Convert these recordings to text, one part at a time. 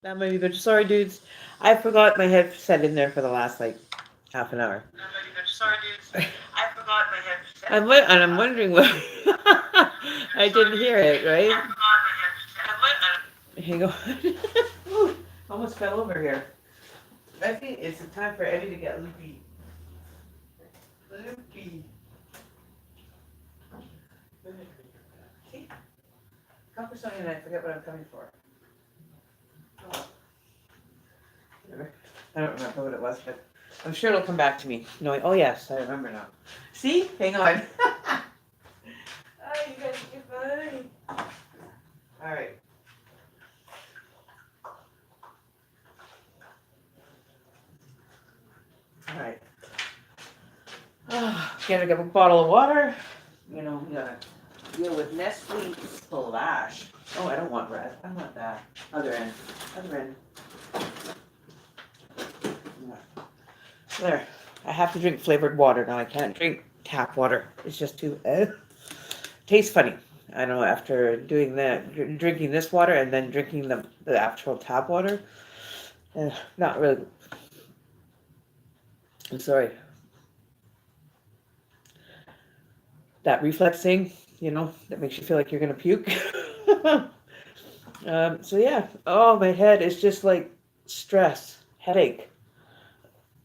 That might be good. Sorry, dudes. I forgot my headset in there for the last like half an hour. That might be good. Sorry, dudes. I forgot my headset. And I'm wondering what. I didn't hear it, right? I forgot my headset. Hang on. Ooh, almost fell over here. I think it's the time for Eddie to get loopy. Loopy. See? Come for something and I forget what I'm coming for. Oh, whatever. I don't remember what it was, but I'm sure it'll come back to me. Knowing, oh yes, I remember now. See? Hang on. Oh, you guys are funny. All right. All right. Oh, gotta get a bottle of water. You know, we gotta deal with Nestle Splash. Oh, I don't want red. I want that. Other end. Other end. There. I have to drink flavored water now. I can't drink tap water. It's just too. Tastes funny. I know after doing that, drinking this water and then drinking the actual tap water, not really. I'm sorry. That reflex thing, that makes you feel like you're gonna puke. So yeah. Oh, my head is just like stress, headache,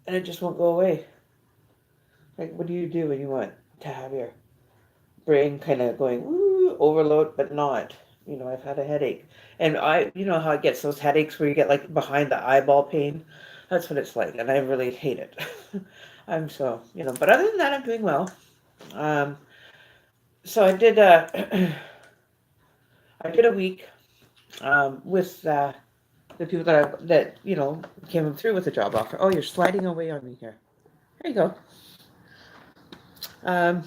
and it just won't go away. Like, what do you do when you want to have your brain kind of going woo, overload, but not? I've had a headache, and you know how it gets those headaches where you get like behind the eyeball pain. That's what it's like, and I really hate it. I'm so, but other than that, I'm doing well. Um, so I did I did a week with the people that came through with the job offer. Oh, you're sliding away on me here. There you go. Um,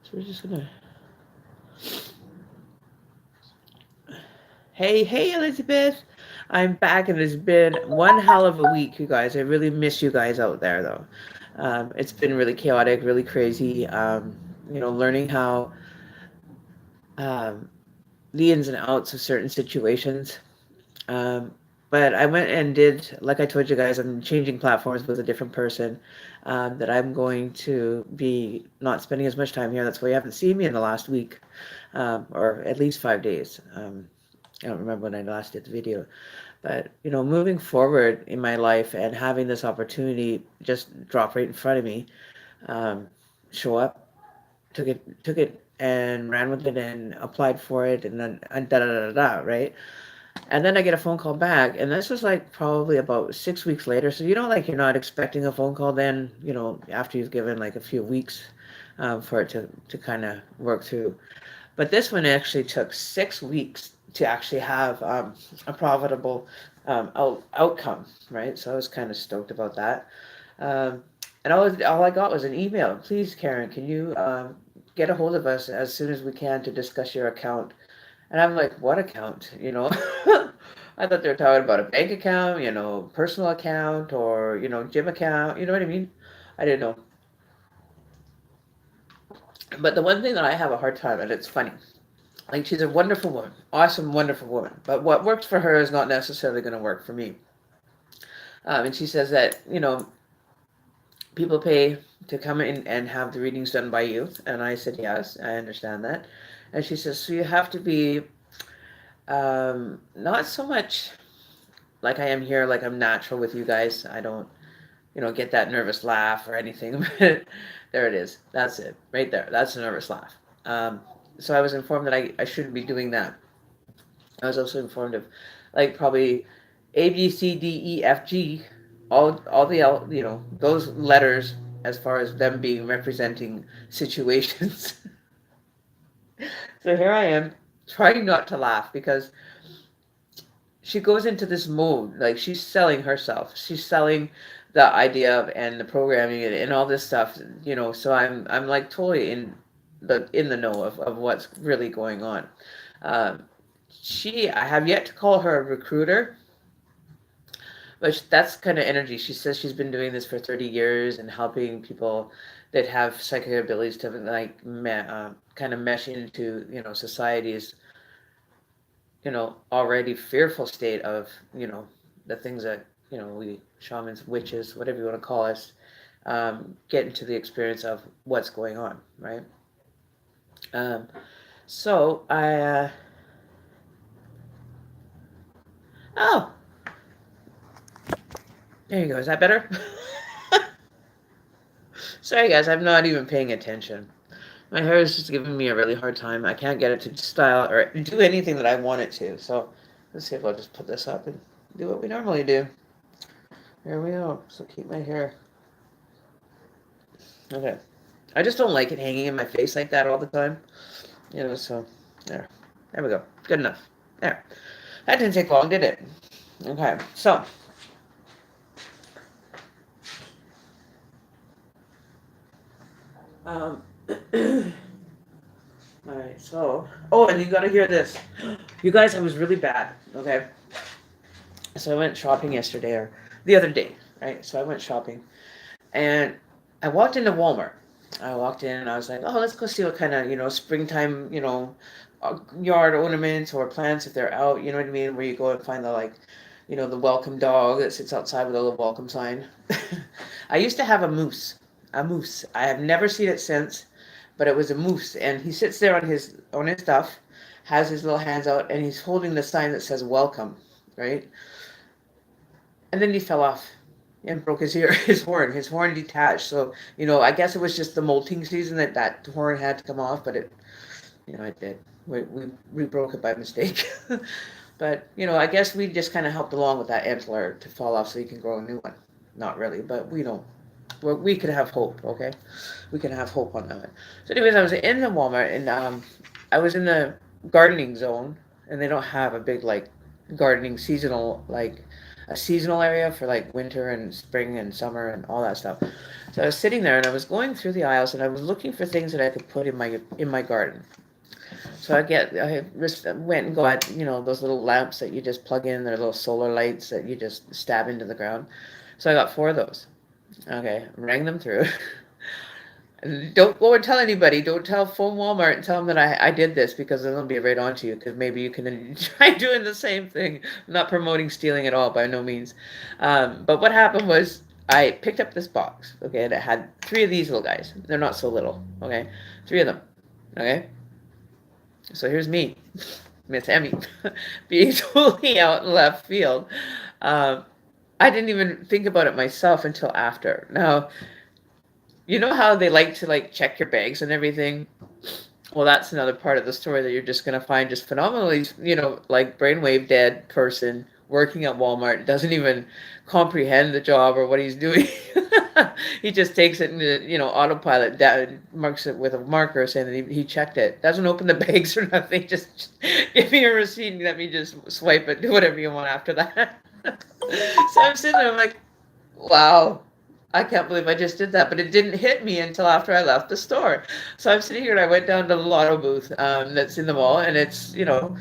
so we're just gonna. Hey, Elizabeth. I'm back, and it's been one hell of a week, you guys. I really miss you guys out there, though. It's been really chaotic, really crazy. Learning how um, the ins and outs of certain situations. Um, but I went and did, like I told you guys, I'm changing platforms with a different person. That I'm going to be not spending as much time here. That's why you haven't seen me in the last week, or at least 5 days. I don't remember when I last did the video, but moving forward in my life and having this opportunity just drop right in front of me, um, show up, took it, and ran with it and applied for it, and then da da da da da, right? And then I get a phone call back, and this was like probably about 6 weeks later. So like you're not expecting a phone call then, after you've given like a few weeks for it to kind of work through. But this one actually took 6 weeks to actually have a profitable outcome, right? So I was kind of stoked about that. Um, and all I got was an email. Please, Karen, can you get a hold of us as soon as we can to discuss your account? And I'm like, what account? I thought they were talking about a bank account, personal account, or gym account. You know what I mean? I didn't know. But the one thing that I have a hard time, and it's funny, like she's a wonderful woman, awesome, wonderful woman. But what works for her is not necessarily going to work for me. And she says that people pay to come in and have the readings done by you, and I said yes, I understand that. And she says so you have to be not so much like I am here, like I'm natural with you guys. I don't, get that nervous laugh or anything. There it is. That's it, right there. That's a nervous laugh. So I was informed that I shouldn't be doing that. I was also informed of, like, probably A, B, C, D, E, F, G, all the those letters as far as them being representing situations. So here I am trying not to laugh because she goes into this mode like she's selling herself. She's selling the idea of and the programming and all this stuff. So I'm like totally in the know of what's really going on. Um, I have yet to call her a recruiter, but that's kind of energy. She says she's been doing this for 30 years and helping people that have psychic abilities to like kind of mesh into societies already fearful state of, the things that, we shamans, witches, whatever you want to call us, get into the experience of what's going on, right? Um, so oh, there you go. Is that better? Sorry, guys, I'm not even paying attention. My hair is just giving me a really hard time. I can't get it to style or do anything that I want it to. So let's see if I'll just put this up and do what we normally do. There we go. So keep my hair. Okay. I just don't like it hanging in my face like that all the time. So there. There we go. Good enough. There. That didn't take long, did it? Okay. So all right, so, and you gotta hear this. You guys, I was really bad, okay? So I went shopping yesterday, or the other day, right? So I went shopping, and I walked into Walmart. I walked in, and I was like, oh, let's go see what kind of, springtime, yard ornaments or plants if they're out, you know what I mean? Where you go and find the, like, the welcome dog that sits outside with a little welcome sign. I used to have a moose. A moose. I have never seen it since, but it was a moose, and he sits there on his stuff, has his little hands out, and he's holding the sign that says welcome, right? And then he fell off and broke his ear, his horn detached. So, I guess it was just the molting season that horn had to come off, but it, it did. We broke it by mistake. But, I guess we just kind of helped along with that antler to fall off so he can grow a new one. Not really, but we don't. Well, we could have hope, okay? We can have hope on that one. So anyways, I was in the Walmart, and I was in the gardening zone, and they don't have a big, like, gardening seasonal, like, a seasonal area for, like, winter and spring and summer and all that stuff. So I was sitting there, and I was going through the aisles, and I was looking for things that I could put in my garden. So I just went and got, those little lamps that you just plug in. They're little solar lights that you just stab into the ground. So I got 4 of those. Okay, rang them through. Don't go and tell anybody. Don't tell phone Walmart and tell them that I did this, because they'll be right on to you, because maybe you can try doing the same thing. I'm not promoting stealing at all, by no means. But what happened was I picked up this box, okay, that had 3 of these little guys. They're not so little, okay? 3 of them, okay? So here's me, Miss Emmy, being totally out in left field. I didn't even think about it myself until after. Now, you know how they like to, like, check your bags and everything? Well, that's another part of the story that you're just going to find just phenomenally, like, brainwave dead person working at Walmart, doesn't even comprehend the job or what he's doing. He just takes it into, autopilot, marks it with a marker saying that he checked it. Doesn't open the bags or nothing. Just give me a receipt and let me just swipe it. Do whatever you want after that. So I'm sitting there, I'm like, wow, I can't believe I just did that. But it didn't hit me until after I left the store. So I'm sitting here, and I went down to the lotto booth that's in the mall, and it's, I don't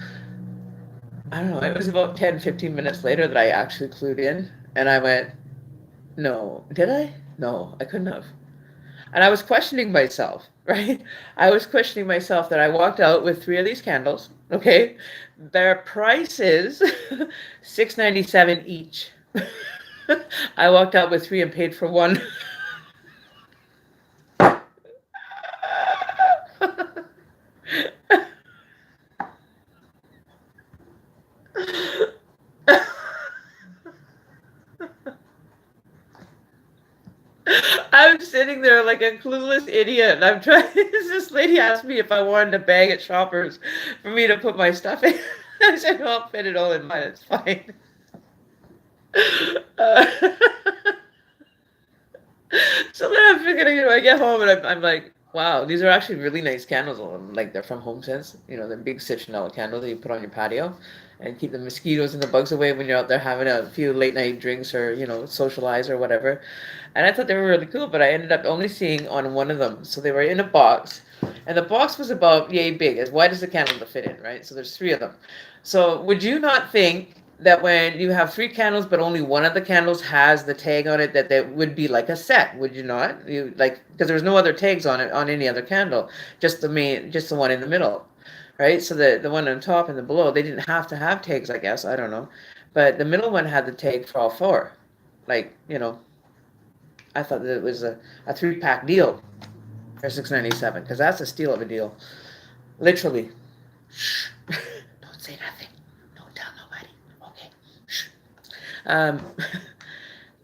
know, it was about 10, 15 minutes later that I actually clued in, and I went, no, did I? No, I couldn't have. And I was questioning myself, right? I was questioning myself that I walked out with 3 of these candles, okay? Their price is $6.97 each. I walked out with 3 and paid for 1. I'm sitting there like a clueless idiot, and I'm trying. This lady asked me if I wanted a bag at Shoppers for me to put my stuff in. I said, "No, I'll fit it all in mine. It's fine." Uh, so then I'm figuring, I get home, and I'm like, wow, these are actually really nice candles. Like, they're from HomeSense. They're big citronella candles that you put on your patio and keep the mosquitoes and the bugs away when you're out there having a few late night drinks or, socialize or whatever. And I thought they were really cool, but I ended up only seeing on one of them. So they were in a box, and the box was about yay big, as wide as the candle to fit in, right? So there's 3 of them. So would you not think that when you have 3 candles, but only one of the candles has the tag on it, that would be like a set? Would you not? Because there's no other tags on it on any other candle, just the one in the middle, right? So the one on top and the below, they didn't have to have tags, I guess. I don't know. But the middle one had the tag for all four. Like, I thought that it was a three-pack deal for $6.97 because that's a steal of a deal. Literally. Shh. Don't say nothing. Don't tell nobody. Okay. Shh. Um,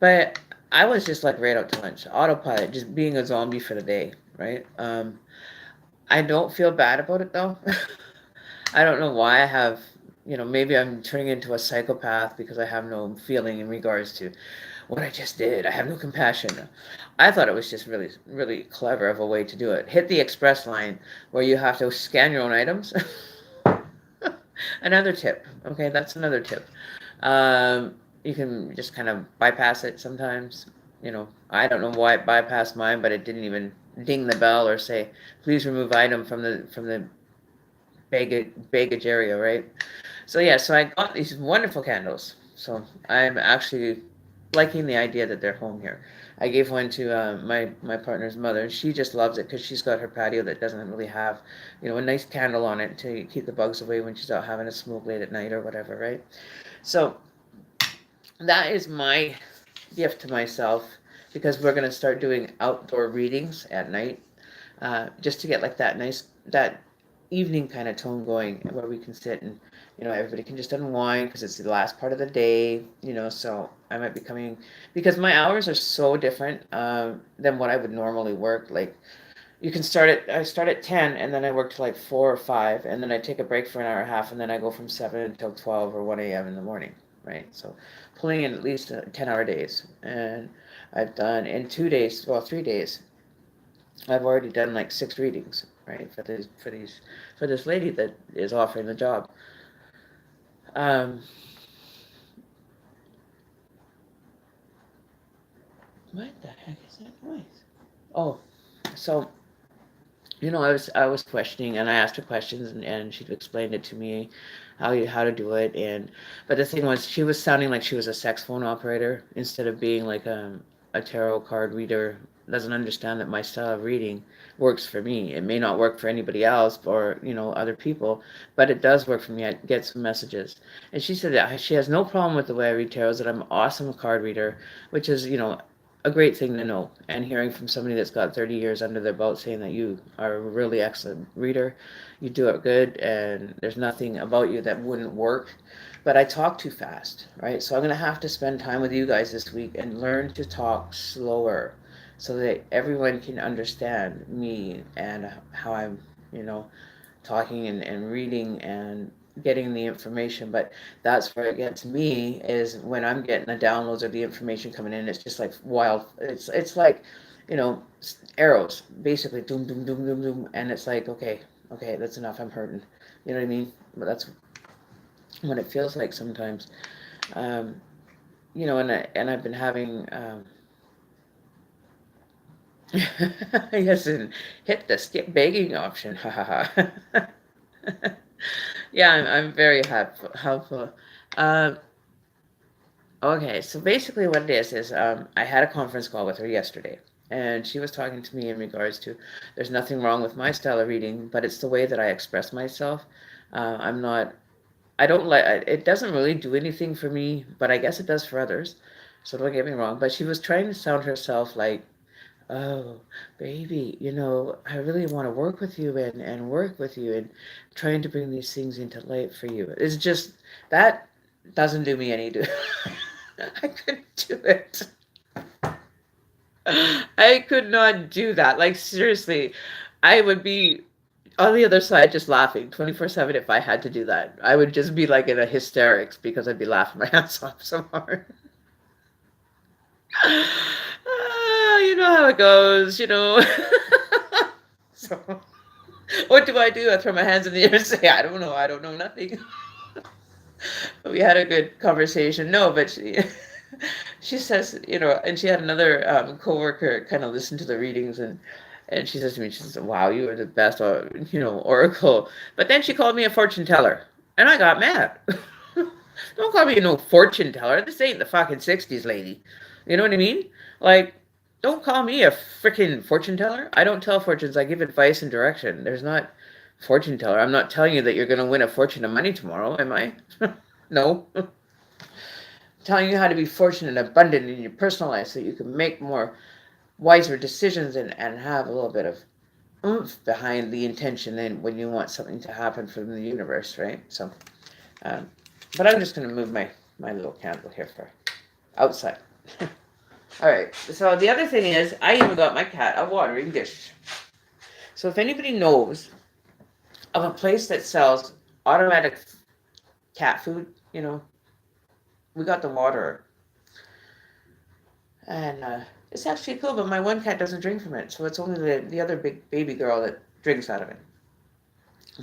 but I was just like right out to lunch, autopilot, just being a zombie for the day, right? I don't feel bad about it though. I don't know why I have, maybe I'm turning into a psychopath because I have no feeling in regards to what I just did. I have no compassion. I thought it was just really, really clever of a way to do it. Hit the express line where you have to scan your own items. Another tip. Okay, that's another tip. You can just kind of bypass it sometimes. I don't know why it bypassed mine, but it didn't even ding the bell or say, please remove item from the baggage area, right? So yeah, so I got these wonderful candles. So I'm actually liking the idea that they're home here. I gave one to my partner's mother, and she just loves it because she's got her patio that doesn't really have, a nice candle on it to keep the bugs away when she's out having a smoke late at night or whatever, right? So that is my gift to myself because we're going to start doing outdoor readings at night, just to get like that evening kind of tone going where we can sit and everybody can just unwind because it's the last part of the day. So I might be coming because my hours are so different than what I would normally work. Like I start at 10 and then I work till like 4 or 5 and then I take a break for an hour and a half and then I go from 7 until 12 or 1 a.m. in the morning, right? So pulling in at least 10-hour days. And I've done in 2 days, well, 3 days, I've already done like 6 readings, right, for this lady that is offering the job. Um, what the heck is that noise? Oh, so I was questioning, and I asked her questions, and she explained it to me, how to do it, but the thing was, she was sounding like she was a sex phone operator instead of being like a tarot card reader. Doesn't understand that my style of reading works for me. It may not work for anybody else or other people, but it does work for me. I get some messages, and she said that she has no problem with the way I read tarot. That I'm an awesome card reader, which is a great thing to know. And hearing from somebody that's got 30 years under their belt saying that you are a really excellent reader, you do it good, and there's nothing about you that wouldn't work. But I talk too fast, right? So I'm going to have to spend time with you guys this week and learn to talk slower so that everyone can understand me and how I'm, talking and reading and getting the information. But that's where it gets me is when I'm getting the downloads of the information coming in. It's just like wild. It's like arrows basically, doom doom doom doom doom, and it's like okay, that's enough, I'm hurting, you know what I mean? But that's what it feels like sometimes. um and I've been having yes, and hit the skip begging option. Ha ha ha. Yeah, I'm very helpful. Um, okay, so basically what it is I had a conference call with her yesterday, and she was talking to me in regards to there's nothing wrong with my style of reading, but it's the way that I express myself. I'm not, I don't like, it doesn't really do anything for me, but I guess it does for others. So don't get me wrong. But she was trying to sound herself like, oh, baby, I really want to work with you and work with you and trying to bring these things into light for you. It's just that doesn't do me any good. I couldn't do it. I could not do that. Like, seriously, I would be on the other side just laughing 24/7 if I had to do that. I would just be like in a hysterics because I'd be laughing my ass off so hard. You know how it goes. So, what do? I throw my hands in the air and say, I don't know nothing. But we had a good conversation. No, but she says, and she had another coworker kind of listen to the readings, and she says to me, she says, wow, you are the best, oracle. But then she called me a fortune teller, and I got mad. Don't call me no fortune teller. This ain't the fucking 60s, lady. You know what I mean? Like, don't call me a freaking fortune teller. I don't tell fortunes. I give advice and direction. There's not fortune teller. I'm not telling you that you're going to win a fortune of money tomorrow, am I? No. I'm telling you how to be fortunate and abundant in your personal life so you can make more wiser decisions and have a little bit of oomph behind the intention and when you want something to happen from the universe, right? So, um, but I'm just going to move my little candle here for outside. All right. So the other thing is, I even got my cat a watering dish. So if anybody knows of a place that sells automatic cat food, we got the water, and it's actually cool. But my one cat doesn't drink from it, so it's only the other big baby girl that drinks out of it.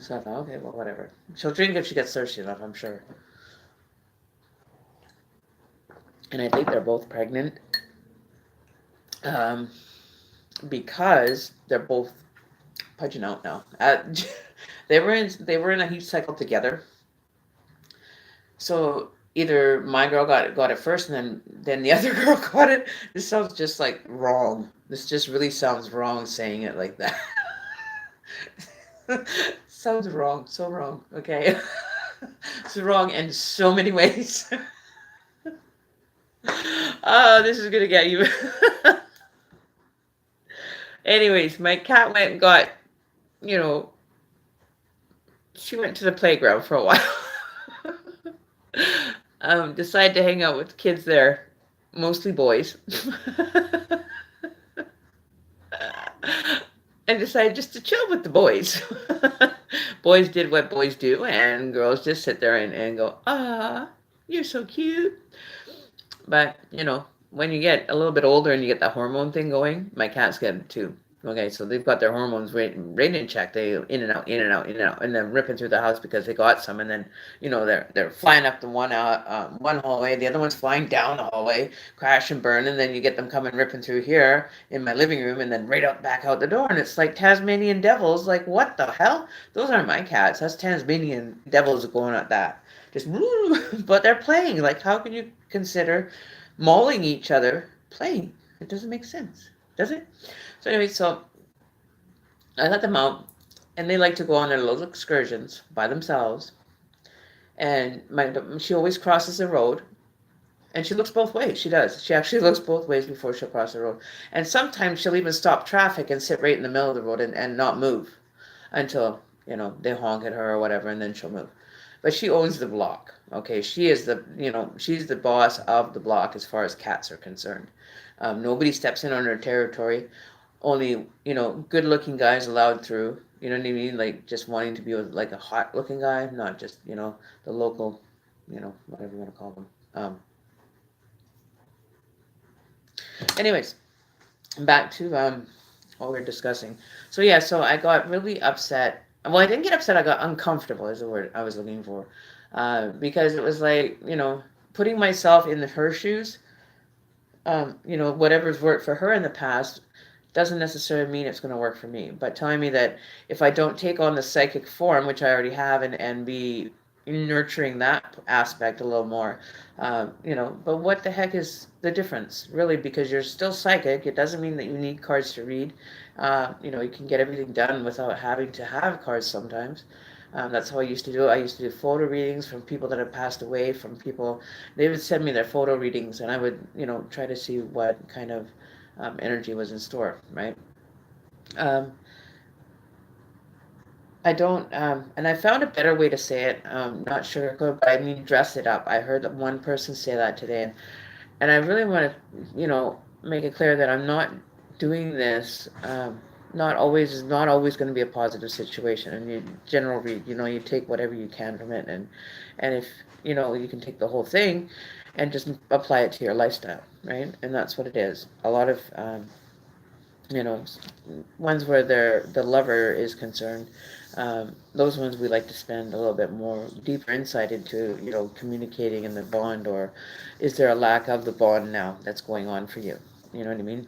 So I thought, okay, well, whatever. She'll drink if she gets thirsty enough, I'm sure. And I think they're both pregnant, um, because they're both pudging out now. They were in a heat cycle together. So either my girl got it first, and then the other girl got it. This sounds just like wrong. This just really sounds wrong saying it like that. Sounds wrong, so wrong. Okay, it's wrong in so many ways. Oh, this is gonna get you. Anyways, my cat went and got, she went to the playground for a while. Decided to hang out with kids there, mostly boys. And decided just to chill with the boys. Boys did what boys do, and girls just sit there and go, ah, you're so cute. But, when you get a little bit older and you get the hormone thing going, my cats get it too. Okay, so they've got their hormones right in check. They in and out, in and out, in and out, and then ripping through the house because they got some, and then they're flying up the one hallway, the other one's flying down the hallway, crash and burn, and then you get them coming ripping through here in my living room, and then right out back out the door, and it's like Tasmanian devils. Like, what the hell? Those aren't my cats. That's Tasmanian devils going at that. Just but they're playing. Like, how can you consider mauling each other playing? It doesn't make sense, does it? So anyway, so I let them out, and they like to go on their little excursions by themselves. And she always crosses the road, and she looks both ways. She does. She actually looks both ways before she'll cross the road. And sometimes she'll even stop traffic and sit right in the middle of the road and not move until, they honk at her or whatever, and then she'll move. But she owns the block. Okay, she is she's the boss of the block as far as cats are concerned. Nobody steps in on her territory. Only, good-looking guys allowed through. You know what I mean? Like, just wanting to be like a hot-looking guy, not just, the local, whatever you want to call them. Anyways, back to what we were discussing. So yeah, so I got really upset. Well, I didn't get upset. I got uncomfortable is the word I was looking for, because it was like, putting myself in her shoes. Whatever's worked for her in the past doesn't necessarily mean it's going to work for me. But telling me that if I don't take on the psychic form, which I already have, and be nurturing that aspect a little more, but what the heck is the difference, really? Because you're still psychic. It doesn't mean that you need cards to read. You can get everything done without having to have cards sometimes. That's how I used to do it. I used to do photo readings from people that had passed away, from people. They would send me their photo readings, and I would, try to see what kind of energy was in store, right? Um, I don't, and I found a better way to say it, not sugarcoat, but I mean dress it up. I heard that one person say that today, and I really want to, make it clear that I'm not doing this. Not always is not always going to be a positive situation. And you general read, you take whatever you can from it, and if you can take the whole thing, and just apply it to your lifestyle, right? And that's what it is. A lot of ones where the lover is concerned, those ones we like to spend a little bit more deeper insight into, communicating in the bond, or is there a lack of the bond now that's going on for you? You know what I mean?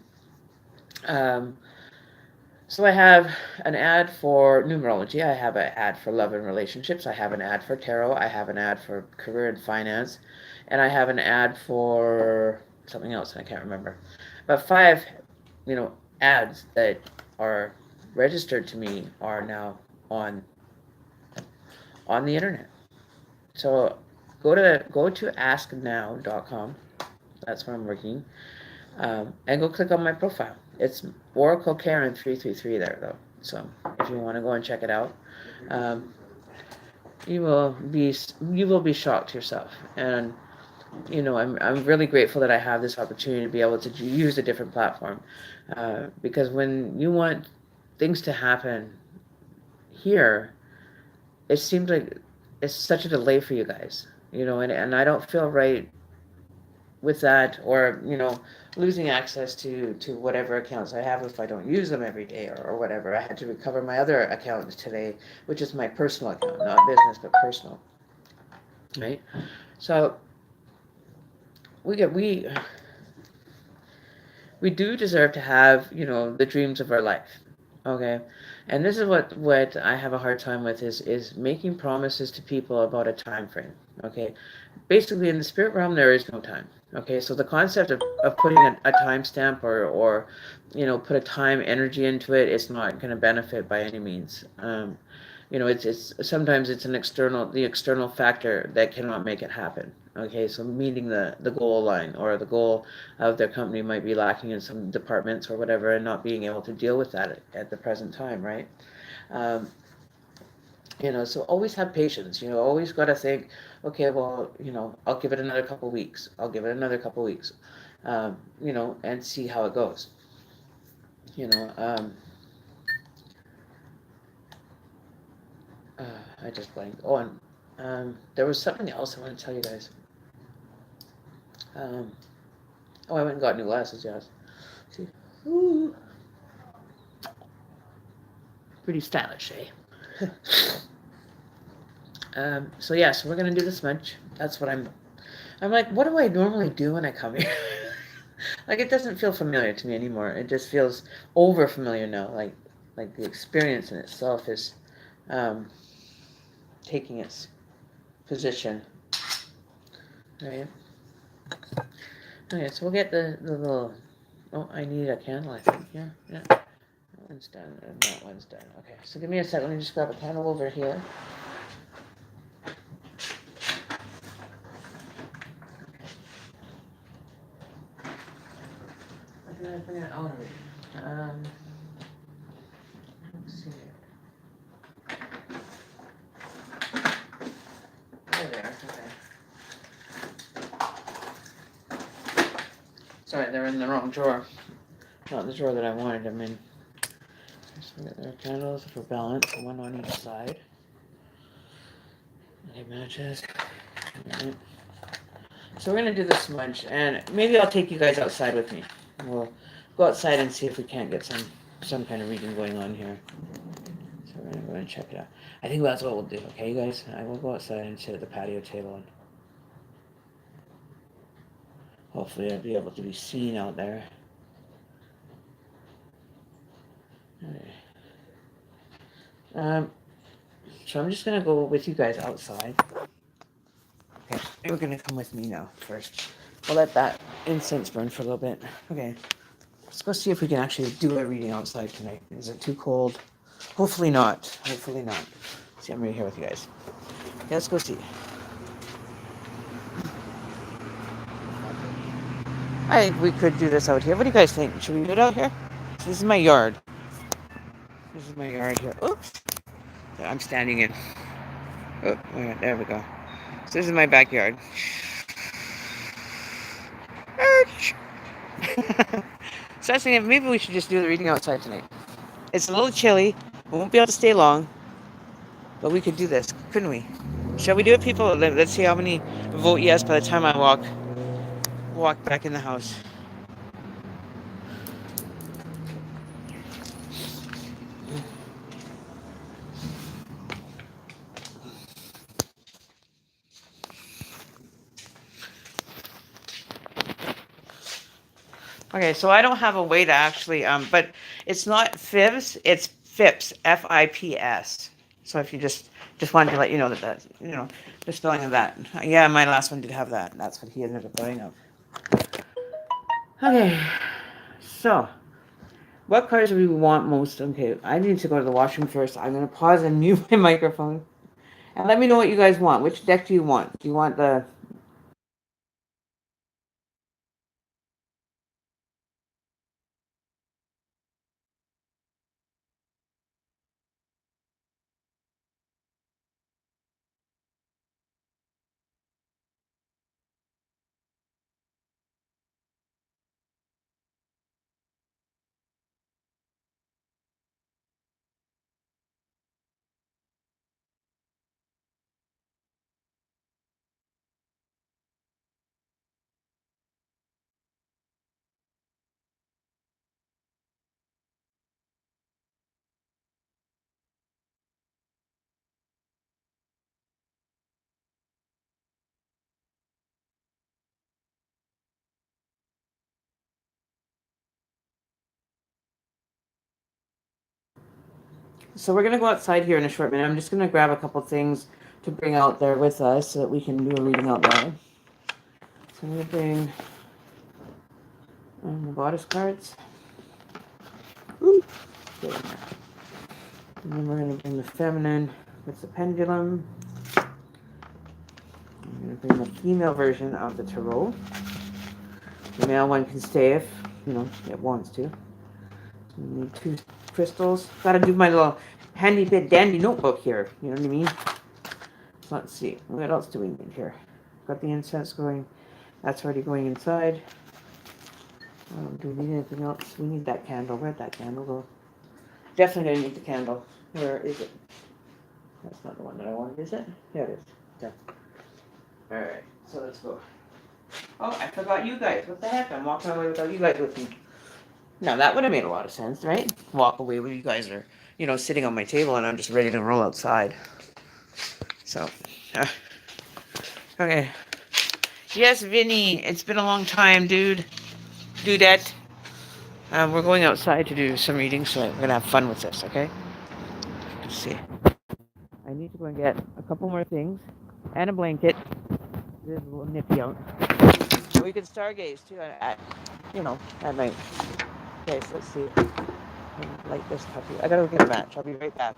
So I have an ad for numerology. I have an ad for love and relationships. I have an ad for tarot. I have an ad for career and finance. And I have an ad for something else, and I can't remember. But 5, ads that are registered to me are now on on the internet. So go to asknow.com. That's where I'm working. And go click on my profile. It's Oracle Karen 333 there though. So if you want to go and check it out, um, you will be shocked yourself. And I'm really grateful that I have this opportunity to be able to use a different platform, because when you want things to happen here, it seems like it's such a delay for you guys, and I don't feel right with that, or losing access to whatever accounts I have if I don't use them every day, or whatever. I had to recover my other account today, which is my personal account, not business but personal, right? So we we do deserve to have the dreams of our life, okay? And this is what I have a hard time with, is making promises to people about a time frame, okay? Basically, in the spirit realm, there is no time. Okay, so the concept of putting a timestamp, or put a time energy into it, is not going to benefit by any means. It's sometimes it's the external factor that cannot make it happen. Okay, so meeting the goal line, or the goal of their company might be lacking in some departments or whatever, and not being able to deal with that at the present time, right? Um, so always have patience. Always got to think, okay, well, I'll give it another couple weeks. I'll give it another couple weeks, and see how it goes. You know, um, I just blanked. Oh, and there was something else I want to tell you guys. Um, I went and got new glasses, yes. See, ooh, pretty stylish, eh? So we're gonna do the smudge. That's what I'm like, what do I normally do when I come here? Like, it doesn't feel familiar to me anymore. It just feels over familiar now. Like the experience in itself is um, taking its position. Right. Okay, so we'll get the little. Oh, I need a candle, I think. Yeah. That one's done, and that one's done. Okay, so give me a second. Let me just grab a candle over here. Where did I bring it out of it? Let's see. There they are. Okay. Sorry, they're in the wrong drawer. Not the drawer that I wanted them in. So we got their candles for balance, one on each side. Light matches. Right. So we're gonna do the smudge, and maybe I'll take you guys outside with me. We'll go outside and see if we can't get some kind of reading going on here. So we're gonna go and check it out. I think that's what we'll do. Okay, you guys. I will go outside and sit at the patio table, and hopefully I'll be able to be seen out there. Okay. So I'm just gonna go with you guys outside. Okay, you're gonna come with me now first. We'll let that incense burn for a little bit. Okay, let's go see if we can actually do a reading outside tonight. Is it too cold? Hopefully not. Hopefully not. See, I'm right here with you guys. Yeah, let's go see. I think we could do this out here. What do you guys think? Should we do it out here? So this is my yard. This is my yard here. Oops. I'm standing in. Oh, there we go. So this is my backyard. So I was thinking maybe we should just do the reading outside tonight. It's a little chilly. We won't be able to stay long, but we could do this, couldn't we? Shall we do it, people? Let's see how many vote yes by the time I walk back in the house. Okay, so I don't have a way to actually, but it's not FIPS, it's FIPS, FIPS. So if you just wanted to let you know that, the spelling of that. Yeah, my last one did have that. That's what he ended up going up. Okay, so what cards do we want most? Okay, I need to go to the washroom first. I'm going to pause and mute my microphone, And let me know what you guys want. Which deck do you want? Do you want the... So we're going to go outside here in a short minute. I'm just going to grab a couple things to bring out there with us so that we can do a reading out loud. So I'm going to bring the goddess cards. Ooh, get in there. And then we're going to bring the feminine with the pendulum. I'm going to bring the female version of the tarot. The male one can stay if, it wants to. So we need 2 crystals. Got to do my little handy bit dandy notebook here. You know what I mean? So let's see. What else do we need here? Got the incense going. That's already going inside. Do we need anything else? We need that candle. Where'd that candle go? Definitely gonna need the candle. Where is it? That's not the one that I wanted, is it? Yeah, it is. Okay. Alright, so let's go. Oh, I forgot you guys. What the heck? I'm walking away without you guys with me. Now, that would have made a lot of sense, right? Walk away when you guys are, sitting on my table and I'm just ready to roll outside. So, okay. Yes, Vinny. It's been a long time, dude. Dudette. We're going outside to do some readings, so we're going to have fun with this, okay? Let's see. I need to go and get a couple more things and a blanket. This is a little nippy out. We could stargaze, too, at night. Okay, so let's see. Light this puppy. I got to go get a match. I'll be right back.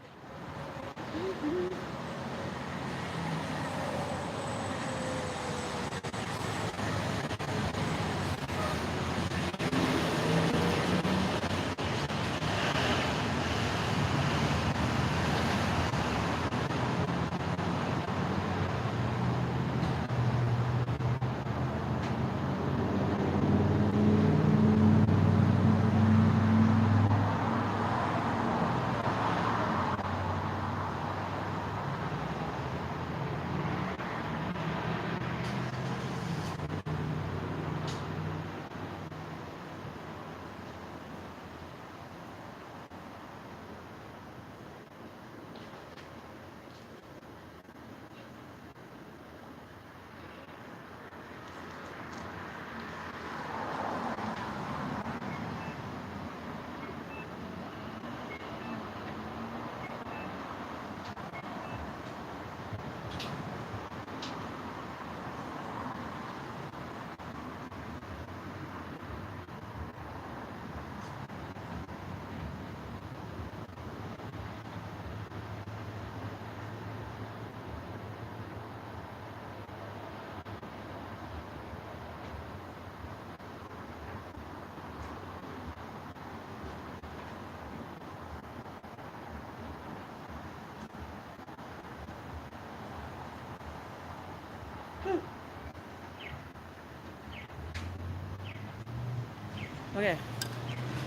Okay,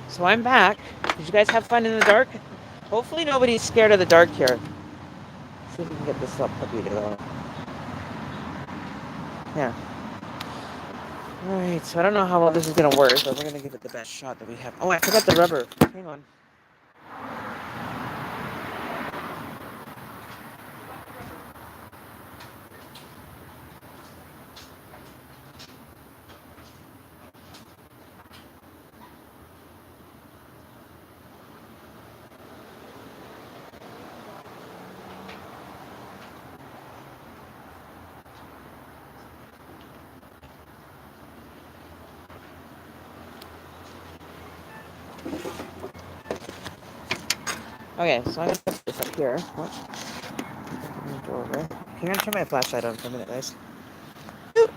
so I'm back. Did you guys have fun in the dark? Hopefully nobody's scared of the dark here. Let's see if we can get this little puppy to go. Yeah. Alright, so I don't know how well this is going to work, but we're going to give it the best shot that we have. Oh, I forgot the rubber. Hang on. Okay, so I'm going to put this up here. What? go over. Can you turn my flashlight on for a minute, guys? Oh,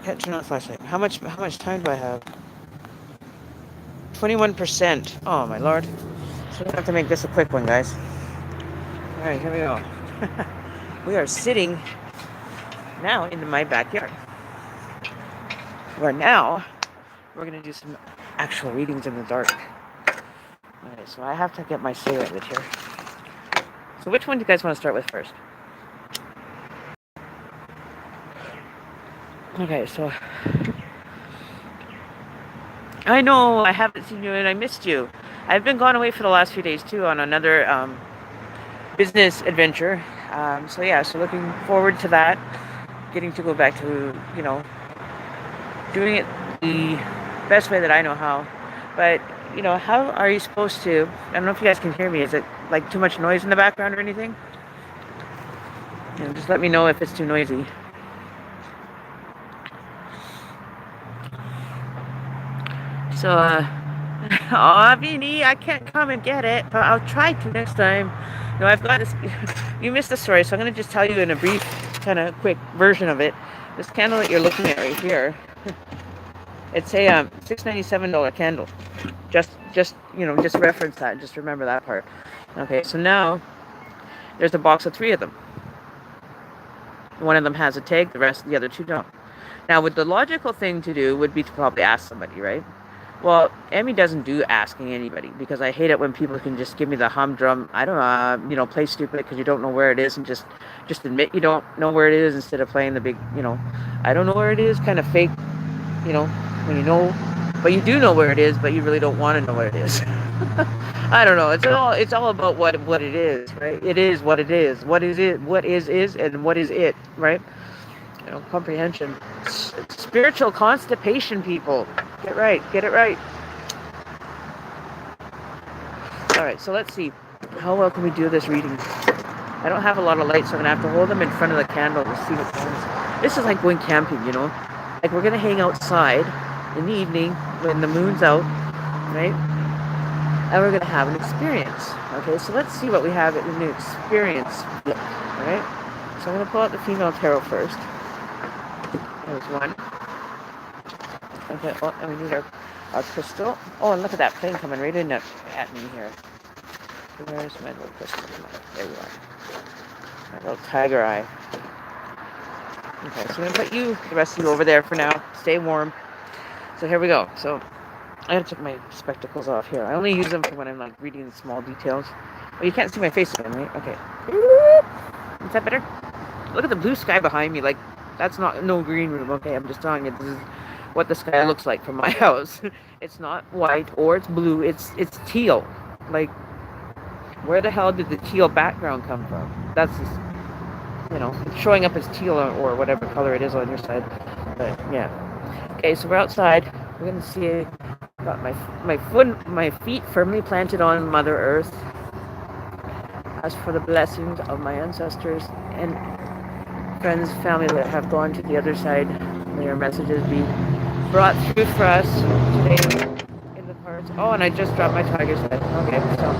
can't turn on the flashlight. How much time do I have? 21%. Oh my lord. So we have to make this a quick one, guys. Alright, here we go. We are sitting now in my backyard. Where now we're gonna do some actual readings in the dark. Alright, so I have to get my cigarette here. So which one do you guys want to start with first? Okay, so I know I haven't seen you and I missed you. I've been gone away for the last few days too on another business adventure. So yeah, so looking forward to that. Getting to go back to, you know, doing it the best way that I know how. But, you know, how are you supposed to, I don't know if you guys can hear me. Is it like too much noise in the background or anything? You know, just let me know if it's too noisy. So, oh, Vinny, I can't come and get it, but I'll try to next time. No, I've got this. You missed the story, so I'm going to just tell you in a brief, kind of quick version of it. This candle that you're looking at right here, it's a $697 candle. Just you know, just reference that. Just remember that part. Okay, so now there's a box of 3 of them. One of them has a tag. The other 2 don't. Now, the logical thing to do would be to probably ask somebody, right? Well, Emme doesn't do asking anybody because I hate it when people can just give me the humdrum, I don't know, you know, play stupid because you don't know where it is and just admit you don't know where it is instead of playing the big, you know, I don't know where it is, kind of fake, you know, when you know, but you do know where it is, but you really don't want to know where it is. I don't know. It's all about what it is, right? It is what it is. What is it? What is, and what is it, right? You know, comprehension. Spiritual constipation, people. Get it right. All right, so let's see. How well can we do this reading? I don't have a lot of light, so I'm going to have to hold them in front of the candle to see what comes. This is like going camping, you know? Like we're going to hang outside in the evening when the moon's out, right? And we're going to have an experience. Okay, so let's see what we have in the experience. All right? So I'm going to pull out the female tarot first. There's one. Okay, oh, and we need our crystal. Oh, and look at that plane coming right in at me here. Where's my little crystal? There you are. My little tiger eye. Okay, so I'm going to put the rest of you over there for now. Stay warm. So here we go. So I gotta take my spectacles off here. I only use them for when I'm like reading the small details. Well, you can't see my face again, right? Okay. Is that better? Look at the blue sky behind me. Like, that's not no green room. Okay, I'm just telling you, this is what the sky looks like from my house. It's not white or it's blue. It's teal. Like, where the hell did the teal background come from? That's just, you know, it's showing up as teal or whatever color it is on your side. But yeah. Okay, so we're outside. We're gonna see. Got my feet firmly planted on Mother Earth. As for the blessings of my ancestors and friends, family that have gone to the other side, may your messages be brought through for us today in the cards. Oh, and I just dropped my tiger's head. Okay, so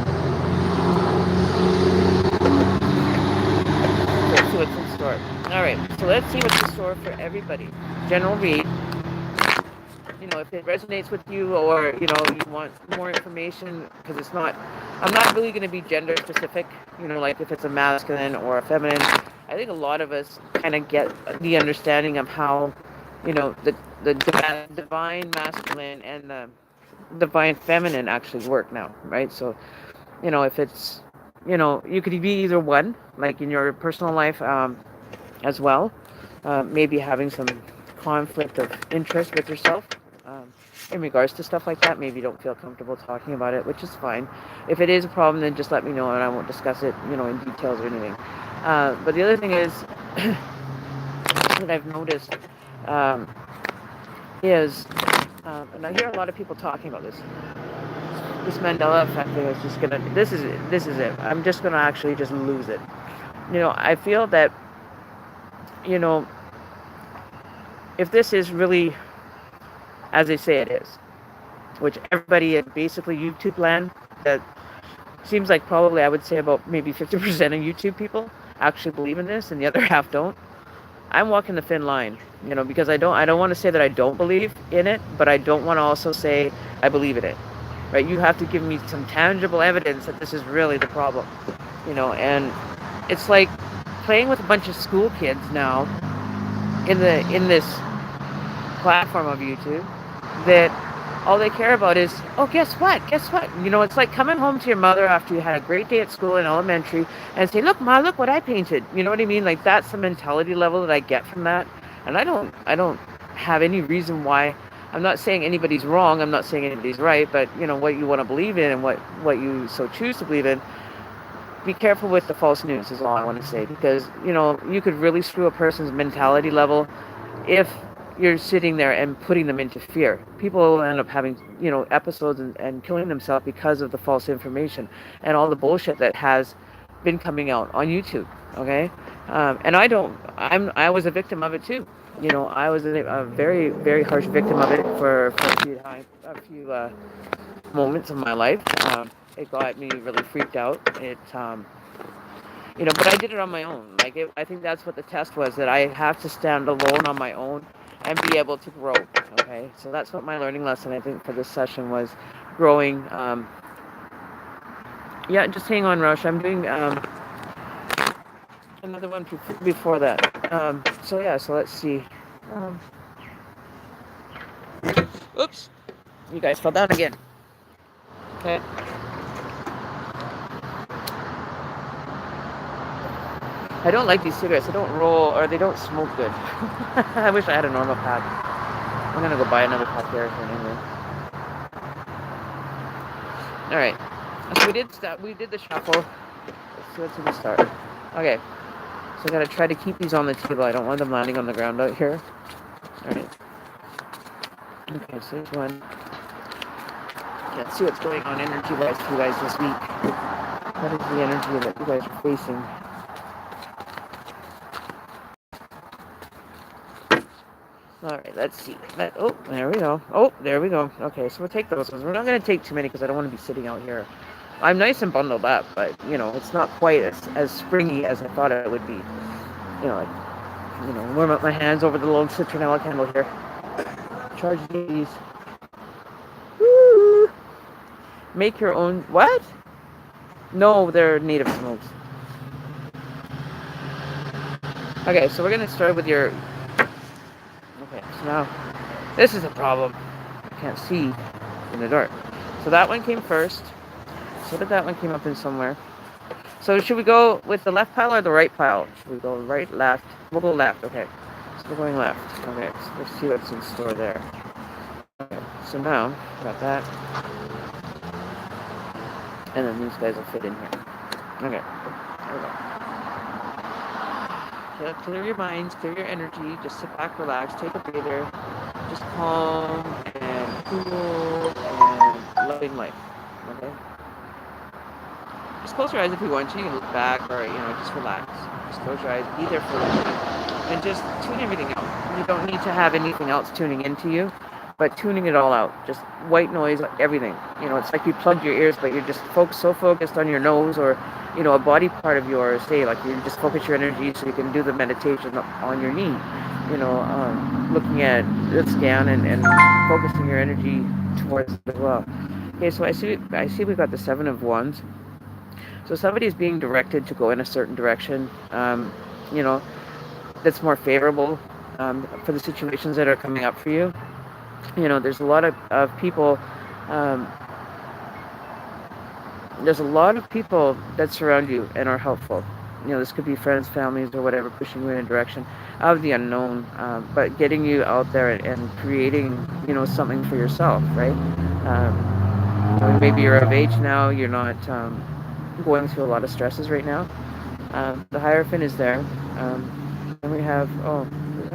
let's see what's in store. All right, so let's see what's in store for everybody. General read. You know, if it resonates with you, or you know, you want more information, because I'm not really going to be gender specific. You know, like if it's a masculine or a feminine. I think a lot of us kind of get the understanding of how, you know, the divine masculine and the divine feminine actually work now, right? So, you know, if it's, you know, you could be either one, like in your personal life as well, maybe having some conflict of interest with yourself in regards to stuff like that. Maybe you don't feel comfortable talking about it, which is fine. If it is a problem, then just let me know and I won't discuss it, you know, in details or anything. But the other thing is that I've noticed is, and I hear a lot of people talking about this Mandela effect thing is just gonna, this is it. I'm just gonna actually just lose it. You know, I feel that, you know, if this is really as they say it is, which everybody in basically YouTube land that Seems like probably I would say about maybe 50% of YouTube people actually believe in this, and the other half don't. I'm walking the thin line, because I don't want to say that I don't believe in it, but I don't want to also say I believe in it. Right? You have to give me some tangible evidence that this is really the problem. And it's like playing with a bunch of school kids now in this platform of YouTube that all they care about is, oh, guess what? Guess what? It's like coming home to your mother after you had a great day at school in elementary and say, look, Ma, look what I painted. You know what I mean? Like, that's the mentality level that I get from that. And I don't have any reason why. I'm not saying anybody's wrong. I'm not saying anybody's right. But, what you want to believe in and what you so choose to believe in, be careful with the false news is all I want to say. Because, you could really screw a person's mentality level if you're sitting there and putting them into fear. People will end up having, episodes and killing themselves because of the false information and all the bullshit that has been coming out on YouTube. Okay. And I was a victim of it too. I was a very, very harsh victim of it for a few moments of my life. It got me really freaked out. But I did it on my own. I think that's what the test was, that I have to stand alone on my own and be able to grow. Okay, so that's what my learning lesson, I think, for this session was, growing. Yeah, just hang on, Rush. I'm doing another one before that. So let's see. Oops, you guys fell down again. Okay. I don't like these cigarettes. They don't roll, or they don't smoke good. I wish I had a normal pack. I'm gonna go buy another pack there anyway. All right. So we did the shuffle. Let's see what's in the start. Okay. So I gotta try to keep these on the table. I don't want them landing on the ground out here. All right. Okay. So there's one. Let's see what's going on energy-wise for you guys this week. What is the energy that you guys are facing? All right, let's see. There we go. Oh, there we go. Okay, so we'll take those ones. We're not going to take too many because I don't want to be sitting out here. I'm nice and bundled up, but, it's not quite as springy as I thought it would be. Warm up my hands over the little citronella candle here. Charge these. Woo! Make your own... What? No, they're native smokes. Okay, so we're going to start with your... Okay, so now, this is a problem. I can't see in the dark. So that one came first. So did that one came up in somewhere. So should we go with the left pile or the right pile? Should we go right, left? We'll go left, okay. So we're going left. Okay, so let's see what's in store there. Okay, so now, got that. And then these guys will fit in here. Okay, there we go. Clear your minds, clear your energy, just sit back, relax, take a breather, just calm and cool and loving life, okay? Just close your eyes if you want to. You can look back or, just relax. Just close your eyes, be there for a minute, and just tune everything out. You don't need to have anything else tuning into you, but tuning it all out. Just white noise, everything. It's like you plugged your ears, but you're just so focused on your nose or, a body part of yours, say, like you just focus your energy so you can do the meditation on your knee, looking at the scan and focusing your energy towards it as well. Okay, so I see we got the Seven of Wands. So somebody's being directed to go in a certain direction, that's more favorable for the situations that are coming up for you. There's a lot of people, there's a lot of people that surround you and are helpful. This could be friends, families, or whatever, pushing you in a direction of the unknown, but getting you out there and creating, something for yourself, right? Maybe you're of age now, you're not going through a lot of stresses right now. The Hierophant is there. And we have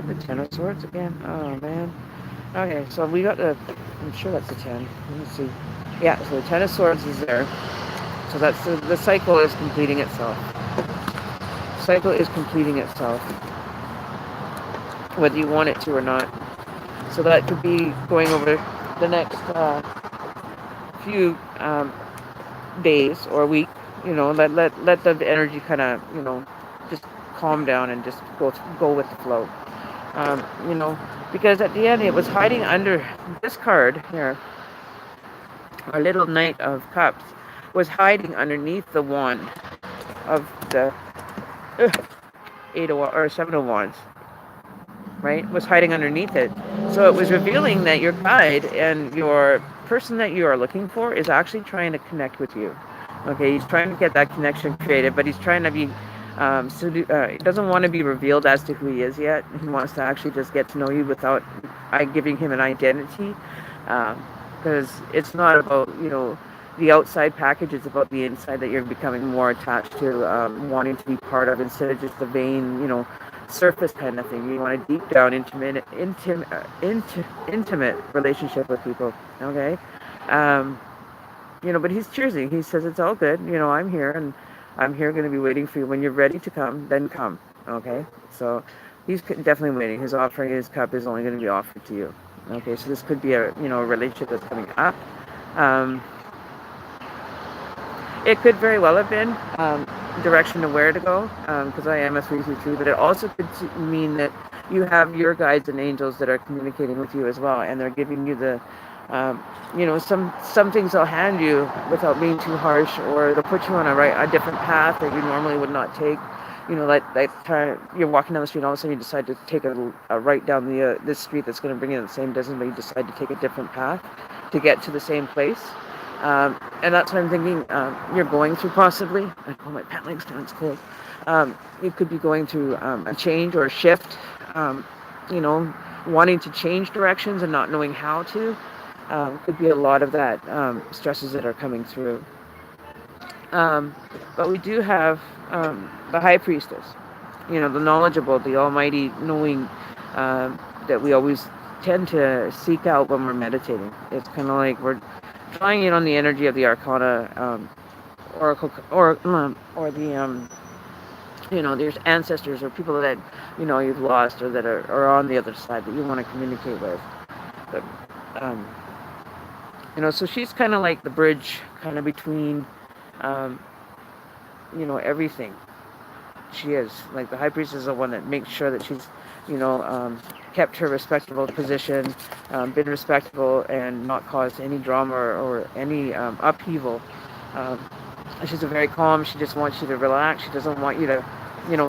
the Ten of Swords again. Oh, man. Okay, so we got I'm sure that's the 10. Let me see. Yeah, so the Ten of Swords is there. So that's the cycle is completing itself. Cycle is completing itself, whether you want it to or not. So that could be going over the next few days or a week. Let the energy kind of just calm down and just go with the flow. Um, you know, because at the end it was hiding under this card here, our little Knight of Cups, was hiding underneath the wand of the Eight of or Seven of Wands, right? Was hiding underneath it. So it was revealing that your guide and your person that you are looking for is actually trying to connect with you. Okay, he's trying to get that connection created, but he's trying to be, he doesn't want to be revealed as to who he is yet. He wants to actually just get to know you without giving him an identity. Because it's not about, the outside package, it's about the inside that you're becoming more attached to, wanting to be part of instead of just the vain, surface kind of thing. You want a deep down, intimate relationship with people. Okay, but he's choosing. He says it's all good. I'm here, and I'm here going to be waiting for you. When you're ready to come, then come. Okay, so he's definitely waiting. His offering, his cup is only going to be offered to you. Okay, so this could be a a relationship that's coming up. Um, it could very well have been direction to where to go, because I am a 333, but it also could mean that you have your guides and angels that are communicating with you as well, and they're giving you the, some things they'll hand you without being too harsh, or they'll put you on a different path that you normally would not take. Like time you're walking down the street, and all of a sudden you decide to take a right down this street that's going to bring you to the same distance, but you decide to take a different path to get to the same place. And that's what I'm thinking you're going through possibly. I pull my pant legs down, it's cold. You could be going through a change or a shift, wanting to change directions and not knowing how to. Could be a lot of that stresses that are coming through. But we do have the High Priestess, the knowledgeable, the almighty knowing that we always tend to seek out when we're meditating. It's kind of like we're drawing in on the energy of the Arcana, Oracle, or the there's ancestors or people that you've lost or that are on the other side that you want to communicate with. But so she's kind of like the bridge, kind of between, everything. She is like the High Priestess is the one that makes sure that she's, kept her respectable position, been respectable, and not caused any drama or any upheaval. She's a very calm. She just wants you to relax. She doesn't want you to,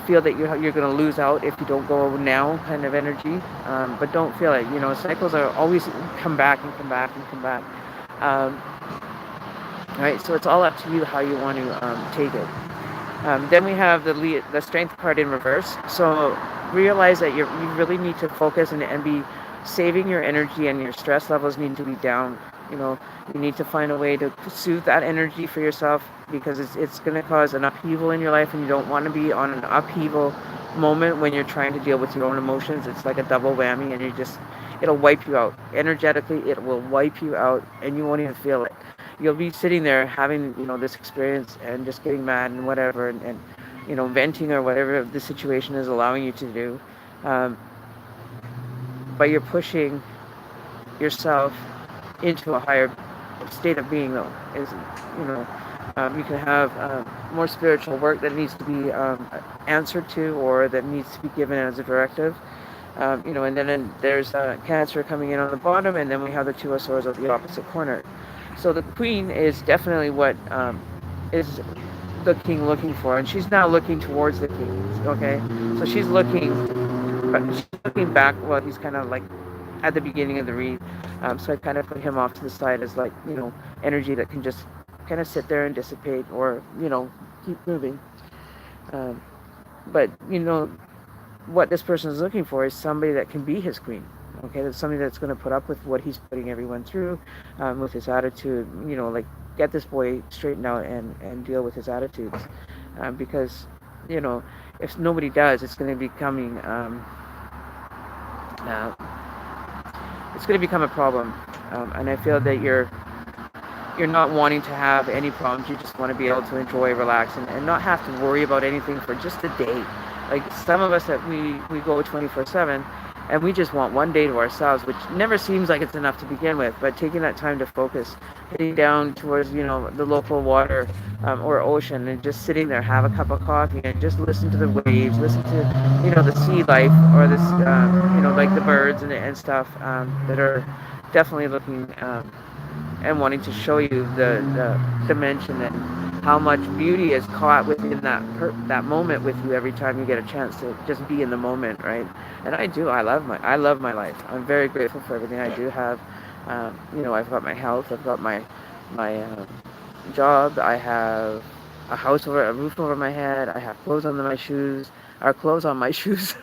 feel that you're going to lose out if you don't go now, kind of energy. But don't feel it. Cycles are always come back and come back and come back. Right. So it's all up to you how you want to take it. Then we have the Strength card in reverse. So realize that you really need to focus and be saving your energy, and your stress levels need to be down. You need to find a way to soothe that energy for yourself, because it's going to cause an upheaval in your life, and you don't want to be on an upheaval moment when you're trying to deal with your own emotions. It's like a double whammy, and it'll wipe you out. Energetically, it will wipe you out, and you won't even feel it. You'll be sitting there having, this experience and just getting mad and whatever, and venting or whatever the situation is allowing you to do. But you're pushing yourself into a higher state of being, though. You can have more spiritual work that needs to be answered to, or that needs to be given as a directive. And then there's Cancer coming in on the bottom, and then we have the Two of Swords at the opposite corner. So the Queen is definitely what is the King looking for, and she's now looking towards the King. Okay, so she's looking back. Well, he's kind of like at the beginning of the read, so I kind of put him off to the side as like energy that can just kind of sit there and dissipate, or keep moving. But what this person is looking for is somebody that can be his queen. Okay, that's somebody that's going to put up with what he's putting everyone through, with his attitude. Like get this boy straightened out and deal with his attitudes, because if nobody does, it's going to be coming. It's going to become a problem, and I feel that you're not wanting to have any problems. You just want to be able to enjoy, relax, and not have to worry about anything for just a day. Like some of us that we go 24/7, and we just want one day to ourselves, which never seems like it's enough to begin with. But taking that time to focus, heading down towards, the local water, or ocean, and just sitting there, have a cup of coffee, and just listen to the waves, listen to, the sea life, or this, like the birds and stuff, that are definitely looking, and wanting to show you the dimension and how much beauty is caught within that moment with you every time you get a chance to just be in the moment, right? And I love my life. I'm very grateful for everything I do have. I've got my health, I've got my job, I have a roof over my head, I have clothes on my shoes, or clothes on my shoes,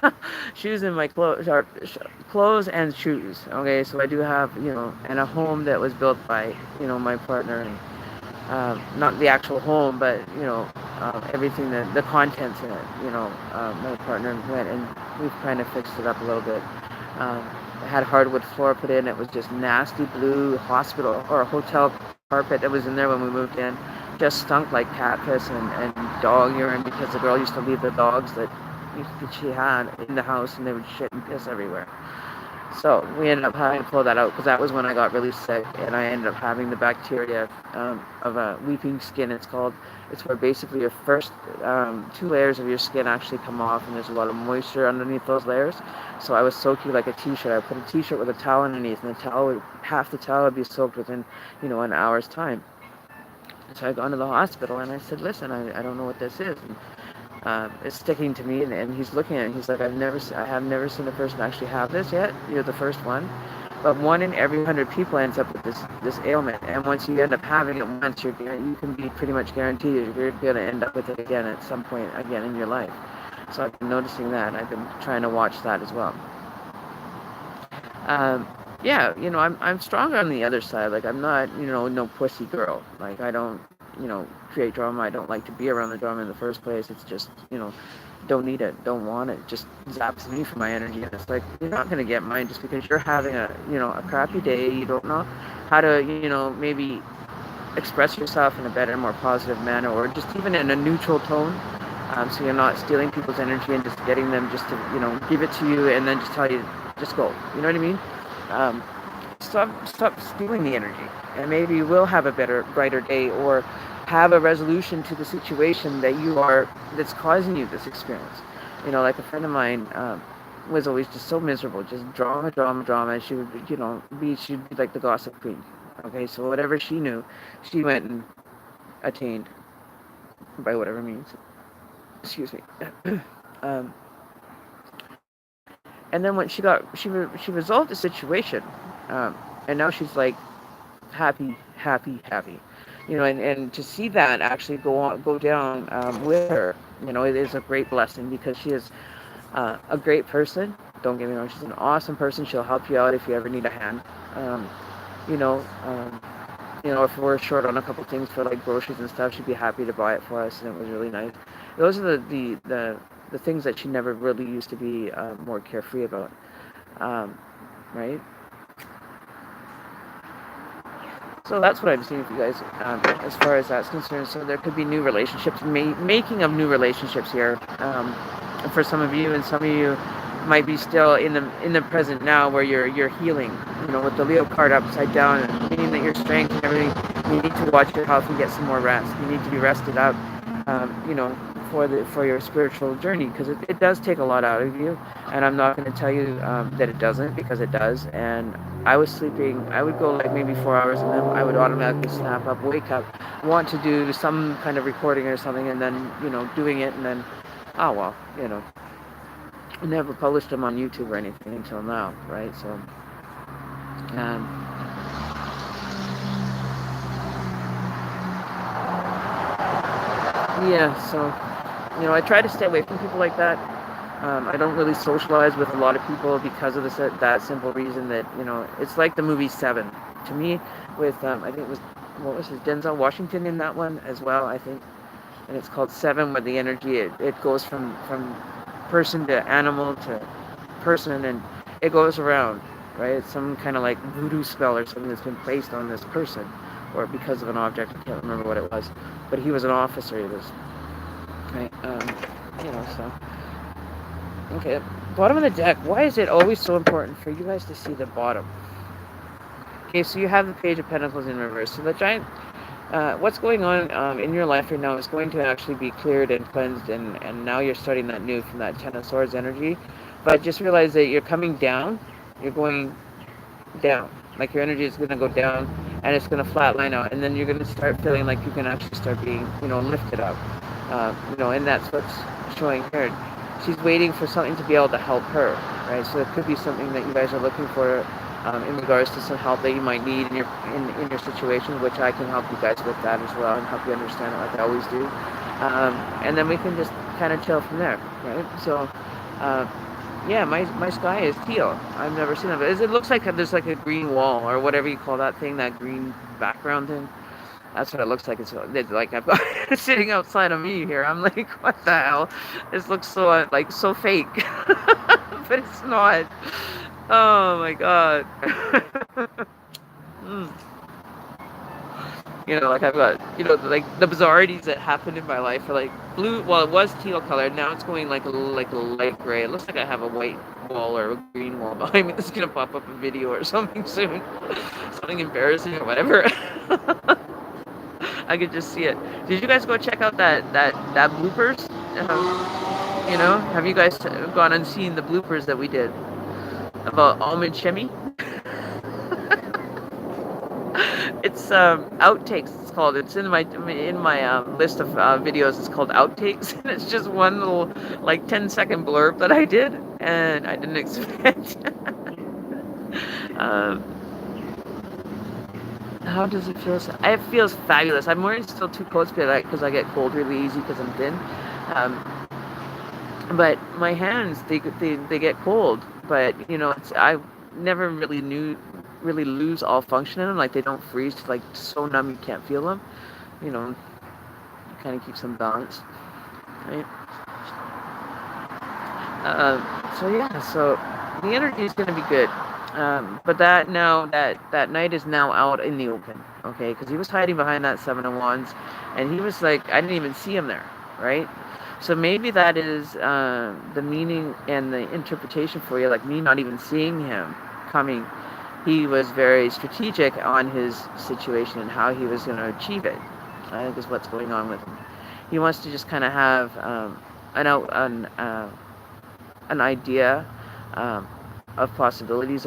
shoes in my clothes, or clothes and shoes. Okay, so I do have, and a home that was built by, my partner, and not the actual home, but everything, that the contents in it. My partner went and we've kind of fixed it up a little bit. I had hardwood floor put in. It was just nasty blue hospital or hotel carpet that was in there when we moved in. Just stunk like cat piss and dog urine, because the girl used to leave the dogs that she had in the house, and they would shit and piss everywhere. So we ended up having to pull that out, because that was when I got really sick, and I ended up having the bacteria, of a weeping skin, it's called. It's where basically your first, 2 layers of your skin actually come off, and there's a lot of moisture underneath those layers. So I was soaking like a t-shirt. I put a t-shirt with a towel underneath, and half the towel would be soaked within, an hour's time. So I gone to the hospital, and I said, listen, I don't know what this is. And it's sticking to me, and he's looking at it, and he's like, I have never seen a person actually have this yet. You're the first one. But 1 in every 100 people ends up with this ailment, and once you end up having it once, you can be pretty much guaranteed you're going to end up with it again at some point again in your life. So I've been noticing that, and I've been trying to watch that as well. Yeah, I'm stronger on the other side. Like, I'm not, no pussy girl. Like, I don't, create drama. I don't like to be around the drama in the first place. It's just, don't need it, don't want it. Just zaps me for my energy. And it's like, you're not going to get mine just because you're having a crappy day. You don't know how to, maybe express yourself in a better, more positive manner, or just even in a neutral tone. So you're not stealing people's energy and just getting them just to, give it to you and then just tell you, just go. You know what I mean? Stop stealing the energy, and maybe you will have a better, brighter day, or have a resolution to the situation that's causing you this experience. Like a friend of mine was always just so miserable, just drama, drama, drama. She would, she'd be like the gossip queen. Okay, so whatever she knew, she went and attained by whatever means. Excuse me. And then when she resolved the situation, and now she's like happy, happy, happy, and to see that actually go down with her, it is a great blessing, because she is a great person. Don't get me wrong, she's an awesome person. She'll help you out if you ever need a hand. You know, um, if we're short on a couple things for like groceries and stuff, she'd be happy to buy it for us, and it was really nice. Those are the things that she never really used to be more carefree about, right? So that's what I'm seeing for you guys, as far as that's concerned. So there could be new relationships, making of new relationships here, for some of you, and some of you might be still in the present now, where you're healing. With the Leo card upside down, meaning that your strength and everything, you need to watch your health and get some more rest. You need to be rested up, for your spiritual journey, because it does take a lot out of you. And I'm not going to tell you that it doesn't, because it does. And I was sleeping, I would go like maybe 4 hours, and then I would automatically snap up, wake up, want to do some kind of recording or something, and then doing it, and then I never published them on YouTube or anything until now, right? So yeah, so I try to stay away from people like that. I don't really socialize with a lot of people because of that simple reason that, it's like the movie Seven to me, with I think it was, what was his, Denzel Washington in that one as well, I think. And it's called Seven, where the energy, it goes from person to animal to person, and it goes around, right? It's some kind of like voodoo spell or something that's been placed on this person, or because of an object. I can't remember what it was, but he was an officer. He was, right? So okay. Bottom of the deck. Why is it always so important for you guys to see the bottom? Okay, so you have the Page of Pentacles in reverse. So the giant, what's going on in your life right now is going to actually be cleared and cleansed, and now you're starting that new from that Ten of Swords energy. But just realize that you're coming down. You're going down. Like your energy is going to go down, and it's going to flatline out, and then you're going to start feeling like you can actually start being, lifted up. And that's what's showing here. She's waiting for something to be able to help her, right? So it could be something that you guys are looking for in regards to some help that you might need in your situation, which I can help you guys with that as well and help you understand it like I always do. And then we can just kind of chill from there, right? So, yeah, my sky is teal. I've never seen it. It looks like there's like a green wall or whatever you call that thing, that green background thing. That's what it looks like. It's like I've got sitting outside of me here. I'm like, what the hell? This looks so like so fake, but it's not. Oh my god. mm. Like I've got, like the bizarrities that happened in my life are like blue. Well, it was teal colored. Now it's going like a light gray. It looks like I have a white wall or a green wall behind me. This is gonna pop up a video or something soon. Something embarrassing or whatever. I could just see it. Did you guys go check out that bloopers? Have you guys gone and seen the bloopers that we did about almond shimmy? It's outtakes. It's called. It's in my list of videos. It's called outtakes, and it's just one little like 10-second blurb that I did, and I didn't expect. How does it feel? It feels fabulous. I'm wearing still 2 coats because I get cold really easy because I'm thin. But my hands, they get cold. But I never really lose all function in them. Like they don't freeze to like so numb you can't feel them. It kind of keeps them balanced, right? So the energy is going to be good. But that knight is now out in the open, okay? Because he was hiding behind that 7 of Wands, and he was like, I didn't even see him there, right? So maybe that is the meaning and the interpretation for you, like me not even seeing him coming. He was very strategic on his situation and how he was going to achieve it. I think is what's going on with him. He wants to just kind of have an idea of possibilities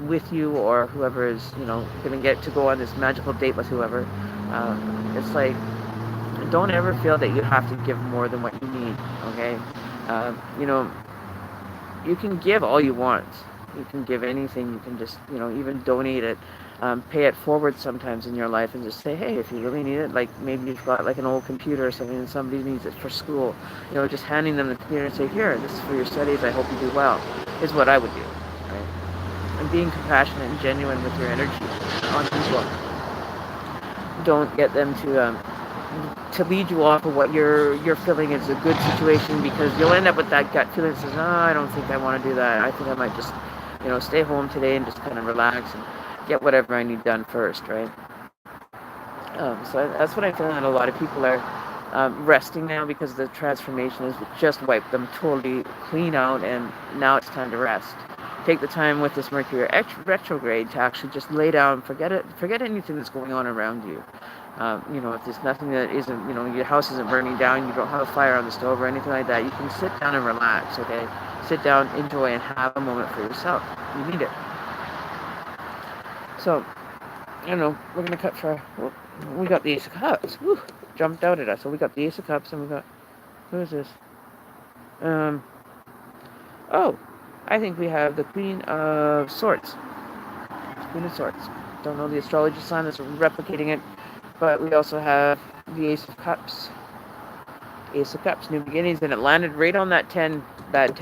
with you or whoever is, going to get to go on this magical date with whoever. It's like, don't ever feel that you have to give more than what you need, okay? You can give all you want. You can give anything. You can just, even donate it. Pay it forward sometimes in your life and just say, hey, if you really need it, like maybe you've got like an old computer or something and somebody needs it for school, just handing them the computer and say, here, this is for your studies, I hope you do well, is what I would do, right? And being compassionate and genuine with your energy on people. Don't get them to lead you off of what you're feeling is a good situation, because you'll end up with that gut feeling that says, no, I don't think I want to do that. I think I might just, stay home today and just kind of relax and get whatever I need done first, right? So that's what I feel that a lot of people are resting now, because the transformation has just wiped them totally clean out, and now it's time to rest. Take the time with this Mercury retrograde to actually just lay down, forget anything that's going on around you. If there's nothing that isn't, your house isn't burning down, you don't have a fire on the stove or anything like that, you can sit down and relax, okay? Sit down, enjoy, and have a moment for yourself. You need it. So, we're going to cut for, we got the Ace of Cups. Woo, jumped out at us. So we got the Ace of Cups, and we got, who is this? I think we have the Queen of Swords. Queen of Swords. Don't know the astrology sign that's replicating it, but we also have the Ace of Cups. Ace of Cups, new beginnings, and it landed right on that 10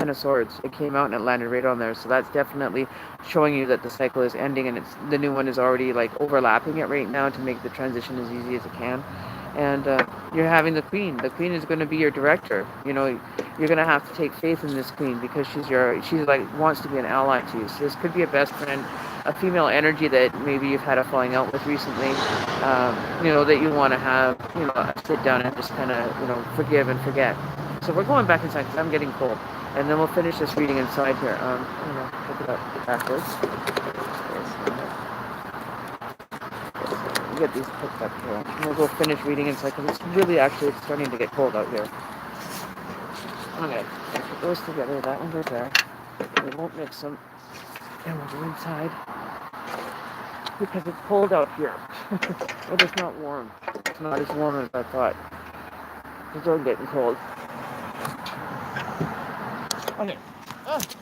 of Swords. It came out and it landed right on there, so that's definitely showing you that the cycle is ending, and the new one is already like overlapping it right now to make the transition as easy as it can. And you're having the Queen. The Queen is going to be your director. You're going to have to take faith in this Queen, because she's like wants to be an ally to you. So this could be a best friend, a female energy that maybe you've had a falling out with recently. That you want to have, sit down and just kind of, forgive and forget. So we're going back inside because I'm getting cold. and then we'll finish this reading inside here. I'm gonna pick it up backwards. Get these picked up here. And we'll go finish reading inside because it's really actually it's starting to get cold out here. Okay, put those together. That one goes there. We won't mix them. And we'll go inside because it's cold out here. But it's not warm. It's not as warm as I thought. It's still getting cold. Okay. Okay.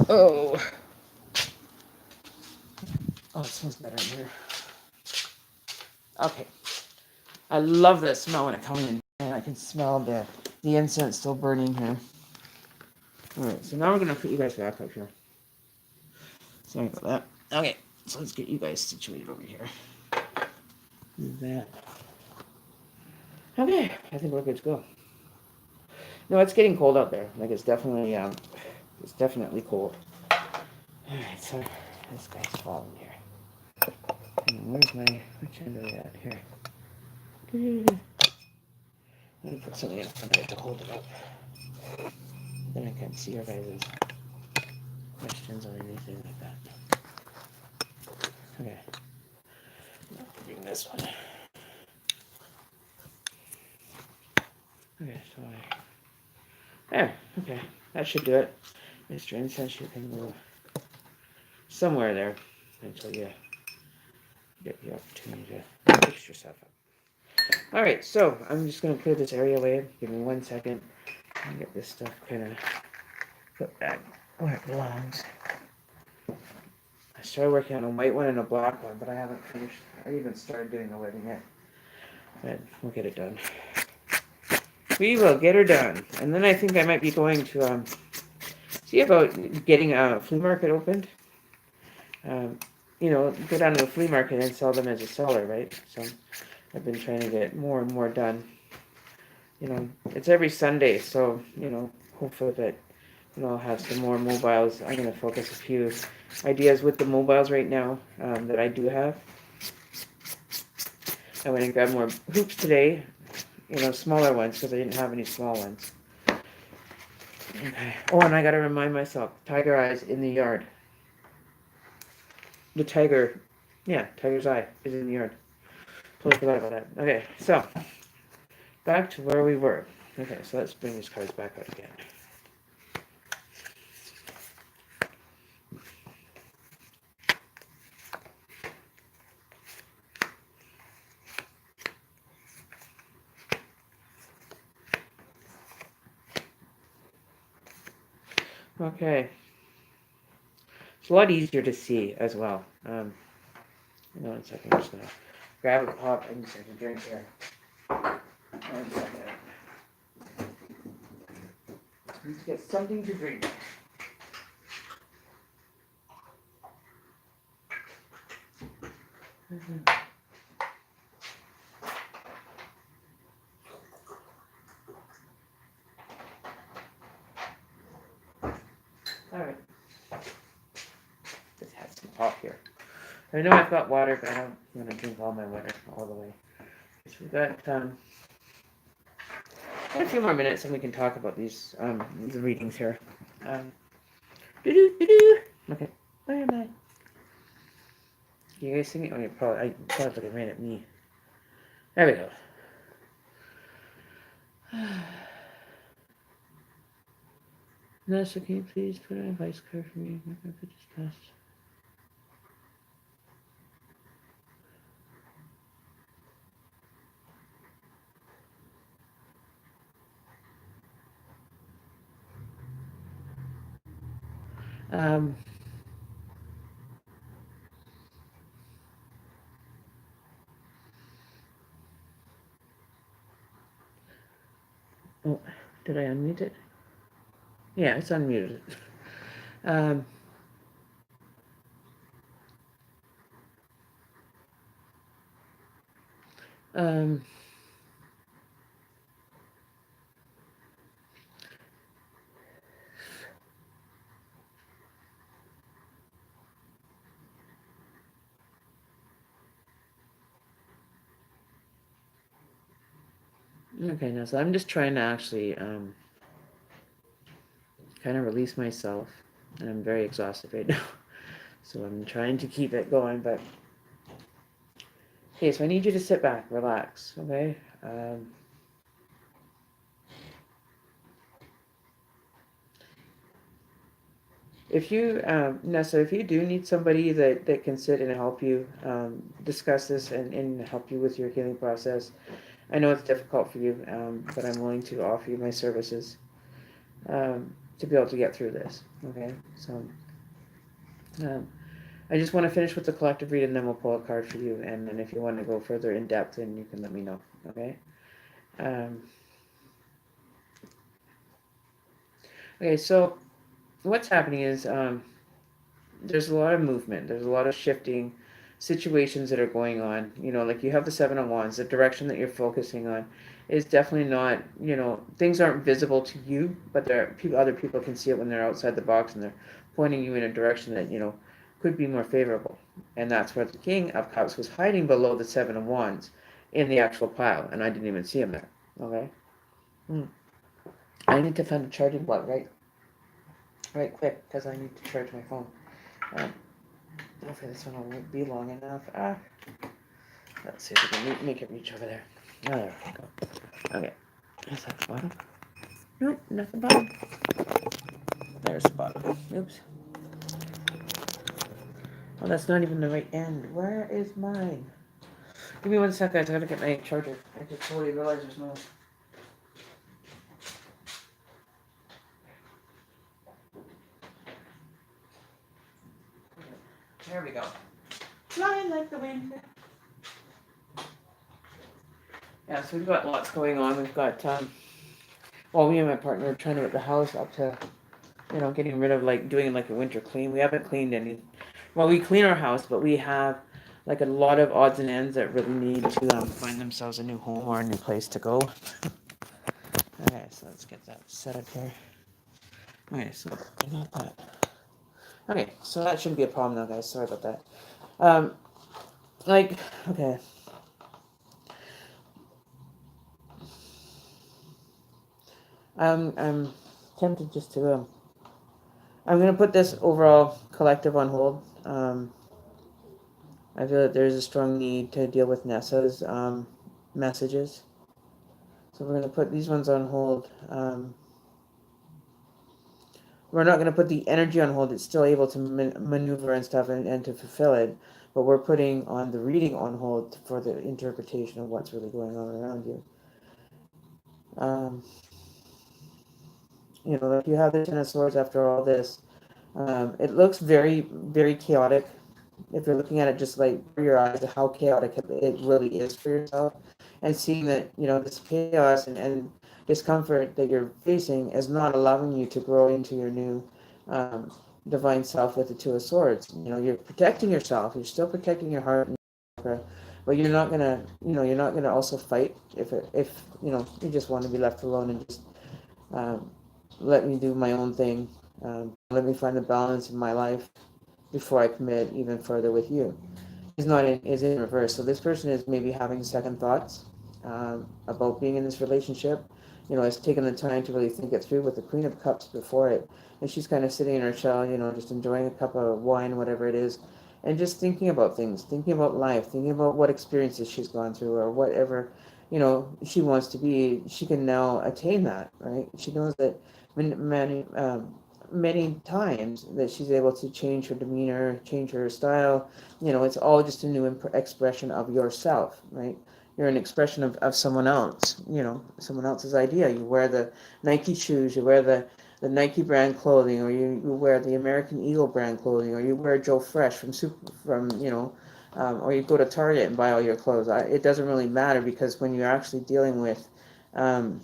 Oh. Oh, it smells better in here. Okay. I love that smell when it comes in. And I can smell the incense still burning here. Alright, so now we're going to put you guys back up here. Sorry about that. Okay, so let's get you guys situated over here. Do that. Okay, I think we're good to go. No, it's getting cold out there. Like it's definitely cold. Alright, so this guy's falling here. And which end are we at here? Let me put something in front of it to hold it up. Then I can't see your guys' questions or anything like that. Okay. Bring this one. Okay, so there, okay. That should do it. Mr. Incense, you can move somewhere there until you get the opportunity to fix yourself up. Alright, so I'm just going to clear this area away. Give me 1 second and get this stuff kind of put back where it belongs. I started working on a white one and a black one, but I haven't finished. I even started doing the wedding yet. But we'll get it done. We will get her done. And then I think I might be going to see about getting a flea market opened. You know, go down to the flea market and sell them as a seller, right? So I've been trying to get more and more done. You know, it's every Sunday, so, you know, hopefully that, you know, I'll have some more mobiles. I'm going to focus a few ideas with the mobiles right now that I do have. I went and grabbed more hoops today, you know, smaller ones, because I didn't have any small ones. Okay. Oh, and I got to remind myself, tiger eyes in the yard. The tiger, yeah, tiger's eye is in the yard. Totally forgot about that. Okay, so back to where we were. Okay, so let's bring these cards back out again. Okay, it's a lot easier to see as well. Hang on 1 second, I'm just gonna grab a pop and just have a drink here. 1 second. Need to get something to drink. Alright. Just have some pop here. I know I've got water, but I don't want to drink all my water all the way. So we've got a few more minutes and we can talk about these readings here. Okay, where am I? You guys singing? Oh, you're probably looking right at me. There we go. Nessa, can you please put an advice card for me? I could just pass. Oh, did I unmute it? Yeah, it's unmuted. Okay, now so I'm just trying to actually kind of release myself, and I'm very exhausted right now. So I'm trying to keep it going, but okay. So I need you to sit back, relax. Okay. If you, Nessa, if you do need somebody that can sit and help you discuss this and help you with your healing process, I know it's difficult for you, but I'm willing to offer you my services to be able to get through this. Okay, so um, I just want to finish with the collective read, and then we'll pull a card for you. And then if you want to go further in depth, then you can let me know. Okay. Um, okay. So what's happening is there's a lot of movement. There's a lot of shifting situations that are going on. Like you have the Seven of Wands. The direction that you're focusing on is definitely not. Things aren't visible to you, but there are people. Other people can see it when they're outside the box and they're pointing you in a direction that could be more favorable. And that's where the King of Cups was hiding below the Seven of Wands in the actual pile, and I didn't even see him there. Okay. Hmm. I need to find a charging plug, right quick, because I need to charge my phone. Um, Hopefully this one won't be long enough. Let's see if we can make it reach over there. Oh, there we go. Okay. Is that the bottom? Nope, not the bottom. There's the bottom. Oops. Oh, that's not even the right end. Where is mine? Give me 1 sec, guys. I gotta get my charger. I just totally realized there's no... There we go. Flying like the wind. Yeah, so we've got lots going on. We've got, well, me and my partner are trying to get the house up to, getting rid of, like, doing, like, a winter clean. We haven't cleaned any. Well, we clean our house, but we have, like, a lot of odds and ends that really need to find themselves a new home or a new place to go. Okay, so let's get that set up here. Okay, so I got that. Okay, so that shouldn't be a problem though, guys. Sorry about that. Um, like, okay. I'm tempted just to I'm gonna put this overall collective on hold. I feel that there's a strong need to deal with Nessa's messages, so we're gonna put these ones on hold. We're not gonna put the energy on hold. It's still able to maneuver and stuff and to fulfill it, but we're putting on the reading on hold for the interpretation of what's really going on around you. Um, like you have the Ten of Swords after all this. It looks very, very chaotic. If you're looking at it just like through your eyes, how chaotic it really is for yourself, and seeing that this chaos and discomfort that you're facing is not allowing you to grow into your new um, divine self with the Two of Swords. You're protecting yourself. You're still protecting your heart and your chakra, but you're not gonna also fight if you just want to be left alone and just um, let me do my own thing. Let me find the balance in my life before I commit even further with you. Is in reverse. So this person is maybe having second thoughts about being in this relationship. Has taken the time to really think it through with the Queen of Cups before it, and she's kind of sitting in her shell, just enjoying a cup of wine, whatever it is, and just thinking about things, thinking about life, thinking about what experiences she's gone through or whatever, she wants to be. She can now attain that, right? She knows that many times that she's able to change her demeanor, change her style. It's all just a new expression of yourself, right? You're an expression of someone else, someone else's idea. You wear the Nike shoes, you wear the Nike brand clothing, or you wear the American Eagle brand clothing, or you wear Joe Fresh or you go to Target and buy all your clothes. It doesn't really matter, because when you're actually dealing with um,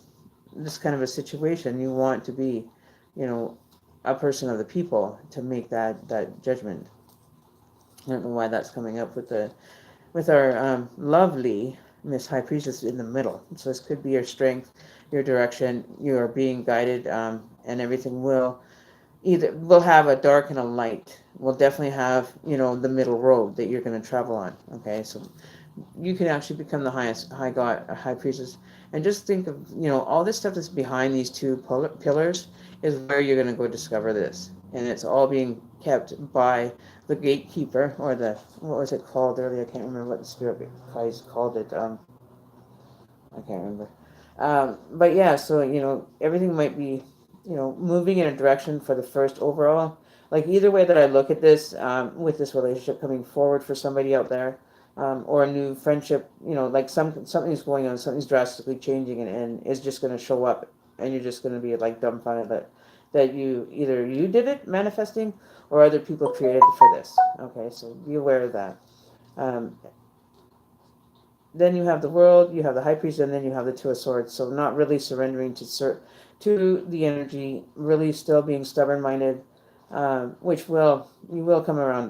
this kind of a situation, you want to be, you know, a person of the people to make that judgment. I don't know why that's coming up with our lovely Miss High Priestess in the middle. So this could be your strength, your direction. You are being guided, and everything will have a dark and a light. We'll definitely have the middle road that you're going to travel on. Okay, so you can actually become the high god, high priestess. And just think of, all this stuff that's behind these two pillars is where you're going to go discover this. And it's all being kept by the gatekeeper, or what was it called earlier? I can't remember what the spirit guys called it. I can't remember. But yeah, so, everything might be, moving in a direction for the first overall. Like either way that I look at this, with this relationship coming forward for somebody out there, or a new friendship, like something's going on, something's drastically changing, and it's just going to show up, and you're just going to be like dumbfounded that you did it manifesting, or other people created for this. Okay, so be aware of that. Um, then you have the world, you have the high priest, and then you have the two of swords. So not really surrendering to the energy, really still being stubborn-minded, which you will come around,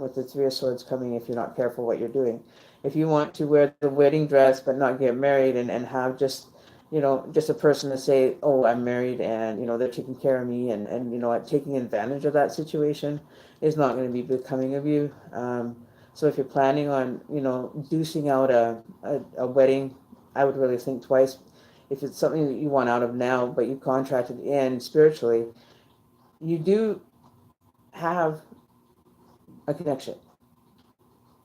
with the three of swords coming if you're not careful what you're doing. If you want to wear the wedding dress but not get married, and have just a person to say, oh, I'm married, and they're taking care of me, and taking advantage of that situation is not going to be becoming of you. So if you're planning on, deucing out a wedding, I would really think twice. If it's something that you want out of now, but you contracted in spiritually, you do have a connection.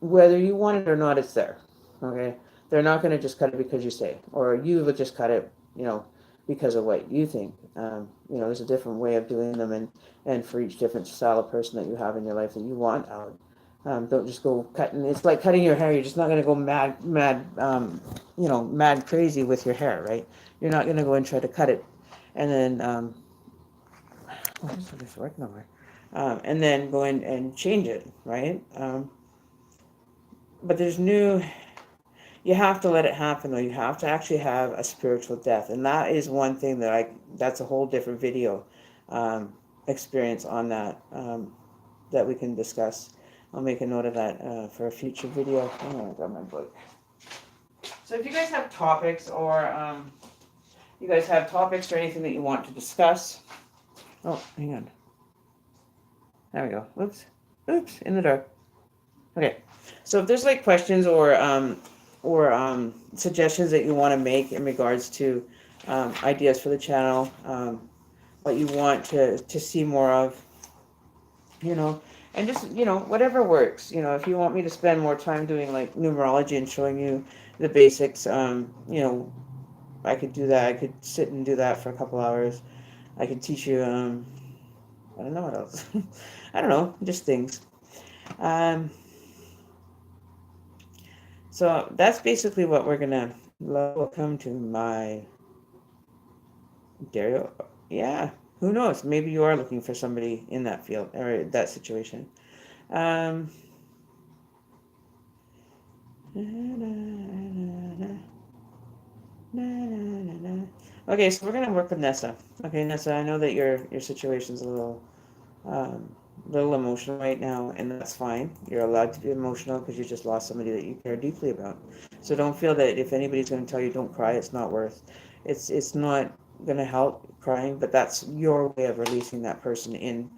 Whether you want it or not, it's there. Okay? They're not going to just cut it because you say, or you would just cut it, because of what you think. There's a different way of doing them, and for each different style of person that you have in your life that you want out. Don't just go cutting. It's like cutting your hair. You're just not going to go mad crazy with your hair, right? You're not going to go and try to cut it, and then, this is working over. And then go in and change it, right? But you have to let it happen, though. You have to actually have a spiritual death, and that is one thing that's a whole different video, experience on that, that we can discuss. I'll make a note of that, for a future video. Oh, I got my book. So if you guys have topics, or or anything that you want to discuss. Oh, hang on. There we go. Oops, in the dark. Okay. So if there's like questions, or suggestions that you want to make in regards to, ideas for the channel, what you want to see more of, and just, whatever works. If you want me to spend more time doing like numerology and showing you the basics, I could do that. I could sit and do that for a couple hours. I could teach you, I don't know what else. I don't know, just things. So that's basically what we're gonna. Welcome to my Dario. Yeah, who knows? Maybe you are looking for somebody in that field or that situation. Okay, so we're gonna work with Nessa. Okay, Nessa, I know that your situation's a little emotional right now, and that's fine. You're allowed to be emotional because you just lost somebody that you care deeply about. So don't feel that if anybody's going to tell you don't cry, it's not worth. It's not going to help crying, but that's your way of releasing that person in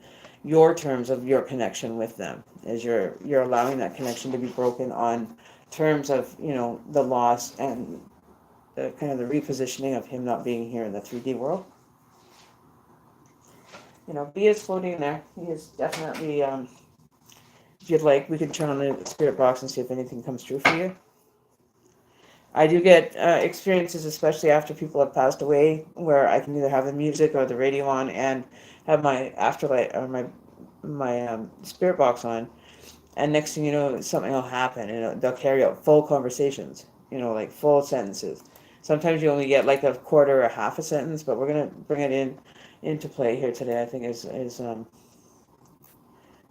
your terms of your connection with them. As you're allowing that connection to be broken on terms of the loss and the kind of the repositioning of him not being here in the 3D world. B is floating there. He is definitely, if you'd like, we can turn on the spirit box and see if anything comes true for you. I do get experiences, especially after people have passed away, where I can either have the music or the radio on and have my afterlight or my spirit box on, and next thing you know, something will happen, and they'll carry out full conversations, like full sentences. Sometimes you only get like a quarter or half a sentence, but we're gonna bring it into play here today. I think is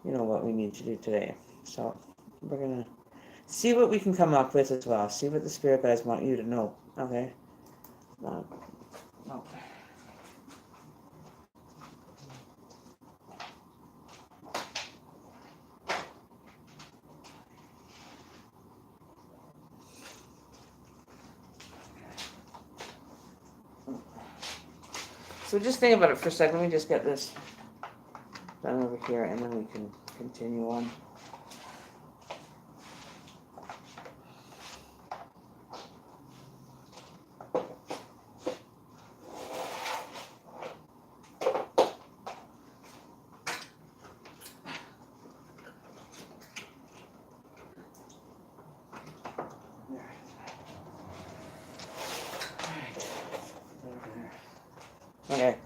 what we need to do today. So we're gonna see what we can come up with as well. See what the spirit guides want you to know. Okay. No. So just think about it for a second. Let me just get this done over here, and then we can continue on. Okay.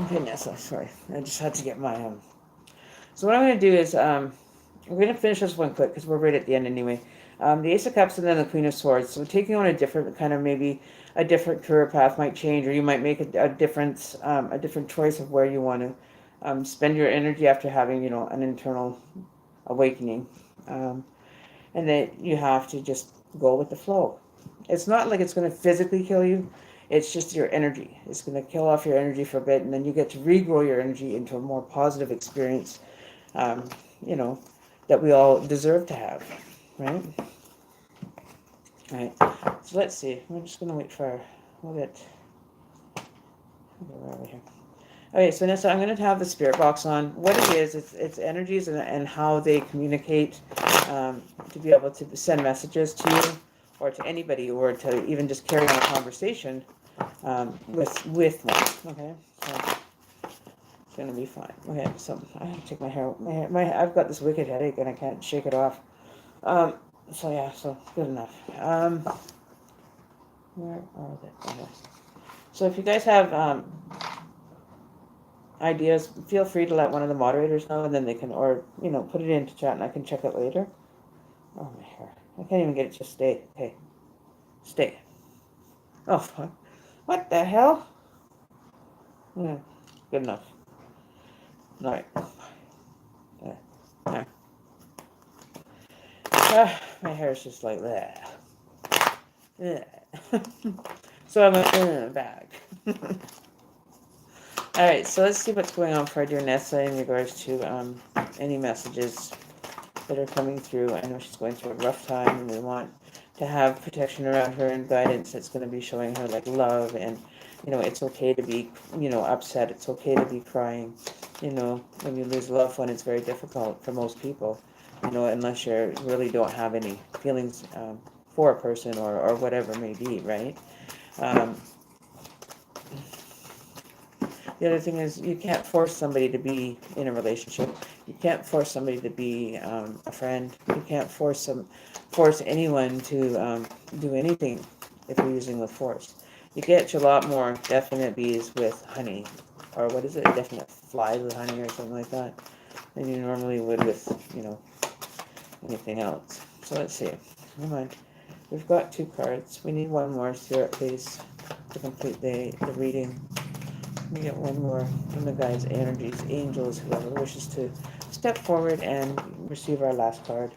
Goodness, I'm sorry. I just had to get my So what I'm going to do is we're going to finish this one quick because we're right at the end anyway. The Ace of Cups and then the Queen of Swords. So taking on a different kind of maybe a different career path might change, or you might make a different choice of where you want to spend your energy after having an internal awakening, and that you have to just go with the flow. It's not like it's going to physically kill you. It's just your energy. It's going to kill off your energy for a bit, and then you get to regrow your energy into a more positive experience, um, you know, that we all deserve to have, right? All right. So let's see. I'm just going to wait for a little bit. Where are we here? Okay, so Vanessa, I'm going to have the spirit box on. What it is, it's energies and how they communicate, to be able to send messages to you or to anybody, or to even just carry on a conversation with one. Okay, so it's going to be fine. Okay, so I have to take my hair. I've got this wicked headache and I can't shake it off. So yeah, so good enough. Where are they? Okay. So if you guys have ideas, feel free to let one of the moderators know, and then they can, or put it into chat and I can check it later. Oh, my hair. I can't even get it to stay. Okay. Stay. Oh, fuck. What the hell? Yeah, good enough. All right. Yeah. My hair is just like that. Yeah. So I'm back. All right, so let's see what's going on for dear Nessa in regards to any messages that are coming through. I know she's going through a rough time, and we want to have protection around her and guidance that's going to be showing her like love, and it's okay to be upset. It's okay to be crying. When you lose a loved one, it's very difficult for most people. Unless you really don't have any feelings for a person or whatever it may be, right? The other thing is, you can't force somebody to be in a relationship. You can't force somebody to be a friend. You can't force anyone to do anything if you're using with force. You get a lot more definite bees with honey, or what is it? Definite flies with honey, or something like that, than you normally would with anything else. So let's see. Come on. We've got 2 cards. We need one more, Spirit, please, to complete the reading. We get one more from the guides, energies, angels, whoever wishes to step forward and receive our last card.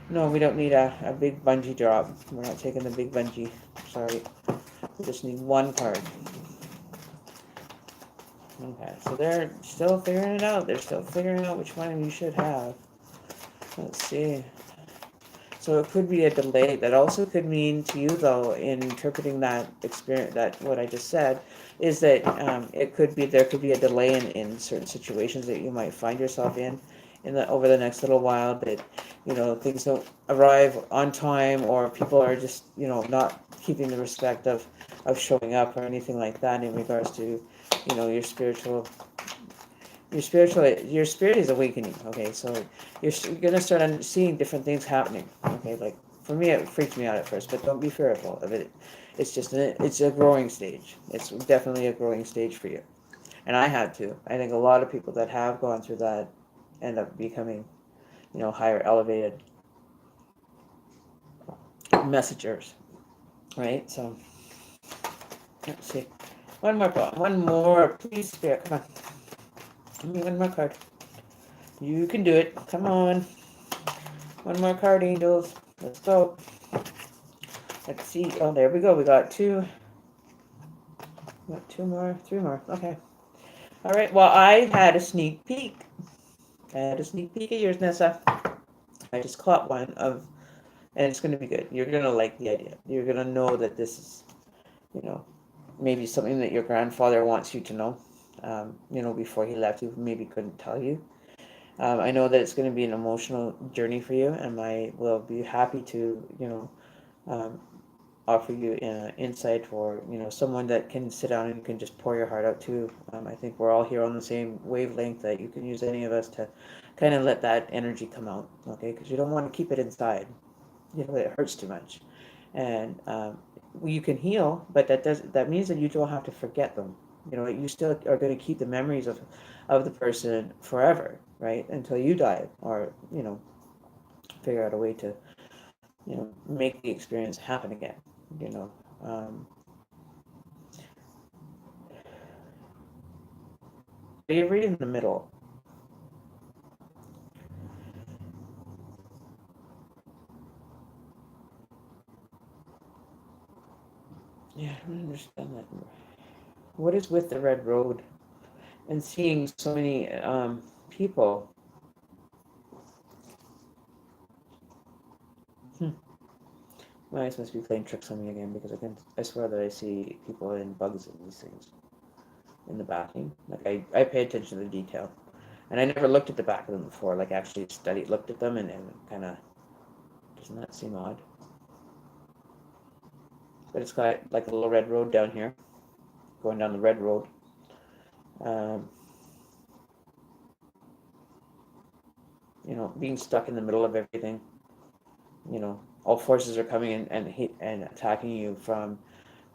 No, we don't need a big bungee drop. We're not taking the big bungee. Sorry. We just need one card. Okay, so they're still figuring it out. They're still figuring out which one you should have. Let's see. So it could be a delay. That also could mean to you, though, in interpreting that experience, that what I just said, is that there could be a delay in certain situations that you might find yourself in over the next little while. That things don't arrive on time, or people are just not keeping the respect of showing up or anything like that in regards to your your spirit is awakening. Okay, so you're gonna start seeing different things happening. Okay, like for me, it freaked me out at first, but don't be fearful of it. It's just it's a growing stage. It's definitely a growing stage for you, and I had to. I think a lot of people that have gone through that end up becoming higher elevated messengers, right? So let's see. One more, please, Spirit. Come on, give me one more card. You can do it. Come on. One more card, angels. Let's go. Let's see. Oh, there we go. We got 2. Got 2 more. 3 more. Okay. All right. Well, I had a sneak peek. I had a sneak peek of yours, Nessa. I just caught one of, and it's going to be good. You're going to like the idea. You're going to know that this is, maybe something that your grandfather wants you to know. Before he left, he maybe couldn't tell you. I know that it's going to be an emotional journey for you, and I will be happy to, offer you insight, or someone that can sit down and you can just pour your heart out to. I think we're all here on the same wavelength, that you can use any of us to kind of let that energy come out, okay? Because you don't want to keep it inside. It hurts too much, and you can heal, but that means that you don't have to forget them. You still are going to keep the memories of the person forever, right? Until you die, or figure out a way to make the experience happen again. You know, um, you're right in the middle. Yeah, I don't understand that. What is with the red road and seeing so many people? Hmm. My eyes must be playing tricks on me again because I swear that I see people in bugs in these things in the backing. Like I pay attention to the detail, and I never looked at the back of them before. Like actually looked at them, and kind of doesn't that seem odd? But it's got like a little red road down here, going down the red road. Um, being stuck in the middle of everything. All forces are coming in and attacking you from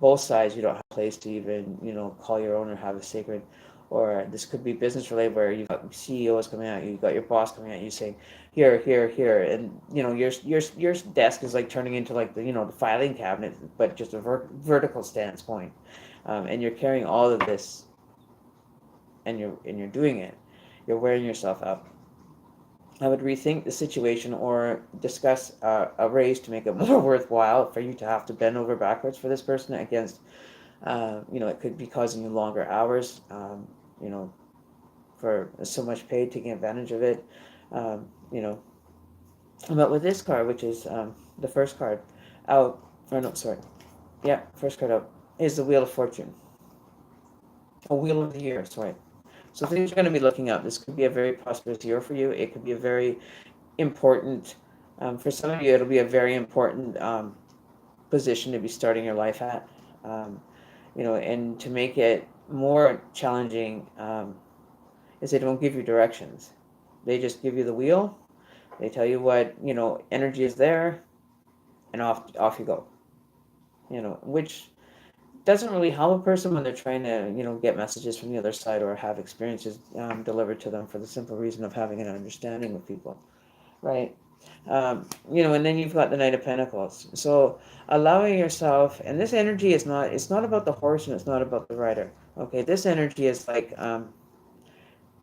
both sides. You don't have a place to even call your own or have a sacred, or this could be business related where you've got CEOs coming at you, you've got your boss coming at you saying here, here, here, and your desk is like turning into like the filing cabinet, but just a vertical stance point, and you're carrying all of this, and you're doing it. You're wearing yourself out. I would rethink the situation or discuss a raise to make it more worthwhile for you to have to bend over backwards for this person against, it could be causing you longer hours, you know, for so much pay, taking advantage of it. Um, you know, but with this card, which is the first card out, or no, sorry, yeah, first card out, is the Wheel of Fortune. A Wheel of the Year, sorry. So things you're going to be looking up. This could be a very prosperous year for you. It could be a very important, for some of you, it'll be a very important position to be starting your life at. Um, and to make it more challenging, is they don't give you directions. They just give you the wheel. They tell you what energy is there, and off you go. Which doesn't really help a person when they're trying to get messages from the other side or have experiences delivered to them for the simple reason of having an understanding with people, right? And then you've got the Knight of Pentacles. So allowing yourself, and this energy is not, it's not about the horse and it's not about the rider. Okay, this energy is like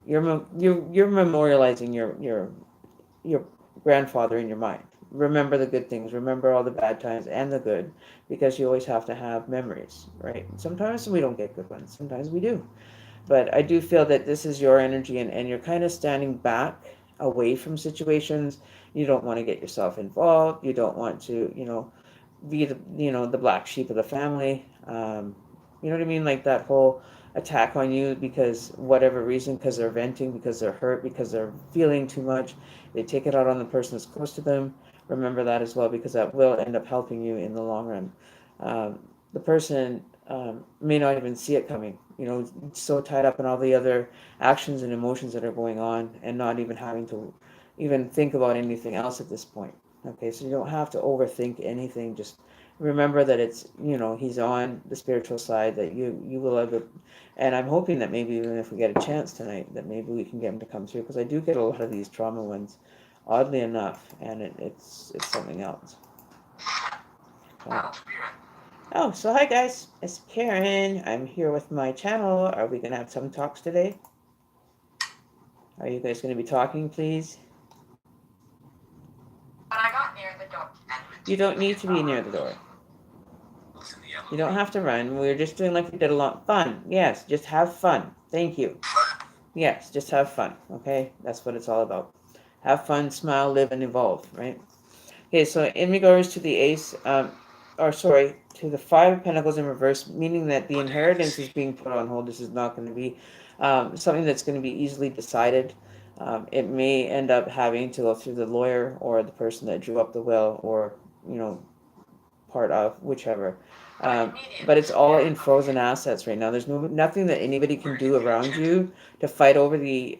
you're memorializing your grandfather in your mind. Remember the good things, remember all the bad times and the good, because you always have to have memories, right? Sometimes we don't get good ones, sometimes we do. But I do feel that this is your energy, and you're kind of standing back away from situations. You don't want to get yourself involved. You don't want to, be the black sheep of the family. You know what I mean? Like that whole attack on you because whatever reason, because they're venting, because they're hurt, because they're feeling too much. They take it out on the person that's close to them. Remember that as well, because that will end up helping you in the long run. The person may not even see it coming. So tied up in all the other actions and emotions that are going on, and not even having to even think about anything else at this point. Okay, so you don't have to overthink anything. Just remember that it's he's on the spiritual side, that you will have it. And I'm hoping that maybe even if we get a chance tonight, that maybe we can get him to come through, because I do get a lot of these trauma ones, oddly enough, and it's something else. Oh, so hi guys, it's Karen. I'm here with my channel. Are we gonna have some talks today? Are you guys gonna be talking, please? When I got near the door. You don't need to be near the door. You don't have to run. We're just doing like we did a lot. Fun. Yes, just have fun. Thank you. Yes, just have fun. Okay, that's what it's all about. Have fun, smile, live, and evolve. Right. Okay, so in regards to the ace, to the Five of Pentacles in reverse, meaning that the inheritance is being put on hold. This is not going to be something that's going to be easily decided. It may end up having to go through the lawyer or the person that drew up the will, or part of whichever. But it's all in frozen assets right now. There's nothing that anybody can do around you to fight over the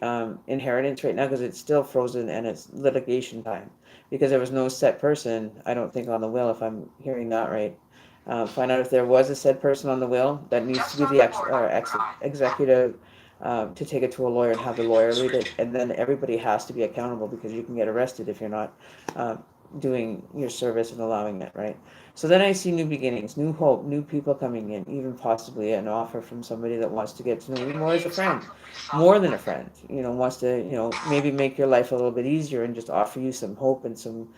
inheritance right now, because it's still frozen and it's litigation time. Because there was no set person, I don't think, on the will, if I'm hearing that right. Find out if there was a said person on the will. That needs to be the executive to take it to a lawyer and have the lawyer read it. And then everybody has to be accountable because you can get arrested if you're not uh, doing your service and allowing it, right? So then I see new beginnings, new hope, new people coming in, even possibly an offer from somebody that wants to get to know you more as a friend, more than a friend, wants to, maybe make your life a little bit easier and just offer you some hope and some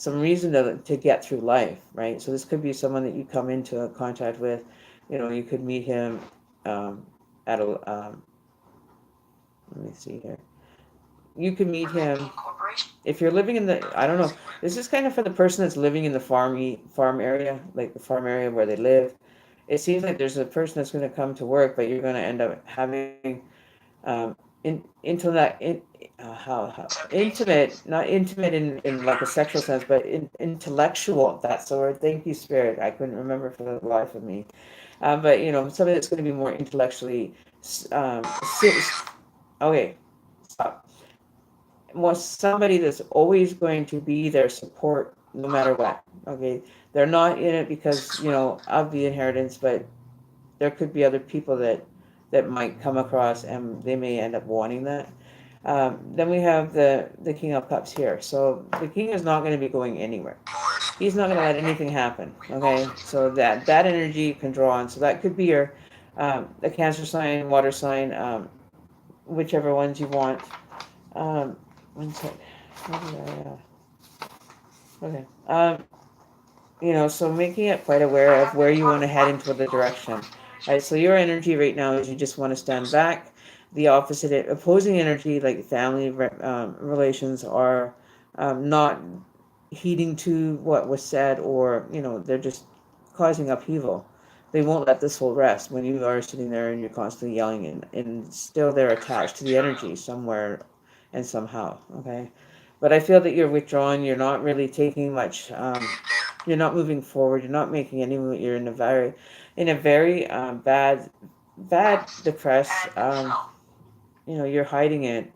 reason to get through life, right? So this could be someone that you come into a contact with. You could meet him at a, let me see here. You could meet him if you're living in the, I don't know, this is kind of for the person that's living in the farm area, like the farm area where they live. It seems like there's a person that's going to come to work, but you're going to end up having into that how intimate, not intimate in like a sexual sense, but intellectual. That's the word. Thank you, Spirit. I couldn't remember for the life of me. But somebody that's going to be more intellectually. Um, okay, stop. More somebody that's always going to be their support no matter what. Okay, they're not in it because of the inheritance, but there could be other people that might come across and they may end up wanting that. Then we have the King of Cups here. So the King is not going to be going anywhere. He's not going to let anything happen. Okay, so that energy can draw on. So that could be your the Cancer sign, water sign, whichever ones you want. One sec. Okay. So making it quite aware of where you want to head into the direction. Right, so your energy right now is you just want to stand back. The opposite, opposing energy, like family relations, are not heeding to what was said, or they're just causing upheaval. They won't let the soul rest when you are sitting there and you're constantly yelling, and still they're attached to the energy somewhere and somehow. Okay, but I feel that you're withdrawing. You're not really taking much. You're not moving forward. You're not making any move. You're in a very bad, depressed. You're hiding it,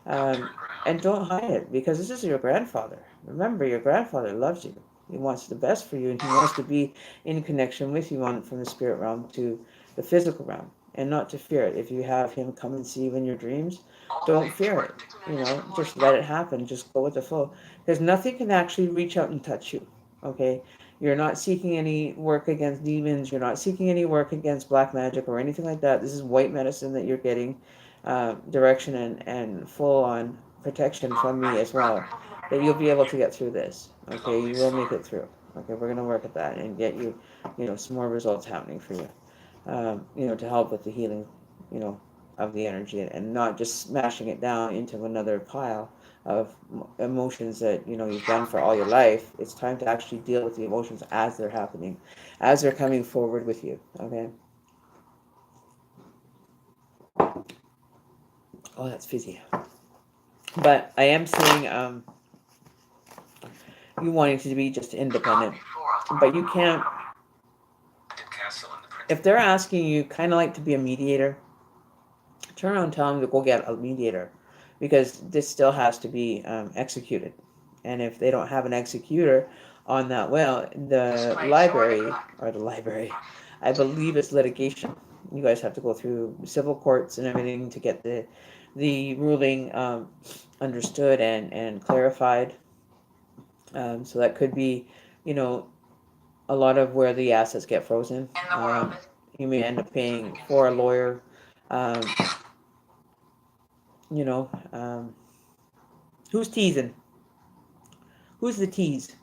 and don't hide it because this is your grandfather. Remember, your grandfather loves you. He wants the best for you, and he wants to be in connection with you from the spirit realm to the physical realm, and not to fear it. If you have him come and see you in your dreams, don't fear it. Just let it happen. Just go with the flow, because nothing can actually reach out and touch you. Okay, you're not seeking any work against demons. You're not seeking any work against black magic or anything like that. This is white medicine that you're getting, direction and full on protection from me as well. That you'll be able to get through this. Okay, you will make it through. Okay, we're gonna work at that and get you, some more results happening for you. To help with the healing, of the energy and not just smashing it down into another pile of emotions that you've done for all your life. It's time to actually deal with the emotions as they're happening, as they're coming forward with you. Okay. Oh, that's fizzy. But I am seeing you wanting to be just independent, but you can't. If they're asking you kind of like to be a mediator, turn around and tell them to go get a mediator, because this still has to be executed. And if they don't have an executor on that will, the library, I believe it's litigation. You guys have to go through civil courts and everything to get the ruling understood and clarified. So that could be, you know, a lot of where the assets get frozen. You may end up paying for a lawyer. Um, you know, who's teasing? Who's the tease?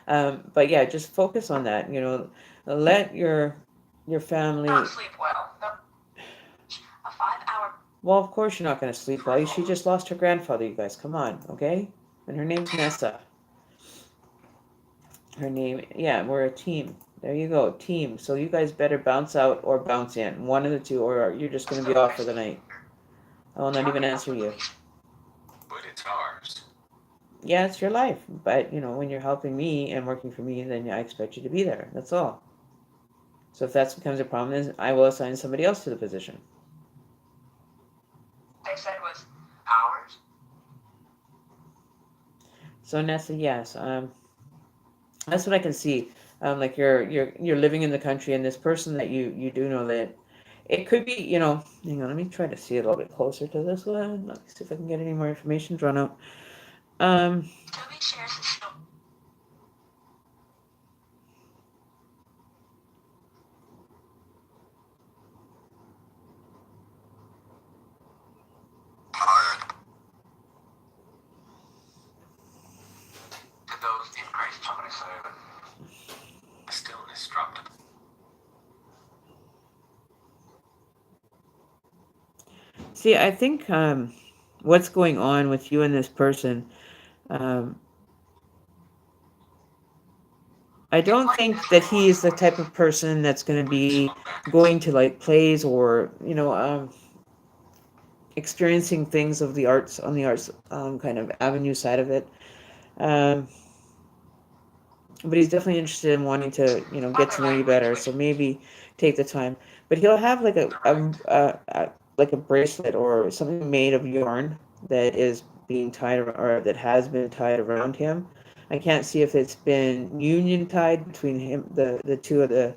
But yeah, just focus on that. Let your family. Not sleep well. A 5 hour. Well, of course you're not going to sleep well. She just lost her grandfather. You guys, come on, okay? And her name's Nessa. Her name, yeah, we're a team. There you go, team. So you guys better bounce out or bounce in. One of the two, or you're just going to be off for the night. I will not even answer you. But it's ours. Yeah, it's your life. But, when you're helping me and working for me, then I expect you to be there. That's all. So if that becomes a problem, then I will assign somebody else to the position. They said it was ours. So Nessa, yes. That's what I can see. Like you're living in the country, and this person that you do know that it could be, hang on, let me try to see a little bit closer to this one. Let me see if I can get any more information drawn out. Um, See, I think what's going on with you and this person, um, I don't think that he is the type of person that's going to be going to like plays or, experiencing things of the arts on the arts kind of avenue side of it. Um, but he's definitely interested in wanting to, get to know you better. So maybe take the time. But he'll have like a bracelet or something made of yarn that is being tied or that has been tied around him. I can't see if it's been union tied between him, the two of the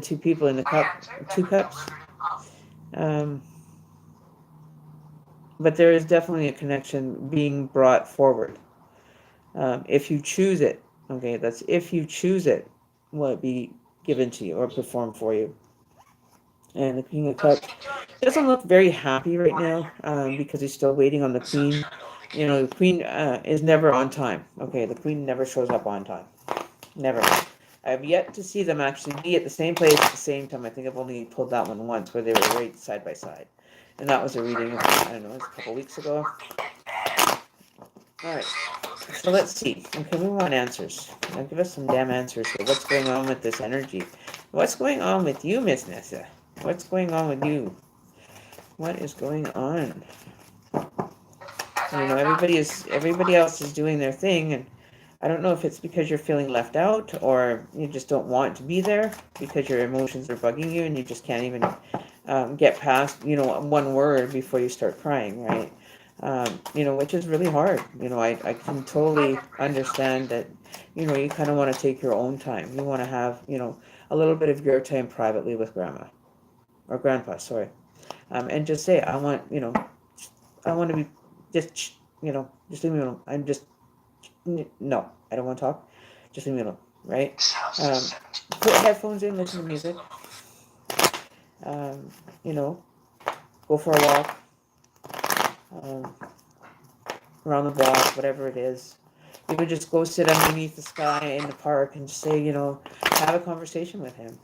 two people in the two cups. Um, but there is definitely a connection being brought forward. If you choose it, okay, that's if you choose it, will it be given to you or performed for you? And the King of Cups doesn't look very happy right now because he's still waiting on the Queen. The Queen is never on time. Okay, the Queen never shows up on time. Never. I've yet to see them actually be at the same place at the same time. I think I've only pulled that one once where they were right side by side. And that was a reading, I don't know, it was a couple weeks ago. All right. So let's see. Okay, we want answers. Now give us some damn answers here. What's going on with this energy? What's going on with you, Miss Nessa? What's going on with you? What is going on? Everybody else is doing their thing, and I don't know if it's because you're feeling left out or you just don't want to be there because your emotions are bugging you and you just can't even get past one word before you start crying, right? Which is really hard. I can totally understand that, you kind of want to take your own time. You want to have, a little bit of your time privately with grandma or grandpa, sorry. And just say, I want to be just, just leave me alone. No, I don't want to talk. Just leave me alone, right? Put headphones in, listen to music. Um, you know, go for a walk. Um, around the block, whatever it is. You would just go sit underneath the sky in the park and just say, have a conversation with him.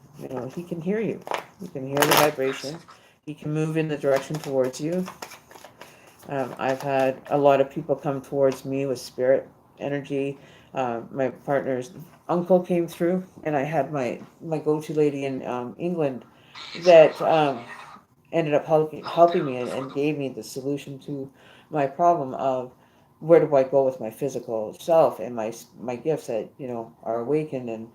He can hear you. You can hear the vibration. He can move in the direction towards you. I've had a lot of people come towards me with spirit energy. My partner's uncle came through, and I had my go-to lady in England that ended up helping me and gave me the solution to my problem of where do I go with my physical self and my gifts that are awakened, and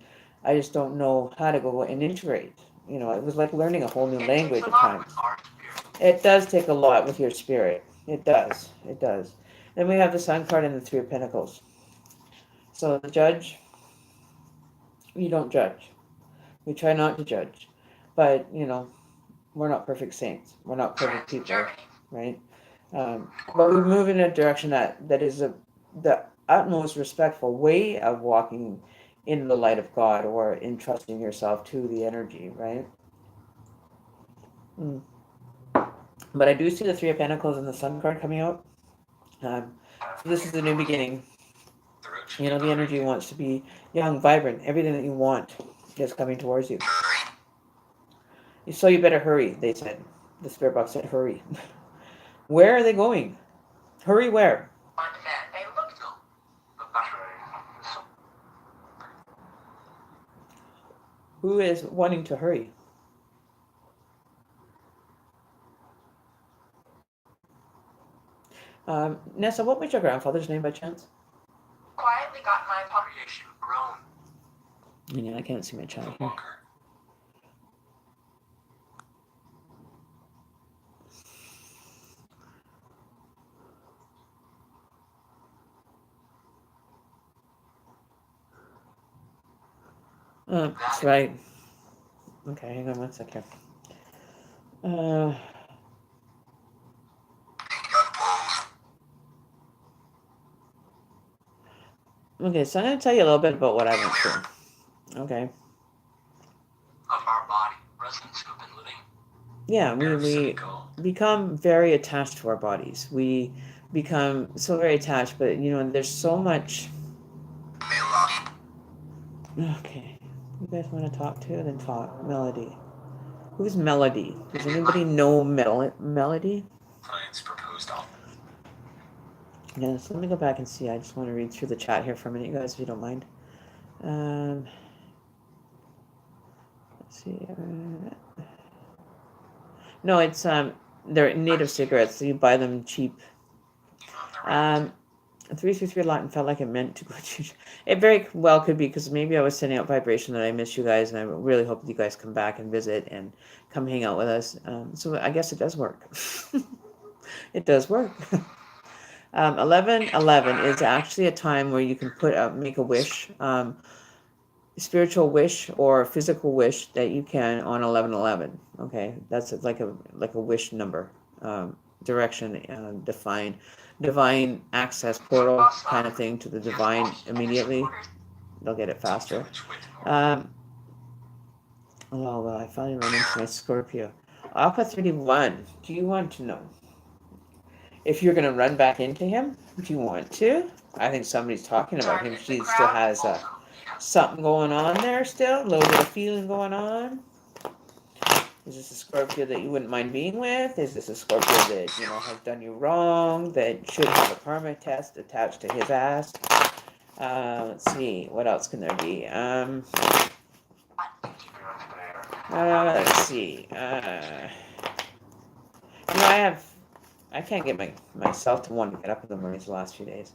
I just don't know how to go and integrate. It was like learning a whole new language at times. It does take a lot with your spirit. It does. It does. Then we have the Sun card and the Three of Pentacles. So the Judge, you don't judge. We try not to judge, but we're not perfect saints. We're not perfect people, right? But we move in a direction that is the utmost respectful way of walking in the light of God or entrusting yourself to the energy, right? Mm. But I do see the Three of Pentacles and the Sun card coming out. So this is the new beginning. The energy wants to be young, vibrant. Everything that you want is coming towards you. So you better hurry, they said. The spirit box said, hurry. Where are they going? Hurry where? Who is wanting to hurry? Nessa, what was your grandfather's name by chance? Quietly got my population grown. Yeah, I can't see my child here. That's right. Okay, hang on one second. Okay, so I'm going to tell you a little bit about what I went through. Okay. Of our body, residents who've been living. Yeah, we become very attached to our bodies. We become so very attached, but there's so much. Okay, you guys want to talk to? Then talk. Melody. Who's Melody? Does anybody know Melody? Science proposed all. Yeah, so let me go back and see. I just want to read through the chat here for a minute, you guys, if you don't mind. Let's see. No, it's they're native cigarettes, so you buy them cheap. 333 Latin felt like it meant to go to. It very well could be, because maybe I was sending out vibration that I miss you guys, and I really hope that you guys come back and visit and come hang out with us. So I guess it does work. It does work. 11:11 is actually a time where you can make a wish, spiritual wish or physical wish that you can on 11:11. Okay, that's like a wish number, direction, divine access portal kind of thing to the divine immediately. They'll get it faster. Oh well, I finally ran into my Scorpio. Alpha 31. Do you want to know if you're going to run back into him? Do you want to? I think somebody's talking about him. She still has something going on there still. A little bit of feeling going on. Is this a Scorpio that you wouldn't mind being with? Is this a Scorpio that, has done you wrong, that should have a karma test attached to his ass? Let's see. What else can there be? Let's see. I can't get myself to want to get up in the mornings the last few days.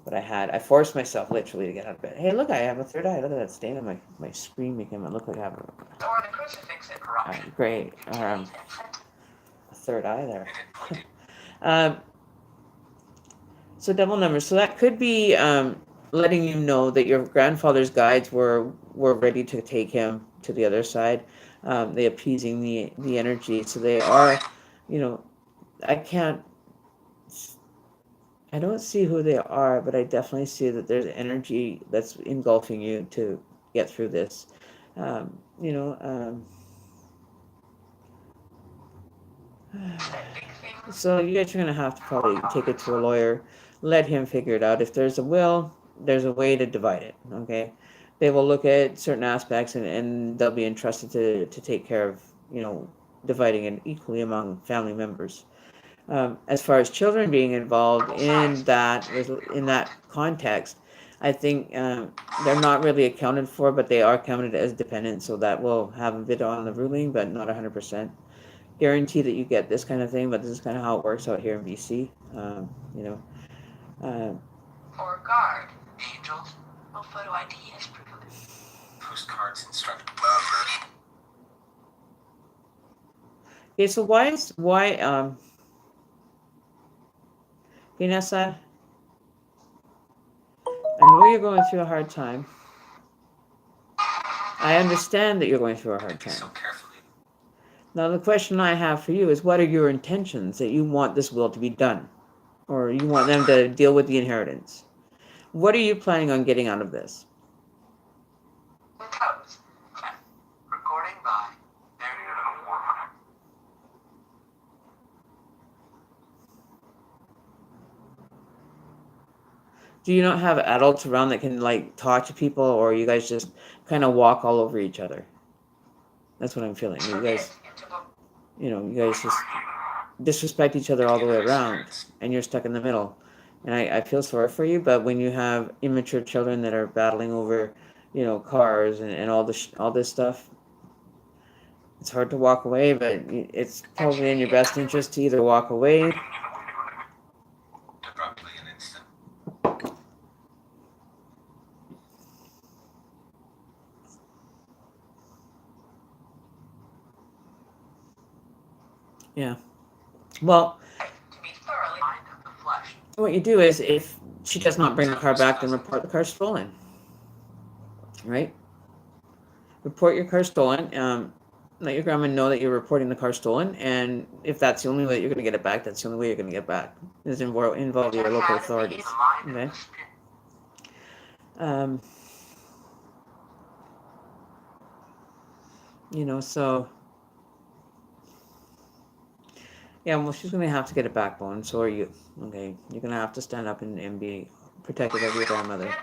But I forced myself literally to get out of bed. Hey, look, I have a third eye. Look at that stain on my screen making it look like I have Or the crucifix at corruption. Great. A third eye there. So double numbers. So that could be letting you know that your grandfather's guides were ready to take him to the other side. They appeasing the energy. So they are, I don't see who they are, but I definitely see that there's energy that's engulfing you to get through this. So you guys are going to have to probably take it to a lawyer, let him figure it out. If there's a will, there's a way to divide it, okay? They will look at certain aspects, and they'll be entrusted to take care of, dividing it equally among family members. As far as children being involved in that context, I think they're not really accounted for, but they are counted as dependents, so that will have a bit on the ruling, but not 100%. Guarantee that you get this kind of thing, but this is kind of how it works out here in BC. Or guard. Angels. No photo ID is privileged. Postcards instruct. Okay, so why Vanessa, I know you're going through a hard time. I understand that you're going through a hard time. So carefully. Now, the question I have for you is, what are your intentions that you want this will to be done? Or you want them to deal with the inheritance? What are you planning on getting out of this? Recording by. Do you not have adults around that can talk to people, or you guys just kind of walk all over each other? That's what I'm feeling. You guys just disrespect each other all the way around, and you're stuck in the middle. And I feel sorry for you, but when you have immature children that are battling over, cars and all this stuff, it's hard to walk away, but it's probably in your best interest to either walk away. Abruptly an instant. Yeah. Well, To be thoroughly mind of the flesh. what you do is, if she does not bring the car back, then report the car stolen. Right? report your car stolen. Let your grandma know that you're reporting the car stolen, and if that's the only way that you're going to get it back, that's the only way you're going to get it back. Is involve your local authorities. Okay. Um, so yeah, well, she's going to have to get a backbone. So are you. Okay, you're going to have to stand up and be protective of your grandmother.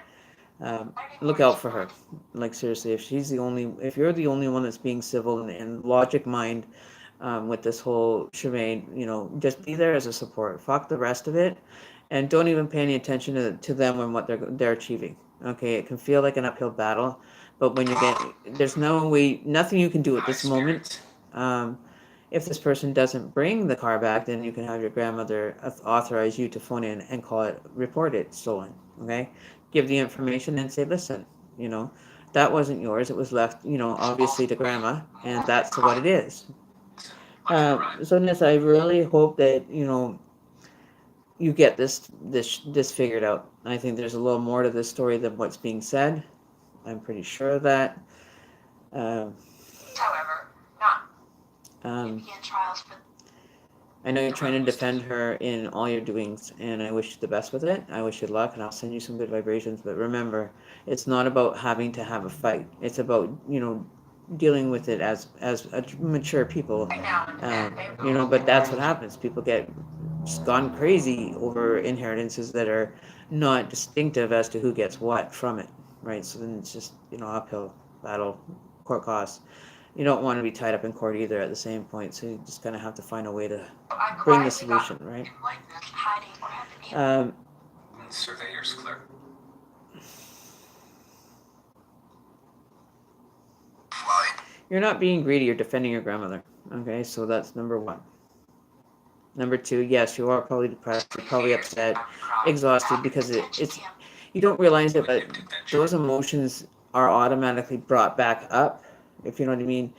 Look out for her. Like seriously, if you're the only one that's being civil and logic mind with this whole charade, just be there as a support. Fuck the rest of it, and don't even pay any attention to them and what they're achieving. Okay, it can feel like an uphill battle, but when there's no way, nothing you can do at this moment. If this person doesn't bring the car back, then you can have your grandmother authorize you to phone in and report it stolen. Okay, give the information and say, listen, you know, that wasn't yours. It was left, obviously to grandma, and that's what it is. So Nessa, I really hope that you get this figured out. I think there's a little more to this story than what's being said. I'm pretty sure of that. However, not Um, Indian trials for I know you're trying to defend her in all your doings, and I wish you the best with it. I wish you luck, and I'll send you some good vibrations. But remember, it's not about having to have a fight. It's about dealing with it as mature people. now and then. But that's what happens. People get just gone crazy over inheritances that are not distinctive as to who gets what from it, right? So then it's just uphill battle, court costs. You don't want to be tied up in court either at the same point, so you just kind of have to find a way to bring the solution, right? Surveyor's clerk. You're not being greedy, you're defending your grandmother. Okay, so that's number one. Number two, yes, you are probably depressed, you're probably upset, exhausted, because it's you don't realize it, but those emotions are automatically brought back up, if you know what I mean.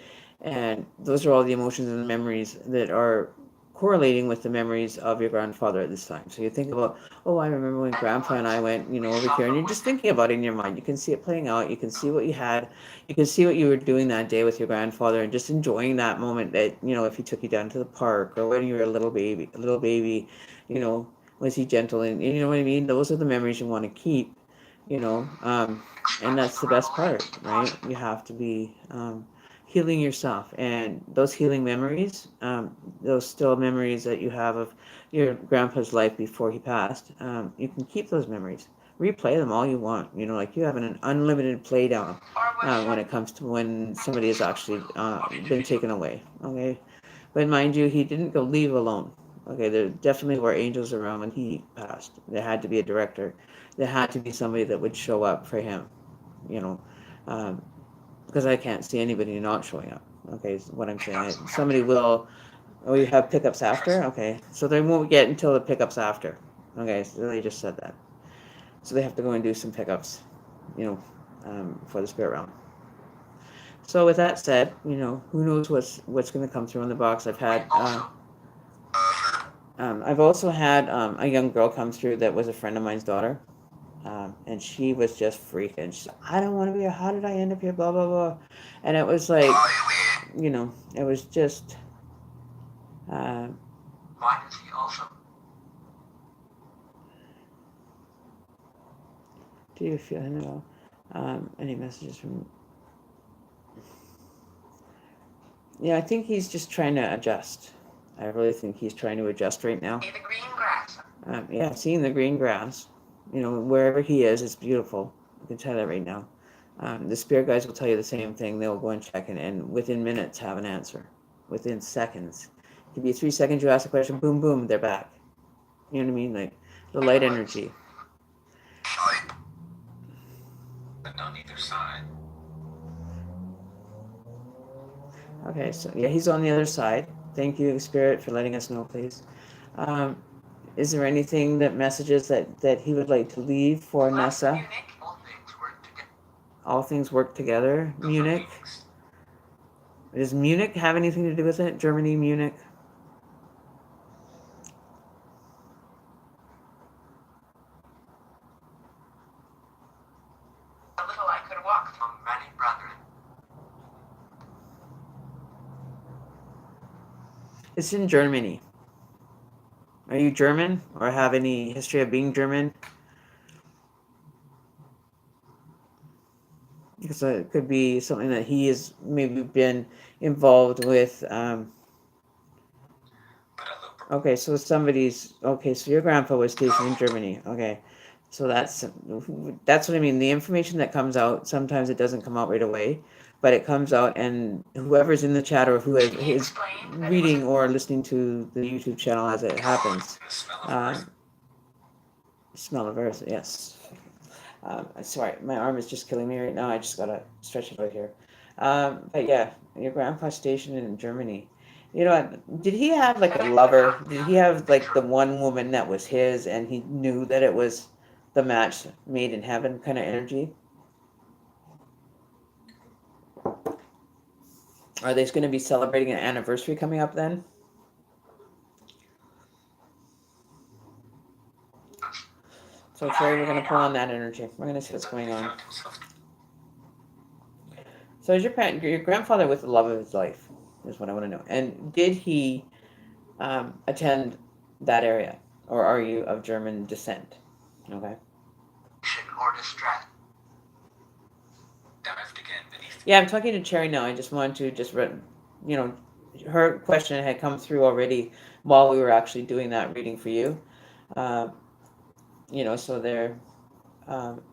And those are all the emotions and the memories that are correlating with the memories of your grandfather at this time. So you think about, oh, I remember when grandpa and I went, over here, and you're just thinking about it in your mind. You can see it playing out. You can see what you had. You can see what you were doing that day with your grandfather, and just enjoying that moment. That if he took you down to the park, or when you were a little baby, was he gentle? And you know what I mean. Those are the memories you want to keep. And that's the best part, right? You have to be healing yourself, and those healing memories, those still memories that you have of your grandpa's life before he passed, you can keep those memories, replay them all you want. Like you have an unlimited play down when it comes to when somebody has actually been taken away. Okay, but mind you, he didn't go leave alone. Okay, there definitely were angels around when he passed. There had to be a director. There had to be somebody that would show up for him. You know, um, because I can't see anybody not showing up. Okay, is what I'm saying. Somebody will. Oh, you have pickups after? Okay, so they won't get until the pickups after. Okay, so they just said that. So they have to go and do some pickups, for the spirit realm. So with that said, who knows what's going to come through in the box. I've also had a young girl come through that was a friend of mine's daughter. And she was just freaking. She's like, I don't want to be here. How did I end up here? Blah, blah, blah. And it was like, it was just. Why does he also? Do you feel, I don't know, any messages from. Yeah, I think he's just trying to adjust. I really think he's trying to adjust right now. The green grass. Yeah, seeing the green grass. Wherever he is, it's beautiful. I can tell that right now. The spirit guides will tell you the same thing. They'll go and check and within minutes have an answer. Within seconds. It could be 3 seconds you ask a question, boom, boom, they're back. You know what I mean? Like the light energy. But on either side. Okay, so yeah, he's on the other side. Thank you, Spirit, for letting us know, please. Is there anything that messages that he would like to leave for Nessa? All things work together. Munich. Does Munich have anything to do with it? Germany, Munich? A little I could walk from many brethren. It's in Germany. Are you German or have any history of being German? Because it could be something that he has maybe been involved with. Okay, so somebody's okay. So your grandpa was stationed in Germany. Okay, so that's what I mean. The information that comes out sometimes it doesn't come out right away, but it comes out, and whoever's in the chat or who is reading or listening to the YouTube channel as it happens, uh, smell of earth. Yes. Sorry, my arm is just killing me right now. I just gotta stretch it out here. But yeah, your grandpa stationed in Germany. You know what? Did he have like a lover? Did he have like the one woman that was his and he knew that it was the match made in heaven kind of energy? Are they going to be celebrating an anniversary coming up then? So, Cherry, we're going to pull on that energy. We're going to see what's going on. So, is your grandfather with the love of his life? Is what I want to know. And did he attend that area, or are you of German descent? Okay. Or distress. Yeah, I'm talking to Cherry now. I just wanted to her question had come through already while we were actually doing that reading for you. Uh, so there,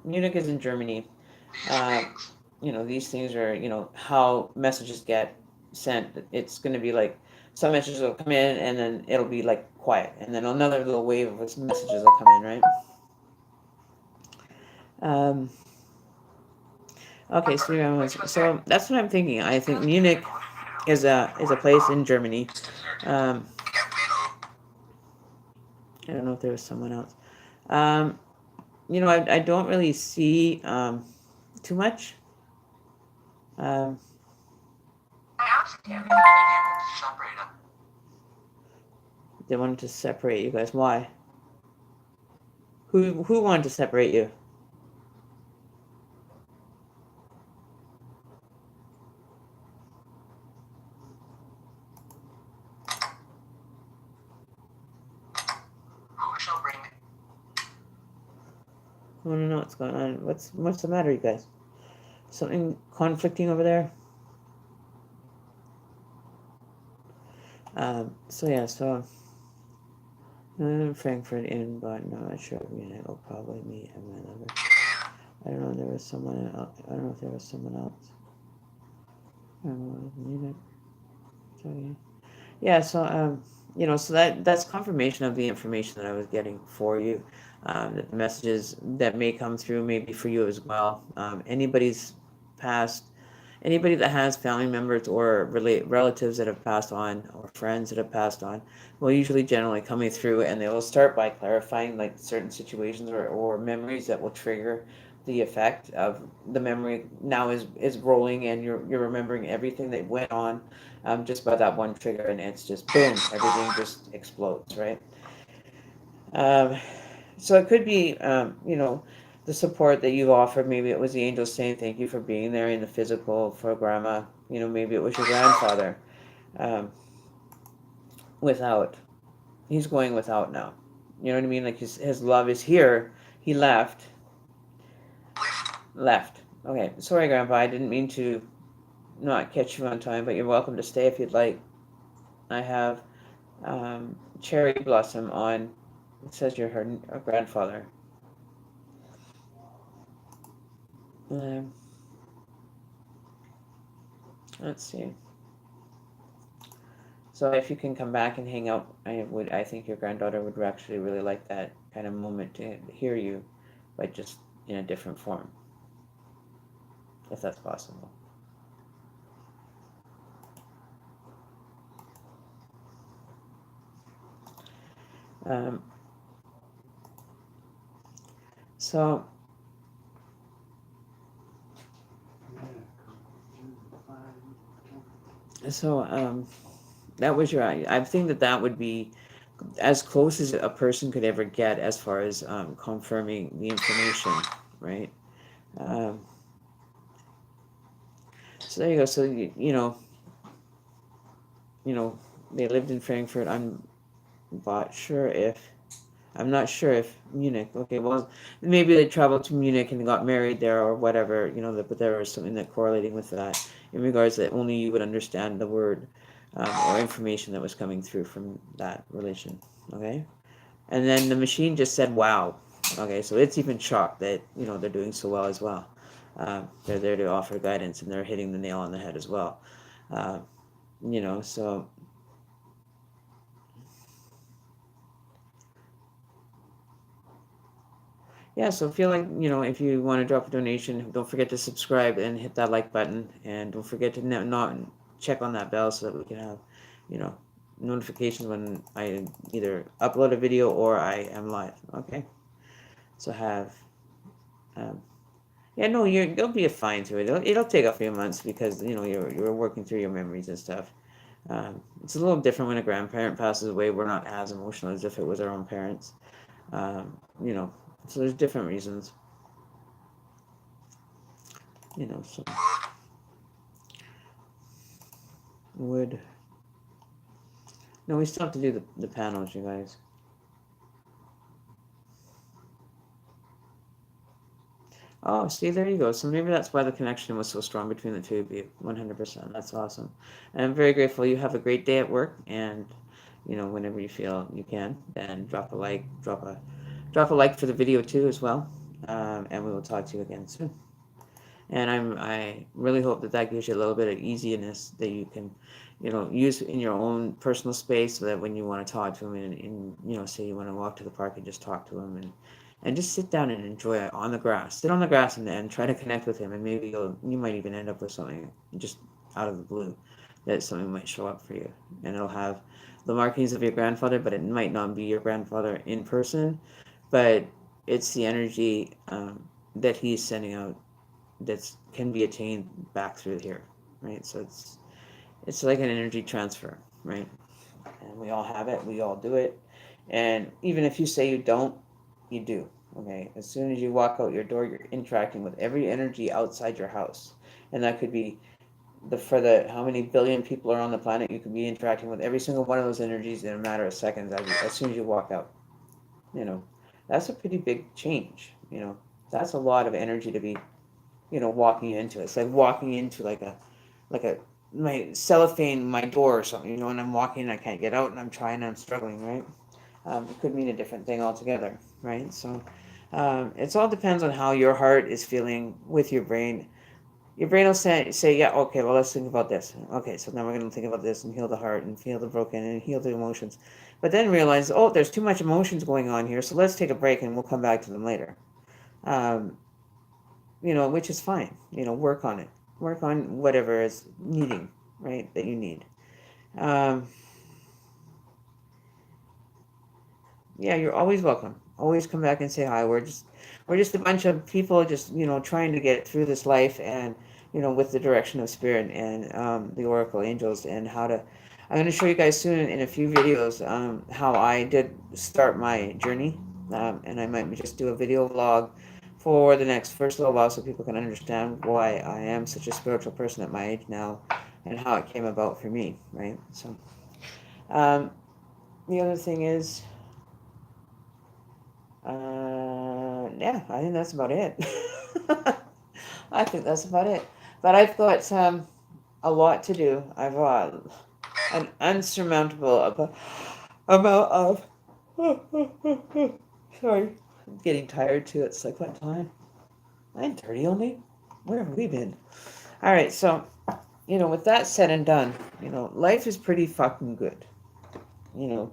Munich is in Germany. These things are, how messages get sent. It's going to be like some messages will come in and then it'll be like quiet, and then another little wave of messages will come in, right? Okay, so that's what I'm thinking. I think Munich is a place in Germany. I don't know if there was someone else. I don't really see too much. They wanted to separate you guys. Why? Who wanted to separate you? I want to know what's going on. What's the matter, you guys? Something conflicting over there? So Frankfurt in, but no, I'm not sure. I will probably meet my lover. I don't know if there was someone else. I don't know if there was someone else. I don't know. So, yeah, so so that's confirmation of the information that I was getting for you. That the messages that may come through maybe for you as well. Anybody that has family members or relatives that have passed on or friends that have passed on will usually generally coming through, and they will start by clarifying like certain situations or memories that will trigger the effect of the memory now is rolling, and you're remembering everything that went on just by that one trigger, and it's just boom, everything just explodes, right? So it could be the support that you offered. Maybe it was the angels saying thank you for being there in the physical for grandma. Maybe it was your grandfather without. He's going without now. You know what I mean? Like his love is here. He left. Okay, sorry, Grandpa. I didn't mean to not catch you on time, but you're welcome to stay if you'd like. I have cherry blossom on. It says you're her grandfather. Let's see. So if you can come back and hang out, I think your granddaughter would actually really like that kind of moment to hear you, but just in a different form, if that's possible. So that was your. I think that would be as close as a person could ever get as far as confirming the information, right? So there you go. So you know, They lived in Frankfurt. I'm not sure if Munich. Okay, well, maybe they traveled to Munich and got married there or whatever. But there was something that correlating with that in regards that only you would understand the word or information that was coming through from that relation. Okay, and then the machine just said, "Wow." Okay, so it's even shocked that they're doing so well as well. They're there to offer guidance, and they're hitting the nail on the head as well. Uh, so yeah, so feel like, if you want to drop a donation, don't forget to subscribe and hit that like button. And don't forget to not check on that bell so that we can have, you know, notifications when I either upload a video or I am live. Okay? So um, yeah, no, you'll be fine through it. It'll take a few months because, you're working through your memories and stuff. It's a little different when a grandparent passes away. We're not as emotional as if it was our own parents. Um, you know, so there's different reasons. So would no, we still have to do the panels, you guys. Oh, see, there you go. So maybe that's why the connection was so strong between the two of you. 100%. That's awesome. And I'm very grateful. You have a great day at work, and whenever you feel you can, then drop a like, drop a like for the video too as well. And we will talk to you again soon. And I really hope that gives you a little bit of easiness that you can, use in your own personal space, so that when you want to talk to them and say you want to walk to the park and just talk to them and just sit down and enjoy it on the grass. Sit on the grass and try to connect with him, and maybe you might even end up with something just out of the blue, that something might show up for you, and it'll have the markings of your grandfather, but it might not be your grandfather in person, but it's the energy that he's sending out that can be attained back through here, right? So it's like an energy transfer, right? And we all have it, we all do it, and even if you say you don't, you do. Okay, as soon as you walk out your door, you're interacting with every energy outside your house, and that could be for the how many billion people are on the planet. You could be interacting with every single one of those energies in a matter of seconds as soon as you walk out. That's a pretty big change. That's a lot of energy to be walking into. It's like walking into like a my cellophane my door or something, and I'm walking and I can't get out and I'm trying and I'm struggling, right? It could mean a different thing altogether, right? So it all depends on how your heart is feeling with your brain. Your brain will say, yeah, okay, well, let's think about this. Okay, so now we're going to think about this and heal the heart and heal the broken and heal the emotions. But then realize, oh, there's too much emotions going on here, so let's take a break and we'll come back to them later. Which is fine. Work on it. Work on whatever is needing, right, that you need. Yeah, you're always welcome. Always come back and say hi. We're just a bunch of people just, trying to get through this life, and, with the direction of spirit and the oracle angels, and I'm going to show you guys soon in a few videos how I did start my journey. And I might just do a video vlog for the next first little while so people can understand why I am such a spiritual person at my age now and how it came about for me, right? So, the other thing is, yeah, I think that's about it. I think that's about it. But I've got a lot to do. I've got an unsurmountable amount of. Sorry, I'm getting tired too. It's like, what time? 9:30 only. Where have we been? All right, so with that said and done, life is pretty fucking good. You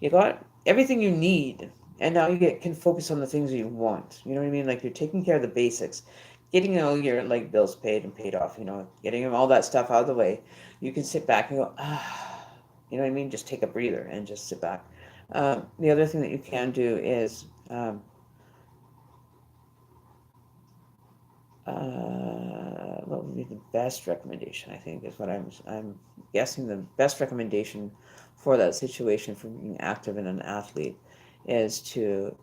got everything you need, and now you can focus on the things that you want. You know what I mean? Like, you're taking care of the basics, getting all your bills paid and paid off. Getting all that stuff out of the way. You can sit back and go, ah, you know what I mean? Just take a breather and just sit back. The other thing that you can do is what would be the best recommendation? I think is what I'm guessing the best recommendation for that situation, for being active and an athlete, is to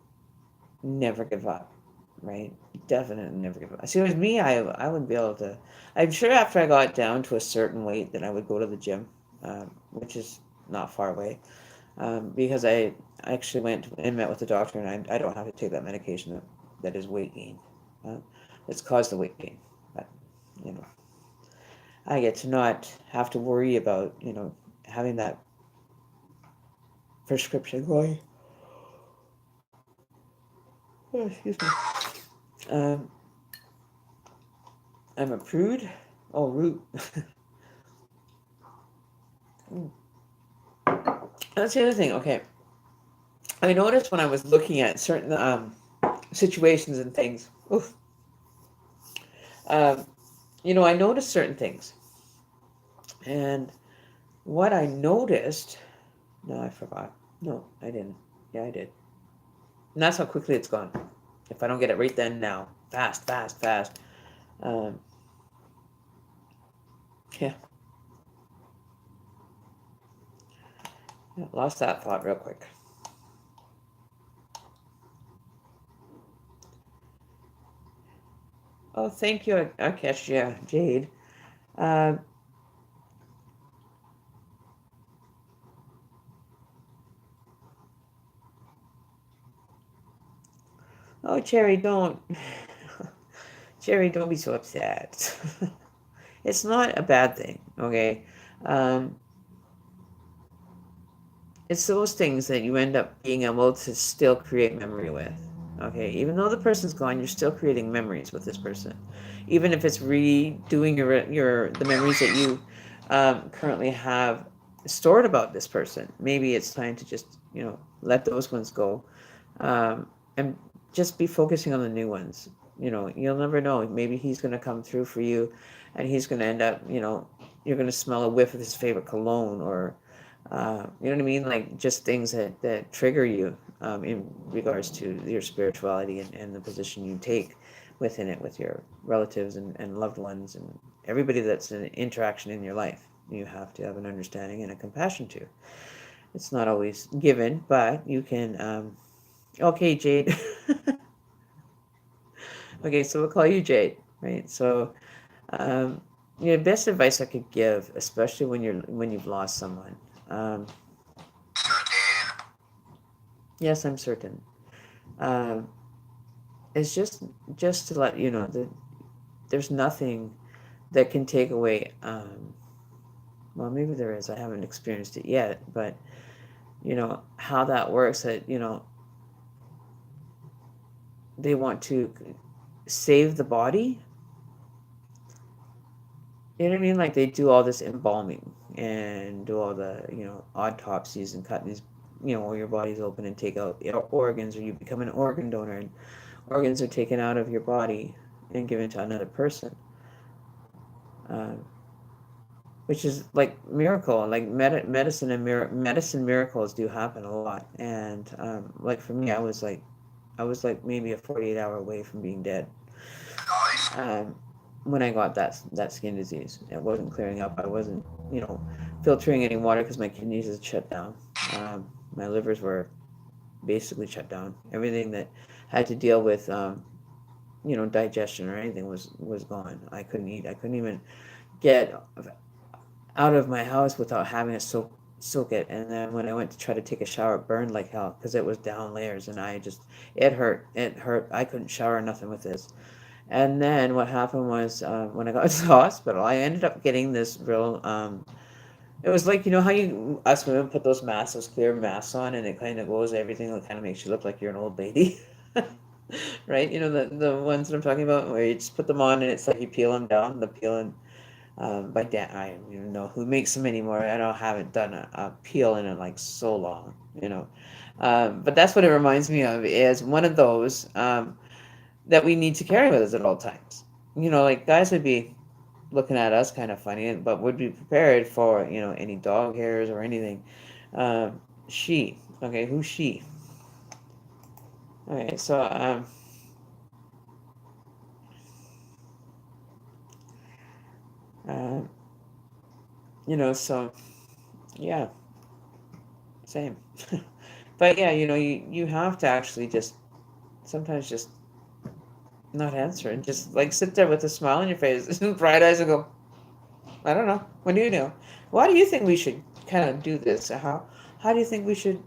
never give up, right? Definitely never give up. See, with me, I would be able to. I'm sure after I got down to a certain weight, that I would go to the gym, which is not far away, because I actually went and met with the doctor, and I don't have to take that medication that is weight gain. It's caused the weight gain. But, you know, I get to not have to worry about, having that prescription going. Oh, excuse me. Um, I'm a prude. Oh, root. That's the other thing. Okay. I noticed when I was looking at certain situations and things. Oof, um, I noticed certain things. And what I noticed, no, I forgot. No, I didn't. Yeah, I did. And that's how quickly it's gone. If I don't get it right then now. Fast, fast, fast. Um, yeah. Lost that thought real quick. Oh, thank you, Akesh. Yeah, Jade. Um, oh, Cherry, don't. Cherry, don't be so upset. It's not a bad thing, okay? Um, it's those things that you end up being able to still create memory with. Okay, even though the person's gone, you're still creating memories with this person, even if it's redoing the memories that you currently have stored about this person. Maybe it's time to just let those ones go, and just be focusing on the new ones. You'll never know. Maybe he's going to come through for you, and he's going to end up. You're going to smell a whiff of his favorite cologne, or you know what I mean? Like just things that trigger you in regards to your spirituality and the position you take within it with your relatives and loved ones and everybody that's an interaction in your life. You have to have an understanding and a compassion to. It's not always given, but you can. Okay, Jade. Okay, so we'll call you Jade, right? So, best advice I could give, especially when you've lost someone. Yes, I'm certain. Um, it's just to let you know that there's nothing that can take away. Well, maybe there is. I haven't experienced it yet, but how that works. That they want to save the body. You know what I mean? Like they do all this embalming and do all the autopsies and cut these where your body's open and take out organs, or you become an organ donor and organs are taken out of your body and given to another person, which is like miracle. Like medicine miracles do happen a lot. And like for me, I was like maybe a 48-hour away from being dead. When I got that skin disease, it wasn't clearing up. I wasn't filtering any water because my kidneys had shut down. My livers were basically shut down. Everything that had to deal with digestion or anything was gone. I couldn't eat. I couldn't even get out of my house without having to soak it. And then when I went to try to take a shower, it burned like hell because it was down layers, and it hurt. I couldn't shower or nothing with this. And then what happened was when I got to the hospital, I ended up getting this real. It was like how us women put those masks, those clear masks on, and it kind of goes everything. It kind of makes you look like you're an old lady, right? The ones that I'm talking about, where you just put them on and it's like you peel them down. The peeling by Dan. I don't even know who makes them anymore. Haven't done a peel in it like so long. But that's what it reminds me of. Is one of those. That we need to carry with us at all times. Like guys would be looking at us kind of funny, but would be prepared for, any dog hairs or anything. She. Okay, who's she? Okay, so, so, yeah, same. But yeah, you have to actually sometimes just not answer and just like sit there with a smile on your face and bright eyes and go, I don't know. What do you know? Why do you think we should kind of do this. How do you think we should,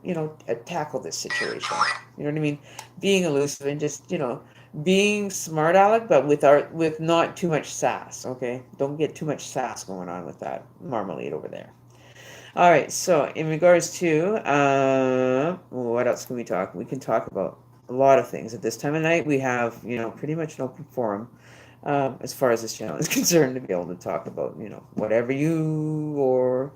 tackle this situation? You know what I mean? Being elusive and just, being smart aleck, but with not too much sass. Okay, don't get too much sass going on with that marmalade over there. All right. So in regards to what else can we talk? We can talk about a lot of things at this time of night. We have pretty much an open forum as far as this channel is concerned to be able to talk about whatever you or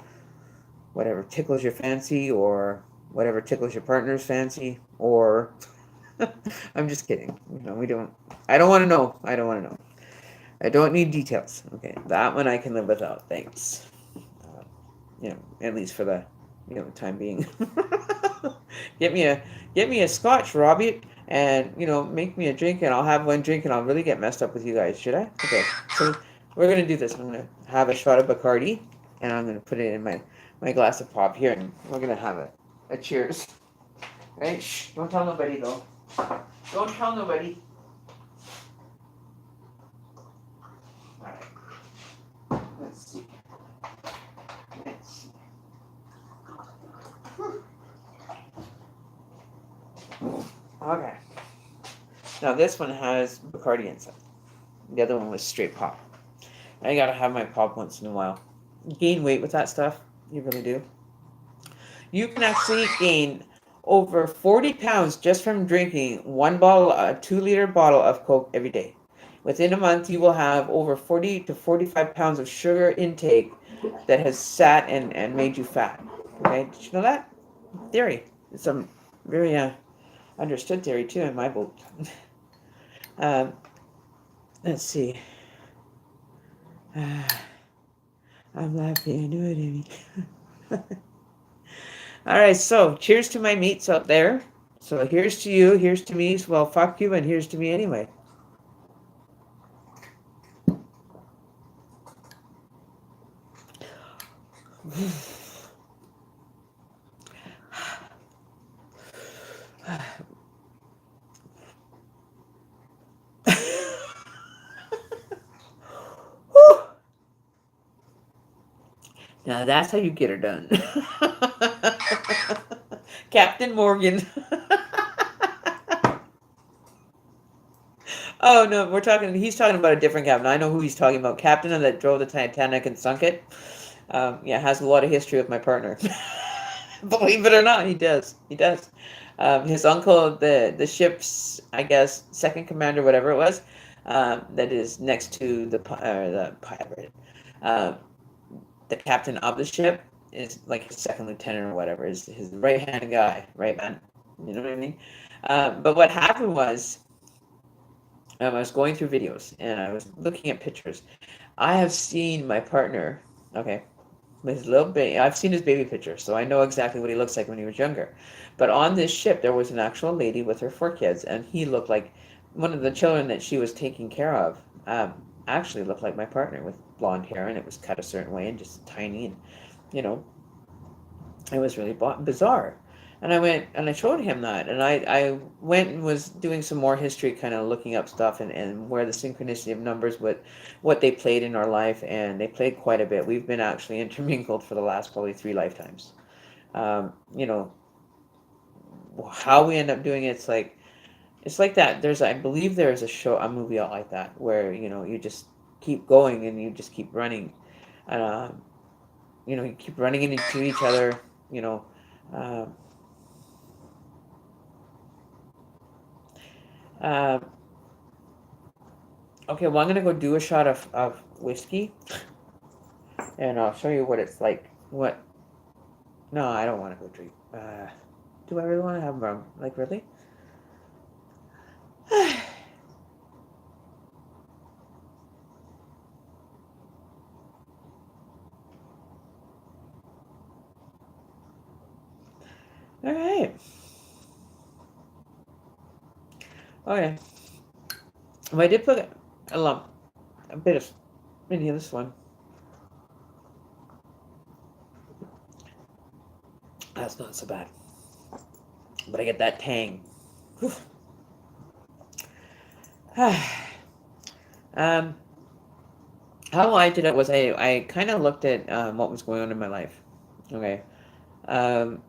whatever tickles your fancy or whatever tickles your partner's fancy or I'm just kidding. We don't. I don't want to know. I don't want to know. I don't need details. Okay, that one I can live without. Thanks. At least for the time being. get me a scotch, Robbie, and make me a drink, and I'll have one drink, and I'll really get messed up with you guys. Should I? Okay. So we're gonna do this. I'm gonna have a shot of Bacardi, and I'm gonna put it in my glass of pop here, and we're gonna have a cheers. Right? Shh, don't tell nobody though. Don't tell nobody. Alright. Let's see. Okay. Now this one has Bacardi inside. The other one was straight pop. I gotta have my pop once in a while. Gain weight with that stuff. You really do. You can actually gain over 40 pounds just from drinking a 2-liter bottle of Coke every day. Within a month, you will have over 40 to 45 pounds of sugar intake that has sat and made you fat. Okay, did you know that? Theory. It's some very understood theory too in my book. Let's see. I'm laughing. I knew it, Amy. All right, so cheers to my meats out there. So here's to you, here's to me. Well, fuck you, and here's to me anyway. Now that's how you get her done. Captain Morgan. Oh no, he's talking about a different captain. I know who he's talking about. Captain that drove the Titanic and sunk it. Has a lot of history with my partner. Believe it or not, he does. He does. His uncle, the ship's, I guess, second commander, whatever it was, that is next to the pirate. The captain of the ship is like his second lieutenant or whatever, is his right-hand guy, right, man? You know what I mean? But what happened was, I was going through videos, and I was looking at pictures. I have seen my partner, okay, with his little baby. I've seen his baby picture, so I know exactly what he looks like when he was younger. But on this ship, there was an actual lady with her 4 kids, and he looked like one of the children that she was taking care of. Actually looked like my partner with blonde hair, and it was cut a certain way and just tiny, and it was really bizarre. And I went and I showed him that, and I went and was doing some more history, kind of looking up stuff and where the synchronicity of numbers, what they played in our life, and they played quite a bit. We've been actually intermingled for the last probably 3 lifetimes. How we end up doing it's like that. I believe there's a movie out like that where you just keep going and you just keep running, and you keep running into each other. Okay, well, I'm going to go do a shot of whiskey, and I'll show you what it's like. No, I don't want to go drink. Do I really want to have rum? Like, really? All right. Okay. Well, I did put a bit of in this one. That's not so bad. But I get that tang. How I did it was I kind of looked at what was going on in my life. Okay. Um,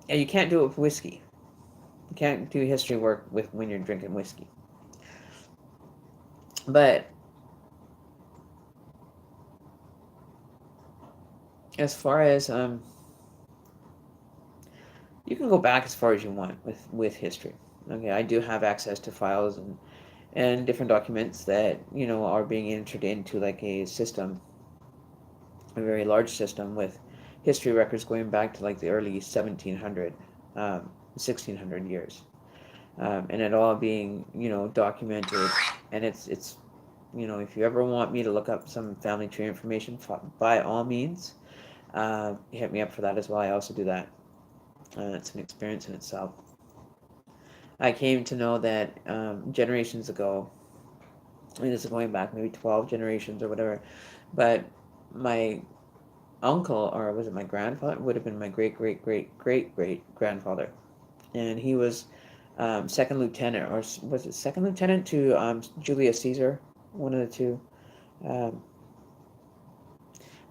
and you can't do it with whiskey. You can't do history work with when you're drinking whiskey. But as far as you can go back as far as you want with history. Okay, I do have access to files and different documents that are being entered into like a system, a very large system with history records going back to like the early 1700, 1600 years, and it all being documented. And it's if you ever want me to look up some family tree information, by all means, hit me up for that as well. I also do that. It's an experience in itself. I came to know that generations ago, I mean, this is going back maybe 12 generations or whatever, but my uncle, or was it my grandfather? It would have been my great great great great great grandfather, and he was second lieutenant, or was it second lieutenant to Julius Caesar, one of the two. Um,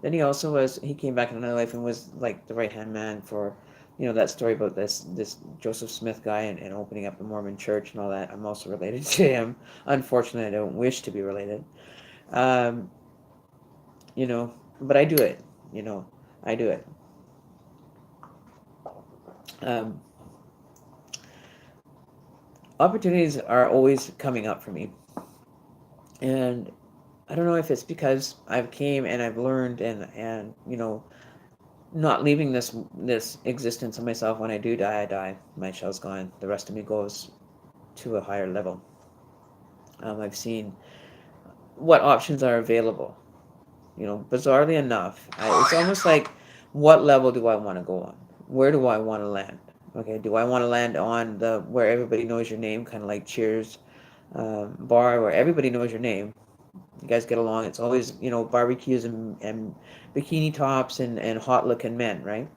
then he came back in another life and was like the right hand man for, that story about this Joseph Smith guy and opening up the Mormon church and all that. I'm also related to him. Unfortunately, I don't wish to be related. Um, but I do it. You know, I do it. Um, Opportunities are always coming up for me, and I don't know if it's because I've came and I've learned and not leaving this existence of myself. When I do die, I die. My shell's gone. The rest of me goes to a higher level. I've seen what options are available. Bizarrely enough, it's almost like, what level do I want to go on? Where do I want to land? Okay, do I want to land on the where everybody knows your name, kind of like Cheers bar, where everybody knows your name? You guys get along. It's always barbecues and bikini tops and hot looking men, right?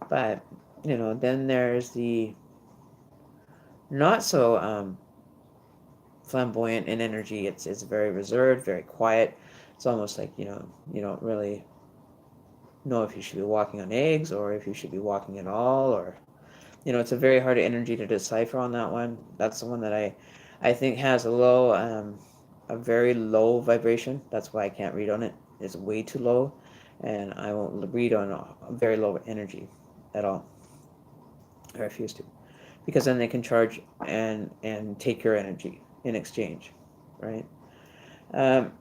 But then there's the not so flamboyant in energy. It's very reserved, very quiet. It's almost like you don't really know if you should be walking on eggs or if you should be walking at all, or it's a very hard energy to decipher on that one. That's the one that I think has a very low vibration. That's why I can't read on it. It's way too low, and I won't read on a very low energy at all. I refuse to, because then they can charge and take your energy in exchange, right? Um,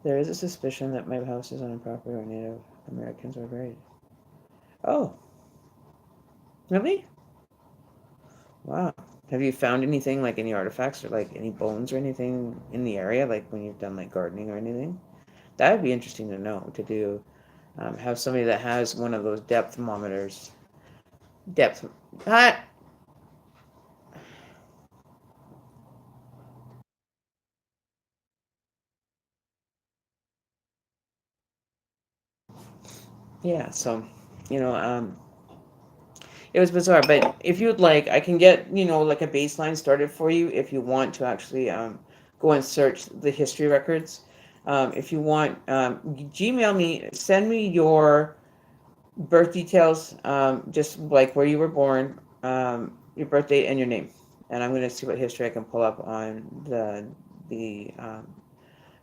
there is a suspicion that my house is on a property where Native Americans are buried. Oh, really? Wow. Have you found anything, like any artifacts or like any bones or anything in the area, like when you've done like gardening or anything? That would be interesting to know, to do. Have somebody that has one of those depth thermometers. Depth. Ah, yeah, so, you know, um, it was bizarre, but if you'd like, I can get, like a baseline started for you if you want to actually go and search the history records. If you want, Gmail me, send me your birth details, just like where you were born, your birth date, and your name. And I'm going to see what history I can pull up on the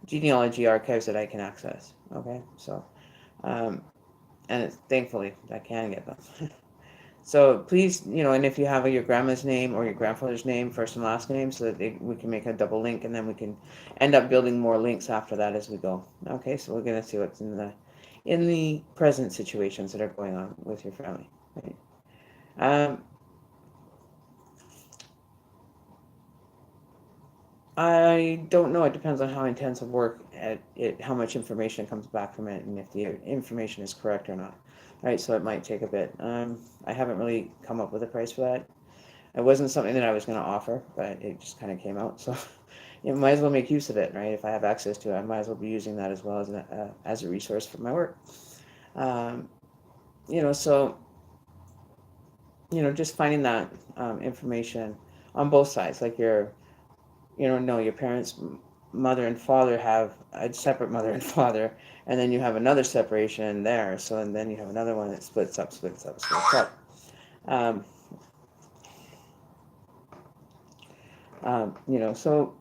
genealogy archives that I can access. Okay, so um, and thankfully I can get them. So please, and if you have your grandma's name or your grandfather's name, first and last name, so that we can make a double link, and then we can end up building more links after that as we go. Okay, so we're gonna see what's in the present situations that are going on with your family. Right? Um, I don't know. It depends on how intensive work at it, how much information comes back from it, and if the information is correct or not. Right, so it might take a bit. I haven't really come up with a price for that. It wasn't something that I was going to offer, but it just kind of came out. So you might as well make use of it, right? If I have access to it, I might as well be using that as well as a resource for my work. Um, so just finding that information on both sides. Like no, your parents, mother and father have a separate mother and father, and then you have another separation there. So and then you have another one that splits up, splits up, splits up. Um, so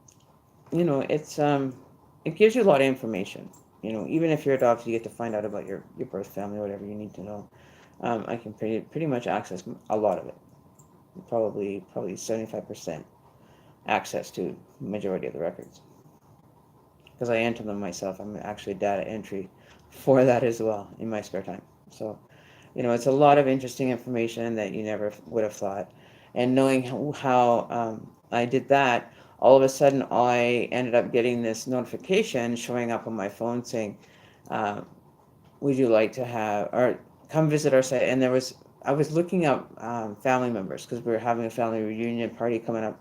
it's it gives you a lot of information. Even if you're adopted, you get to find out about your birth family, whatever you need to know. I can pretty much access a lot of it. Probably 75% access to majority of the records because I enter them myself. I'm actually data entry for that as well in my spare time. So it's a lot of interesting information that you never would have thought. And knowing how I did that, all of a sudden I ended up getting this notification showing up on my phone saying, uh, would you like to have, or come visit our site? And I was looking up family members because we were having a family reunion party coming up,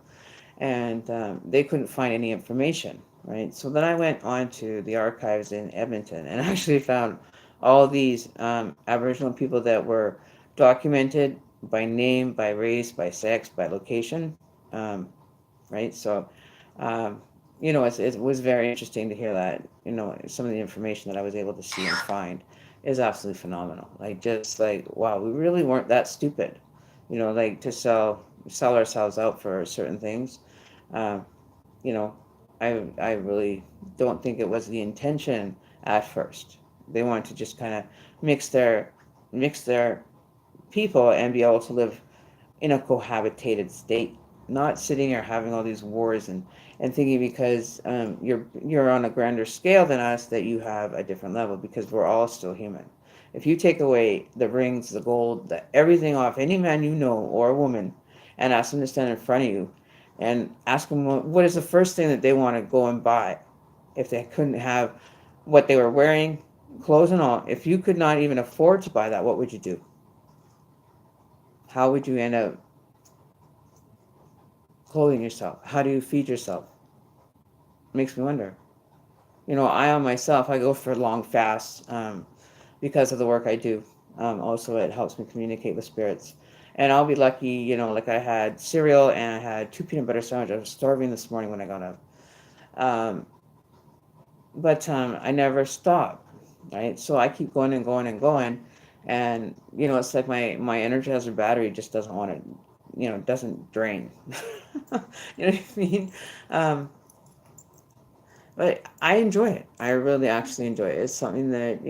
and they couldn't find any information, right? So then I went on to the archives in Edmonton and actually found all these Aboriginal people that were documented by name, by race, by sex, by location, um, right? So, um, it was very interesting to hear that. Some of the information that I was able to see and find is absolutely phenomenal. Like, just like, wow, we really weren't that stupid, like to sell ourselves out for certain things. Um, you know, I really don't think it was the intention at first. They wanted to just kind of mix their mix their people and be able to live in a cohabitated state, not sitting here having all these wars and thinking because you're on a grander scale than us that you have a different level because we're all still human. If you take away the rings, the gold, everything off any man you know or a woman, and ask them to stand in front of you, and ask them what is the first thing that they want to go and buy, if they couldn't have what they were wearing, clothes and all, if you could not even afford to buy that, what would you do? How would you end up clothing yourself? How do you feed yourself? It makes me wonder. I on myself, I go for long fasts because of the work I do. Also, it helps me communicate with spirits. And I'll be lucky, like I had cereal and I had 2 peanut butter sandwiches. I was starving this morning when I got up. Um, but I never stop, right? So I keep going and going and going. And, it's like my Energizer battery just doesn't want to, doesn't drain. You know what I mean? Um, But I enjoy it. I really actually enjoy it. It's something that,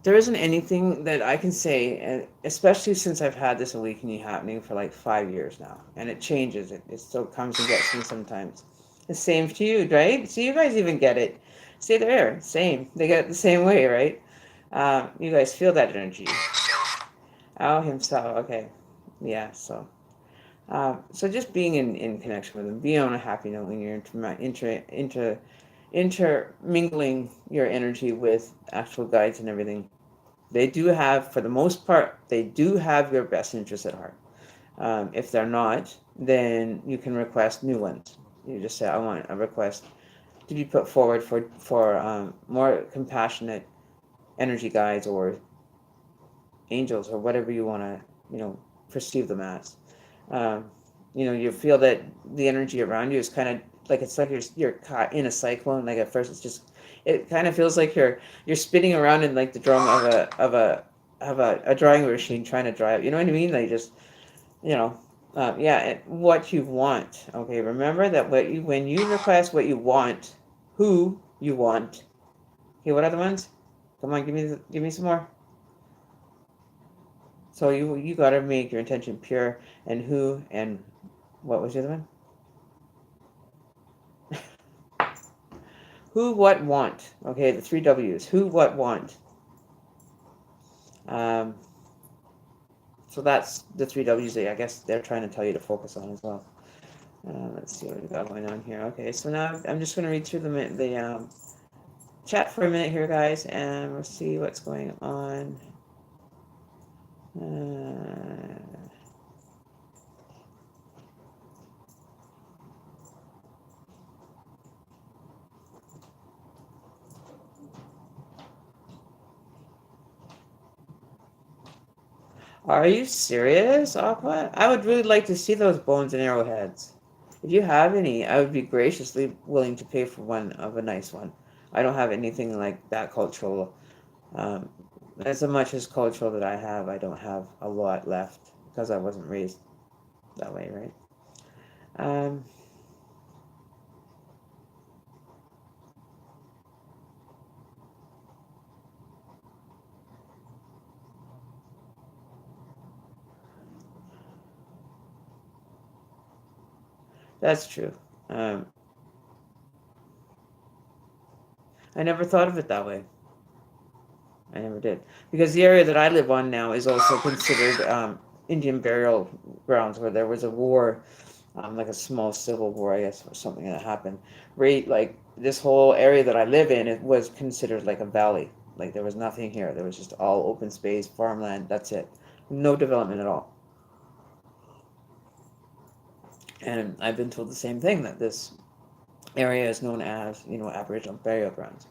there isn't anything that I can say, especially since I've had this awakening happening for like 5 years now. And it changes. It still comes and gets me sometimes. The same to you, right? So you guys even get it. Stay there. Same. They get it the same way, right? You guys feel that energy. Oh, himself. Okay. Yeah, so just being in connection with them, being on a happy note when you're intermingling your energy with actual guides and everything. They do have, for the most part, they do have your best interests at heart. If they're not, then you can request new ones. You just say, I want a request to be put forward for more compassionate energy guides or angels or whatever you want to, perceive them as. Um, you feel that the energy around you is kind of like it's like you're caught in a cyclone. Like at first, it kind of feels like you're spinning around in like the drum of a drawing machine trying to dry up. You know what I mean? Like just you know, yeah. And what you want. Okay, remember that when you request what you want, who you want. Okay, what other ones? Come on, give me some more. So you got to make your intention pure, and who and what was the other one? Who, what, want. Okay, the 3 W's. Who, what, want. Um, so that's the 3 W's that I guess they're trying to tell you to focus on as well. Let's see what we got going on here. Okay, so now I'm just going to read through the chat for a minute here, guys, and we'll see what's going on. Are you serious, Aqua? I would really like to see those bones and arrowheads. If you have any, I would be graciously willing to pay for one of a nice one. I don't have anything like that cultural. Um, as much as cultural that I have, I don't have a lot left because I wasn't raised that way, right? Um, that's true. Um, I never thought of it that way. I never did. Because the area that I live on now is also considered Indian burial grounds where there was a war, like a small civil war, I guess, or something that happened. Right, like this whole area that I live in, it was considered like a valley. Like there was nothing here. There was just all open space, farmland, that's it. No development at all. And I've been told the same thing, that this area is known as, Aboriginal burial grounds.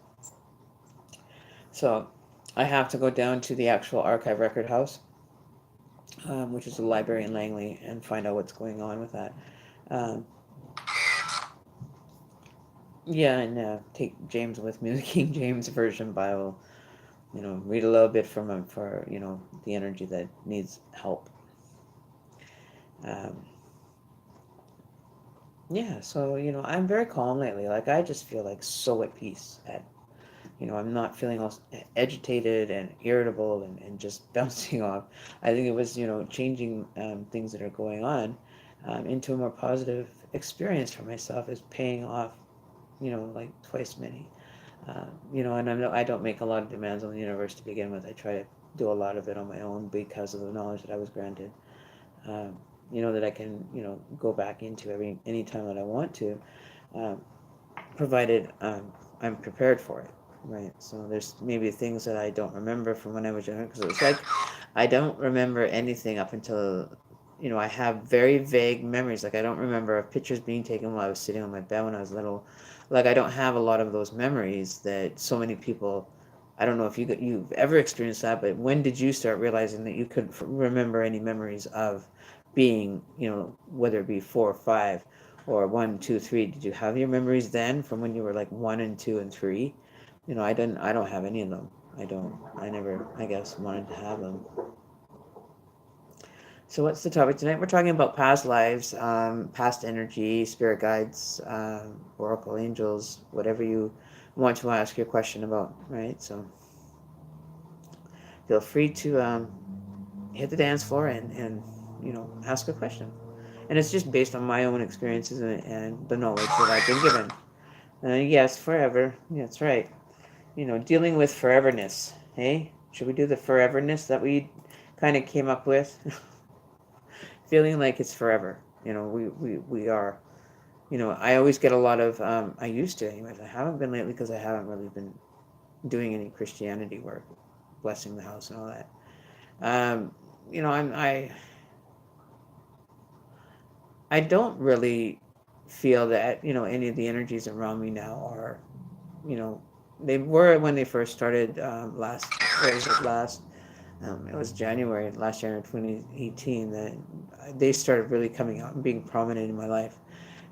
So I have to go down to the actual archive record house, which is the library in Langley, and find out what's going on with that. Um, yeah, and take James with me, the King James Version Bible. Read a little bit from him for the energy that needs help. Um, yeah, so I'm very calm lately. Like I just feel like so at peace. I'm not feeling all agitated and irritable and just bouncing off. I think it was changing things that are going on into a more positive experience for myself is paying off like twice many. And I don't make a lot of demands on the universe to begin with. I try to do a lot of it on my own because of the knowledge that I was granted. Um, that I can go back into any time that I want to, um, provided I'm prepared for it. Right. So there's maybe things that I don't remember from when I was younger because it's like I don't remember anything up until I have very vague memories. Like I don't remember pictures being taken while I was sitting on my bed when I was little. Like I don't have a lot of those memories that so many people. I don't know if you've ever experienced that, but when did you start realizing that you could remember any memories of being, whether it be 4 or 5 or 1, 2, 3? Did you have your memories then from when you were like 1 and 2 and 3? I didn't. I don't have any of them. I don't. I never. I guess wanted to have them. So what's the topic tonight? We're talking about past lives, past energy, spirit guides, oracle angels, whatever you want to ask your question about, right? So feel free to hit the dance floor and ask a question. And it's just based on my own experiences and the knowledge that I've been given. Yes, forever. Yeah, that's right. Dealing with foreverness. Hey, should we do the foreverness that we kind of came up with? Feeling like it's forever. We are. I always get a lot of, I used to anyways. I haven't been lately because I haven't really been doing any Christianity work, blessing the house and all that. Um, I don't really feel that, any of the energies around me now are, you know, they were when they first started last, what was it, it was last January 2018, that they started really coming out and being prominent in my life.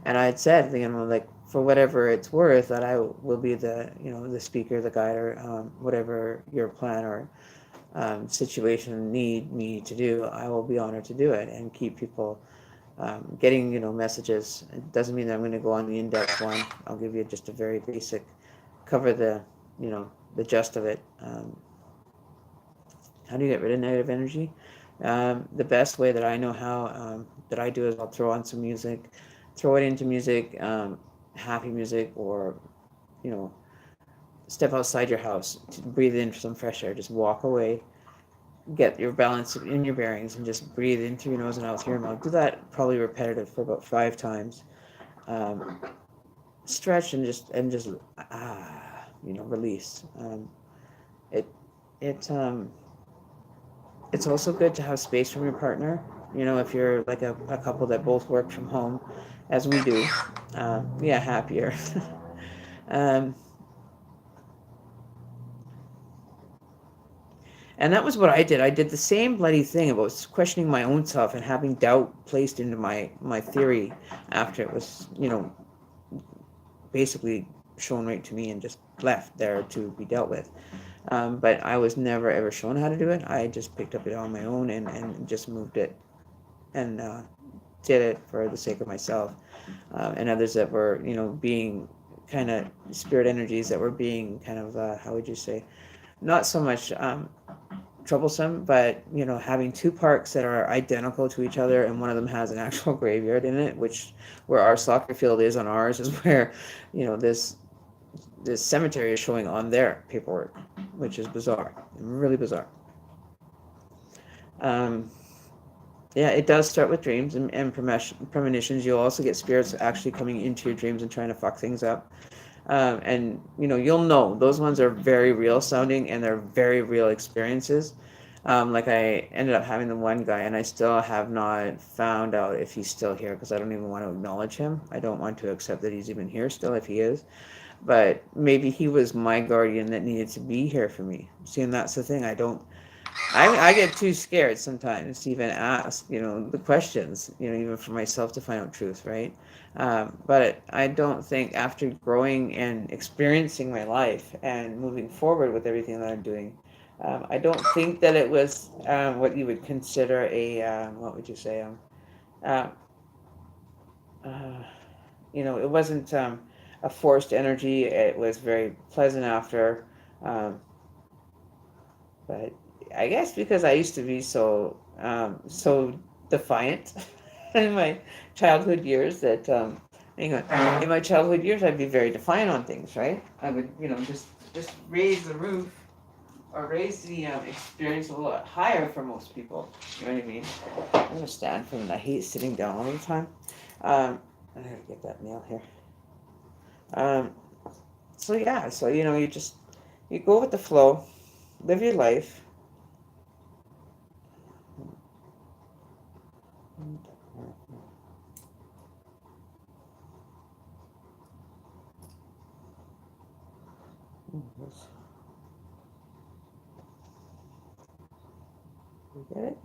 And I had said, like, for whatever it's worth, that I will be the speaker, the guide, or whatever your plan or situation need me to do, I will be honored to do it and keep people getting messages. It doesn't mean that I'm going to go on the in-depth one. I'll give you just a very basic, cover the gist of it. How do you get rid of negative energy? The best way that I know how, that I do, is I'll throw on some music, throw it into music, happy music, or you know step outside your house to breathe in some fresh air. Just walk away, get your balance in your bearings, and just breathe in through your nose and out through your mouth. Do that probably repetitive for about 5 times. Um, Stretch and just release. It it it's also good to have space from your partner. If you're like a couple that both work from home, as we do, yeah, happier. um, And that was what I did. I did the same bloody thing about questioning my own self and having doubt placed into my theory after it was, basically shown right to me and just left there to be dealt with. But I was never ever shown how to do it. I just picked up it on my own and just moved it and did it for the sake of myself and others that were, being kind of spirit energies that were being kind of, how would you say, not so much troublesome, but having two parks that are identical to each other, and one of them has an actual graveyard in it, which where our soccer field is on ours is where this cemetery is showing on their paperwork, which is bizarre, really bizarre. Yeah, it does start with dreams and premonitions. You'll also get spirits actually coming into your dreams and trying to fuck things up. And you'll know those ones are very real sounding and they're very real experiences. Like I ended up having the one guy, and I still have not found out if he's still here because I don't even want to acknowledge him. I don't want to accept that he's even here still if he is. But maybe he was my guardian that needed to be here for me. See, and that's the thing. I get too scared sometimes to even ask, the questions, even for myself to find out truth, right? But I don't think after growing and experiencing my life and moving forward with everything that I'm doing, I don't think that it was what you would consider what would you say? Uh, it wasn't a forced energy. It was very pleasant after. Um, but I guess because I used to be so defiant in my childhood years that hang on, in my childhood years I'd be very defiant on things, right? I would just raise the roof or raise the experience a little bit higher for most people. You know what I mean? I'm gonna stand for it. I hate sitting down all the time. I gotta get that nail here. So yeah, so you go with the flow, live your life. You get it?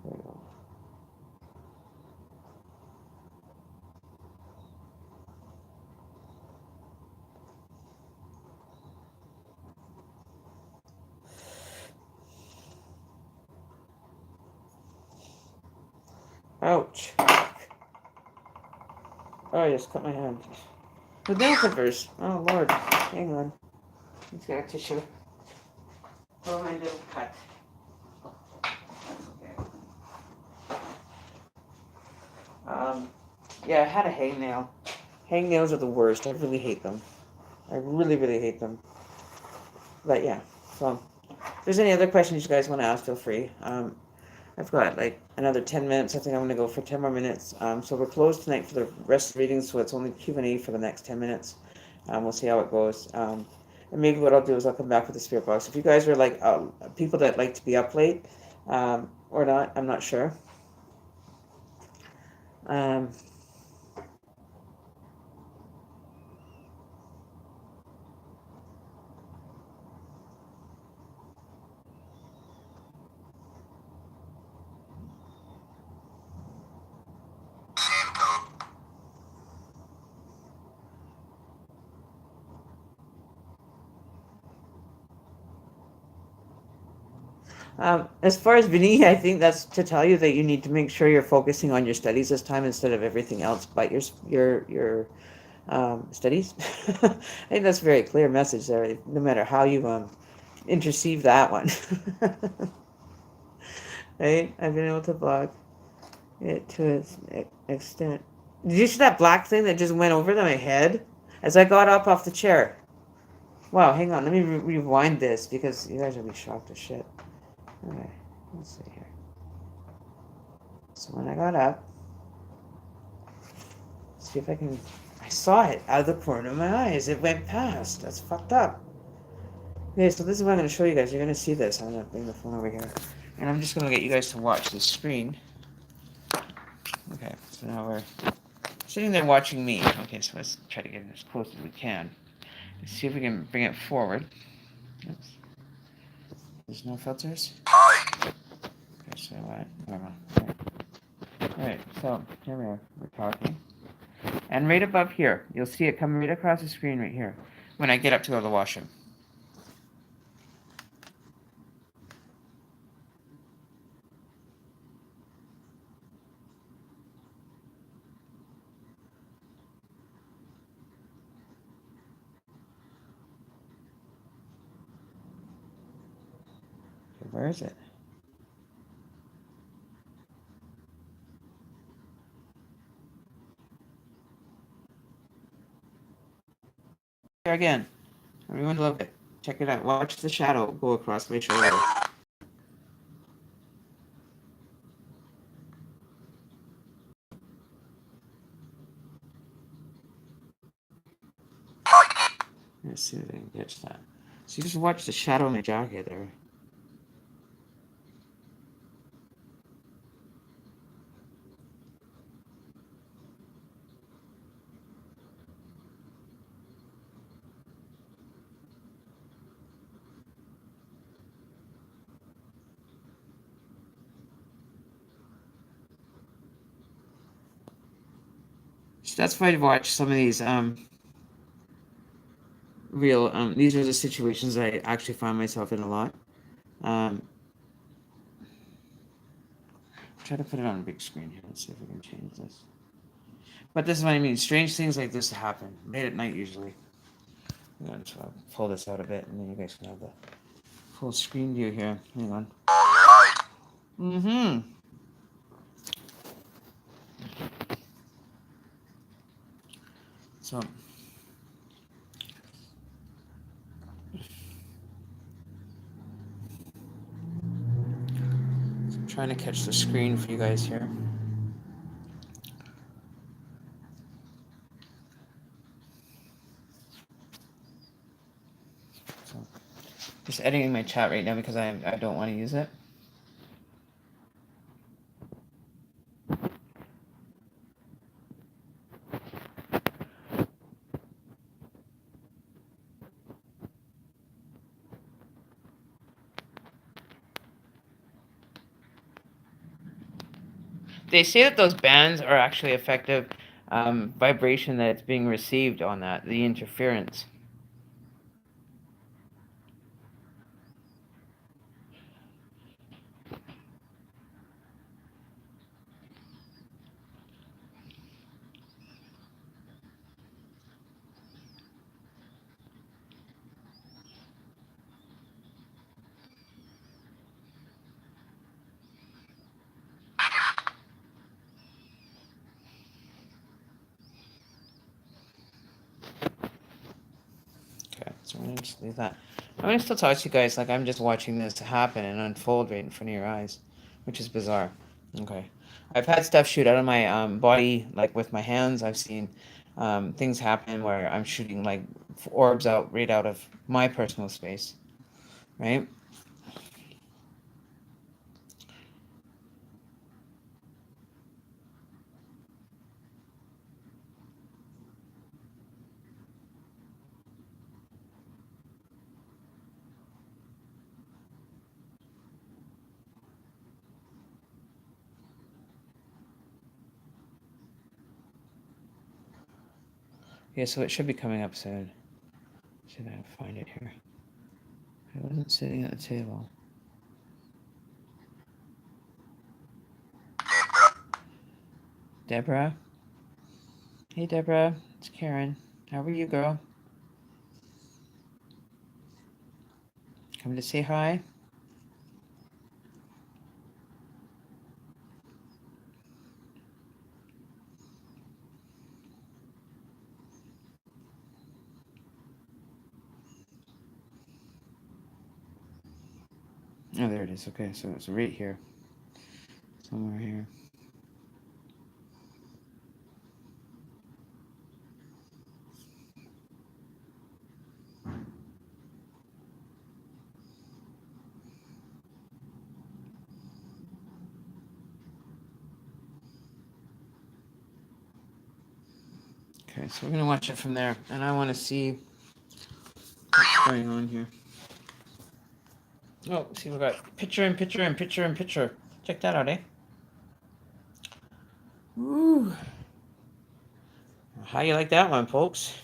There we go. Ouch. Oh, I just cut my hand. With nail clippers. Oh, Lord. Hang on. Let's get a tissue. For my little cut. That's okay. Yeah, I had a hangnail. Hangnails are the worst. I really hate them. I really, really hate them. But yeah, so if there's any other questions you guys want to ask, feel free. I've got like another 10 minutes. I think I'm going to go for 10 more minutes. So we're closed tonight for the rest of the readings, so it's only Q&A for the next 10 minutes. We'll see how it goes. And maybe what I'll do is I'll come back with the spirit box. If you guys are like people that like to be up late or not, I'm not sure. As far as Vinny, I think that's to tell you that you need to make sure you're focusing on your studies this time instead of everything else but your studies. I think that's a very clear message there, no matter how you interceive that one. Right? I've been able to block it to its extent. Did you see that black thing that just went over my head as I got up off the chair? Wow, hang on. Let me rewind this because you guys will be shocked as shit. Okay, let's see here. So when I got up, see if I can. I saw it out of the corner of my eyes. It went past. That's fucked up. Okay, so this is what I'm going to show you guys. You're going to see this. I'm going to bring the phone over here. And I'm just going to get you guys to watch the screen. Okay, so now we're sitting there watching me. Okay, so let's try to get as close as we can. see if we can bring it forward. Oops. There's no filters. Hi. Okay, so what? Normal. Alright, so here we are. We're talking. And right above here, you'll see it come right across the screen right here when I get up to go to the washroom. Okay, where is it? There again. Everyone love it. Check it out. Watch the shadow go across my shoulder. Hi. Let's see if I can catch that. So you just watch the shadow on my jacket there. So that's why I watch some of these real these are the situations I actually find myself in a lot. Um try to put it on a big screen here. Let's see if we can change this. But this is what I mean. Strange things like this happen late at night usually. I'm gonna try to pull this out a bit, and then you guys can have the full screen view here. Hang on. Alright. Mm-hmm. So I'm trying to catch the screen for you guys here. So just editing my chat right now because I don't want to use it. They say that those bands are actually effective vibration that's being received on that, the interference. Okay, so we're gonna just leave that. I'm gonna still talk to you guys like I'm just watching this happen and unfold right in front of your eyes, which is bizarre. Okay, I've had stuff shoot out of my body, like with my hands. I've seen things happen where I'm shooting like orbs out right out of my personal space, right? Yeah, so it should be coming up soon. See if I can find it here. I wasn't sitting at the table. Deborah? Hey, Deborah. It's Karen. How are you, girl? Coming to say hi? Oh, there it is. Okay, so it's right here. Somewhere here. Okay, so we're going to watch it from there. And I want to see going on here? Oh, see, we got picture and picture and picture and picture. Check that out, eh? Ooh. How you like that one, folks?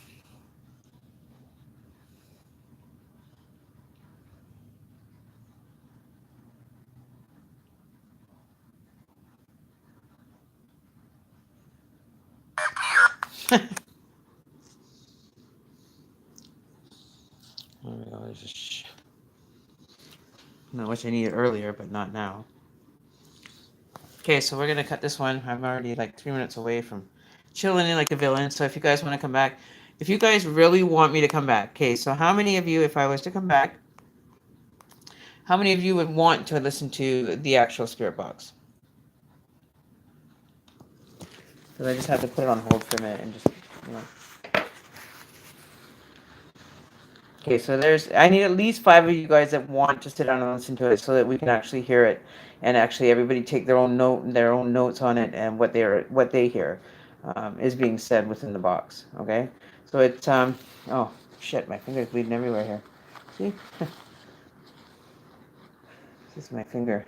Oh my God, there's a I wish I needed earlier, but not now. Okay, so we're gonna cut this one. I'm already like 3 minutes away from chilling in like a villain. So if you guys want to come back, if you guys really want me to come back, okay. So how many of you, if I was to come back, how many of you would want to listen to the actual spirit box? Because I just have to put it on hold for a minute and just, you know. Okay, so I need at least 5 of you guys that want to sit down and listen to it so that we can actually hear it and actually everybody take their own notes on it and what they hear is being said within the box. Okay, so it's oh shit, my finger's bleeding everywhere here. See, this is my finger.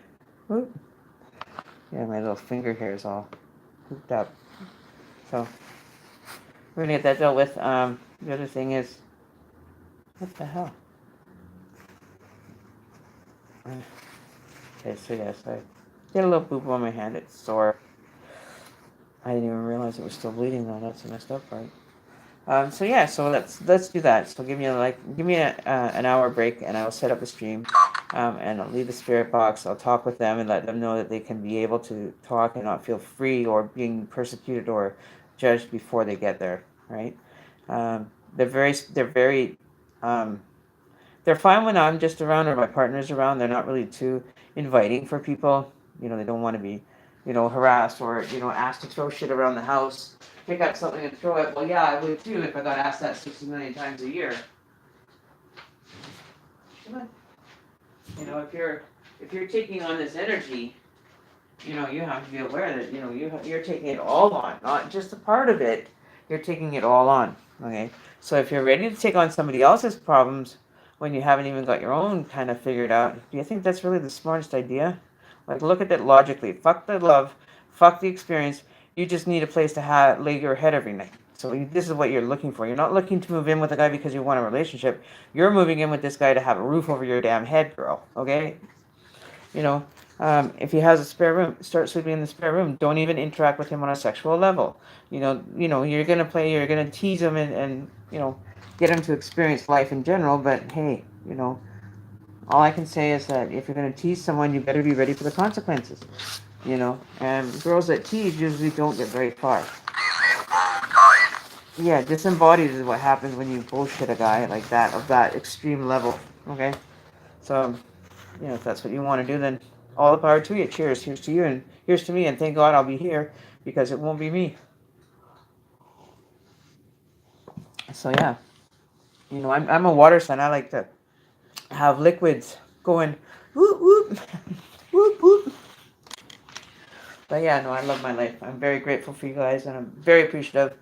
Whoop. Yeah, my little finger here is all hooked up. So we're gonna get that dealt with. The other thing is, what the hell? Okay, so yes, I get a little boop on my hand. It's sore. I didn't even realize it was still bleeding though. That's the messed up part. So yeah, so let's do that. So give me an hour break, and I'll set up a stream, and I'll leave the spirit box. I'll talk with them and let them know that they can be able to talk and not feel free or being persecuted or judged before they get there. Right? They're very they're fine when I'm just around or my partner's around. They're not really too inviting for people. You know, they don't want to be, harassed or, asked to throw shit around the house, pick up something and throw it. Well, yeah, I would too if I got asked that 60 million times a year. You know, if you're taking on this energy, you have to be aware that, you're taking it all on, not just a part of it. You're taking it all on. Okay. So if you're ready to take on somebody else's problems when you haven't even got your own kind of figured out, do you think that's really the smartest idea? Like, look at it logically. Fuck the love, fuck the experience. You just need a place to lay your head every night. So this is what you're looking for. You're not looking to move in with a guy because you want a relationship. You're moving in with this guy to have a roof over your damn head, girl. Okay? You know, if he has a spare room, start sleeping in the spare room. Don't even interact with him on a sexual level. You're you're gonna tease him and get him to experience life in general. But hey, all I can say is that if you're gonna tease someone, you better be ready for the consequences. And girls that tease usually don't get very far. Yeah, disembodied is what happens when you bullshit a guy like that of that extreme level. Okay, so if that's what you want to do, then all the power to you. Cheers. Here's to you and here's to me. And thank God I'll be here because it won't be me. So yeah, I'm a water sign. I like to have liquids going whoop whoop whoop whoop. But yeah, no, I love my life. I'm very grateful for you guys, and I'm very appreciative.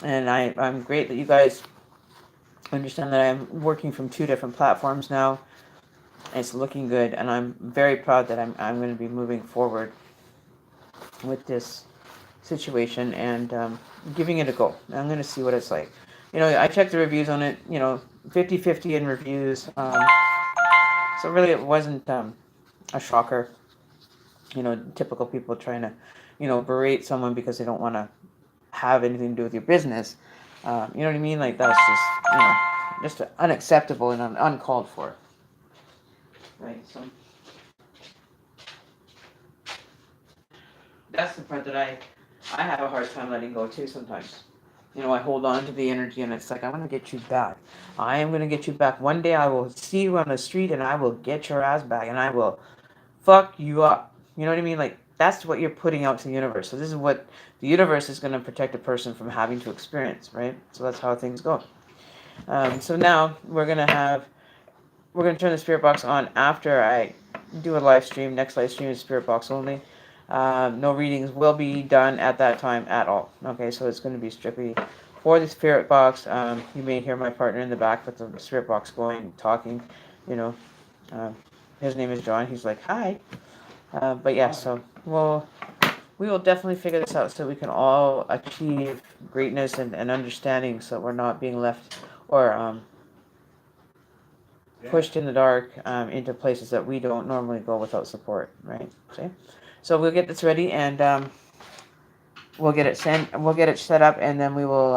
And I'm great that you guys understand that I'm working from 2 different platforms now. It's looking good, and I'm very proud that I'm going to be moving forward with this situation and giving it a go. I'm going to see what it's like. I checked the reviews on it, 50-50 in reviews. So really it wasn't a shocker. Typical people trying to, berate someone because they don't want to have anything to do with your business. You know what I mean? Like that's just unacceptable and uncalled for. Right, so that's the part that I have a hard time letting go too sometimes. I hold on to the energy and it's like, I'm going to get you back. I am going to get you back. One day I will see you on the street and I will get your ass back and I will fuck you up. You know what I mean? Like, that's what you're putting out to the universe. So this is what the universe is going to protect a person from having to experience, right? So that's how things go. So now we're going to turn the spirit box on after I do a live stream. Next live stream is spirit box only. No readings will be done at that time at all. Okay, so it's going to be strictly for the spirit box, you may hear my partner in the back with the spirit box going, talking, you know. His name is John. He's like, hi. But yeah, so we will definitely figure this out so we can all achieve greatness and understanding, so we're not being left or pushed in the dark into places that we don't normally go without support, right? See? So we'll get this ready and we'll get it set up, and then we will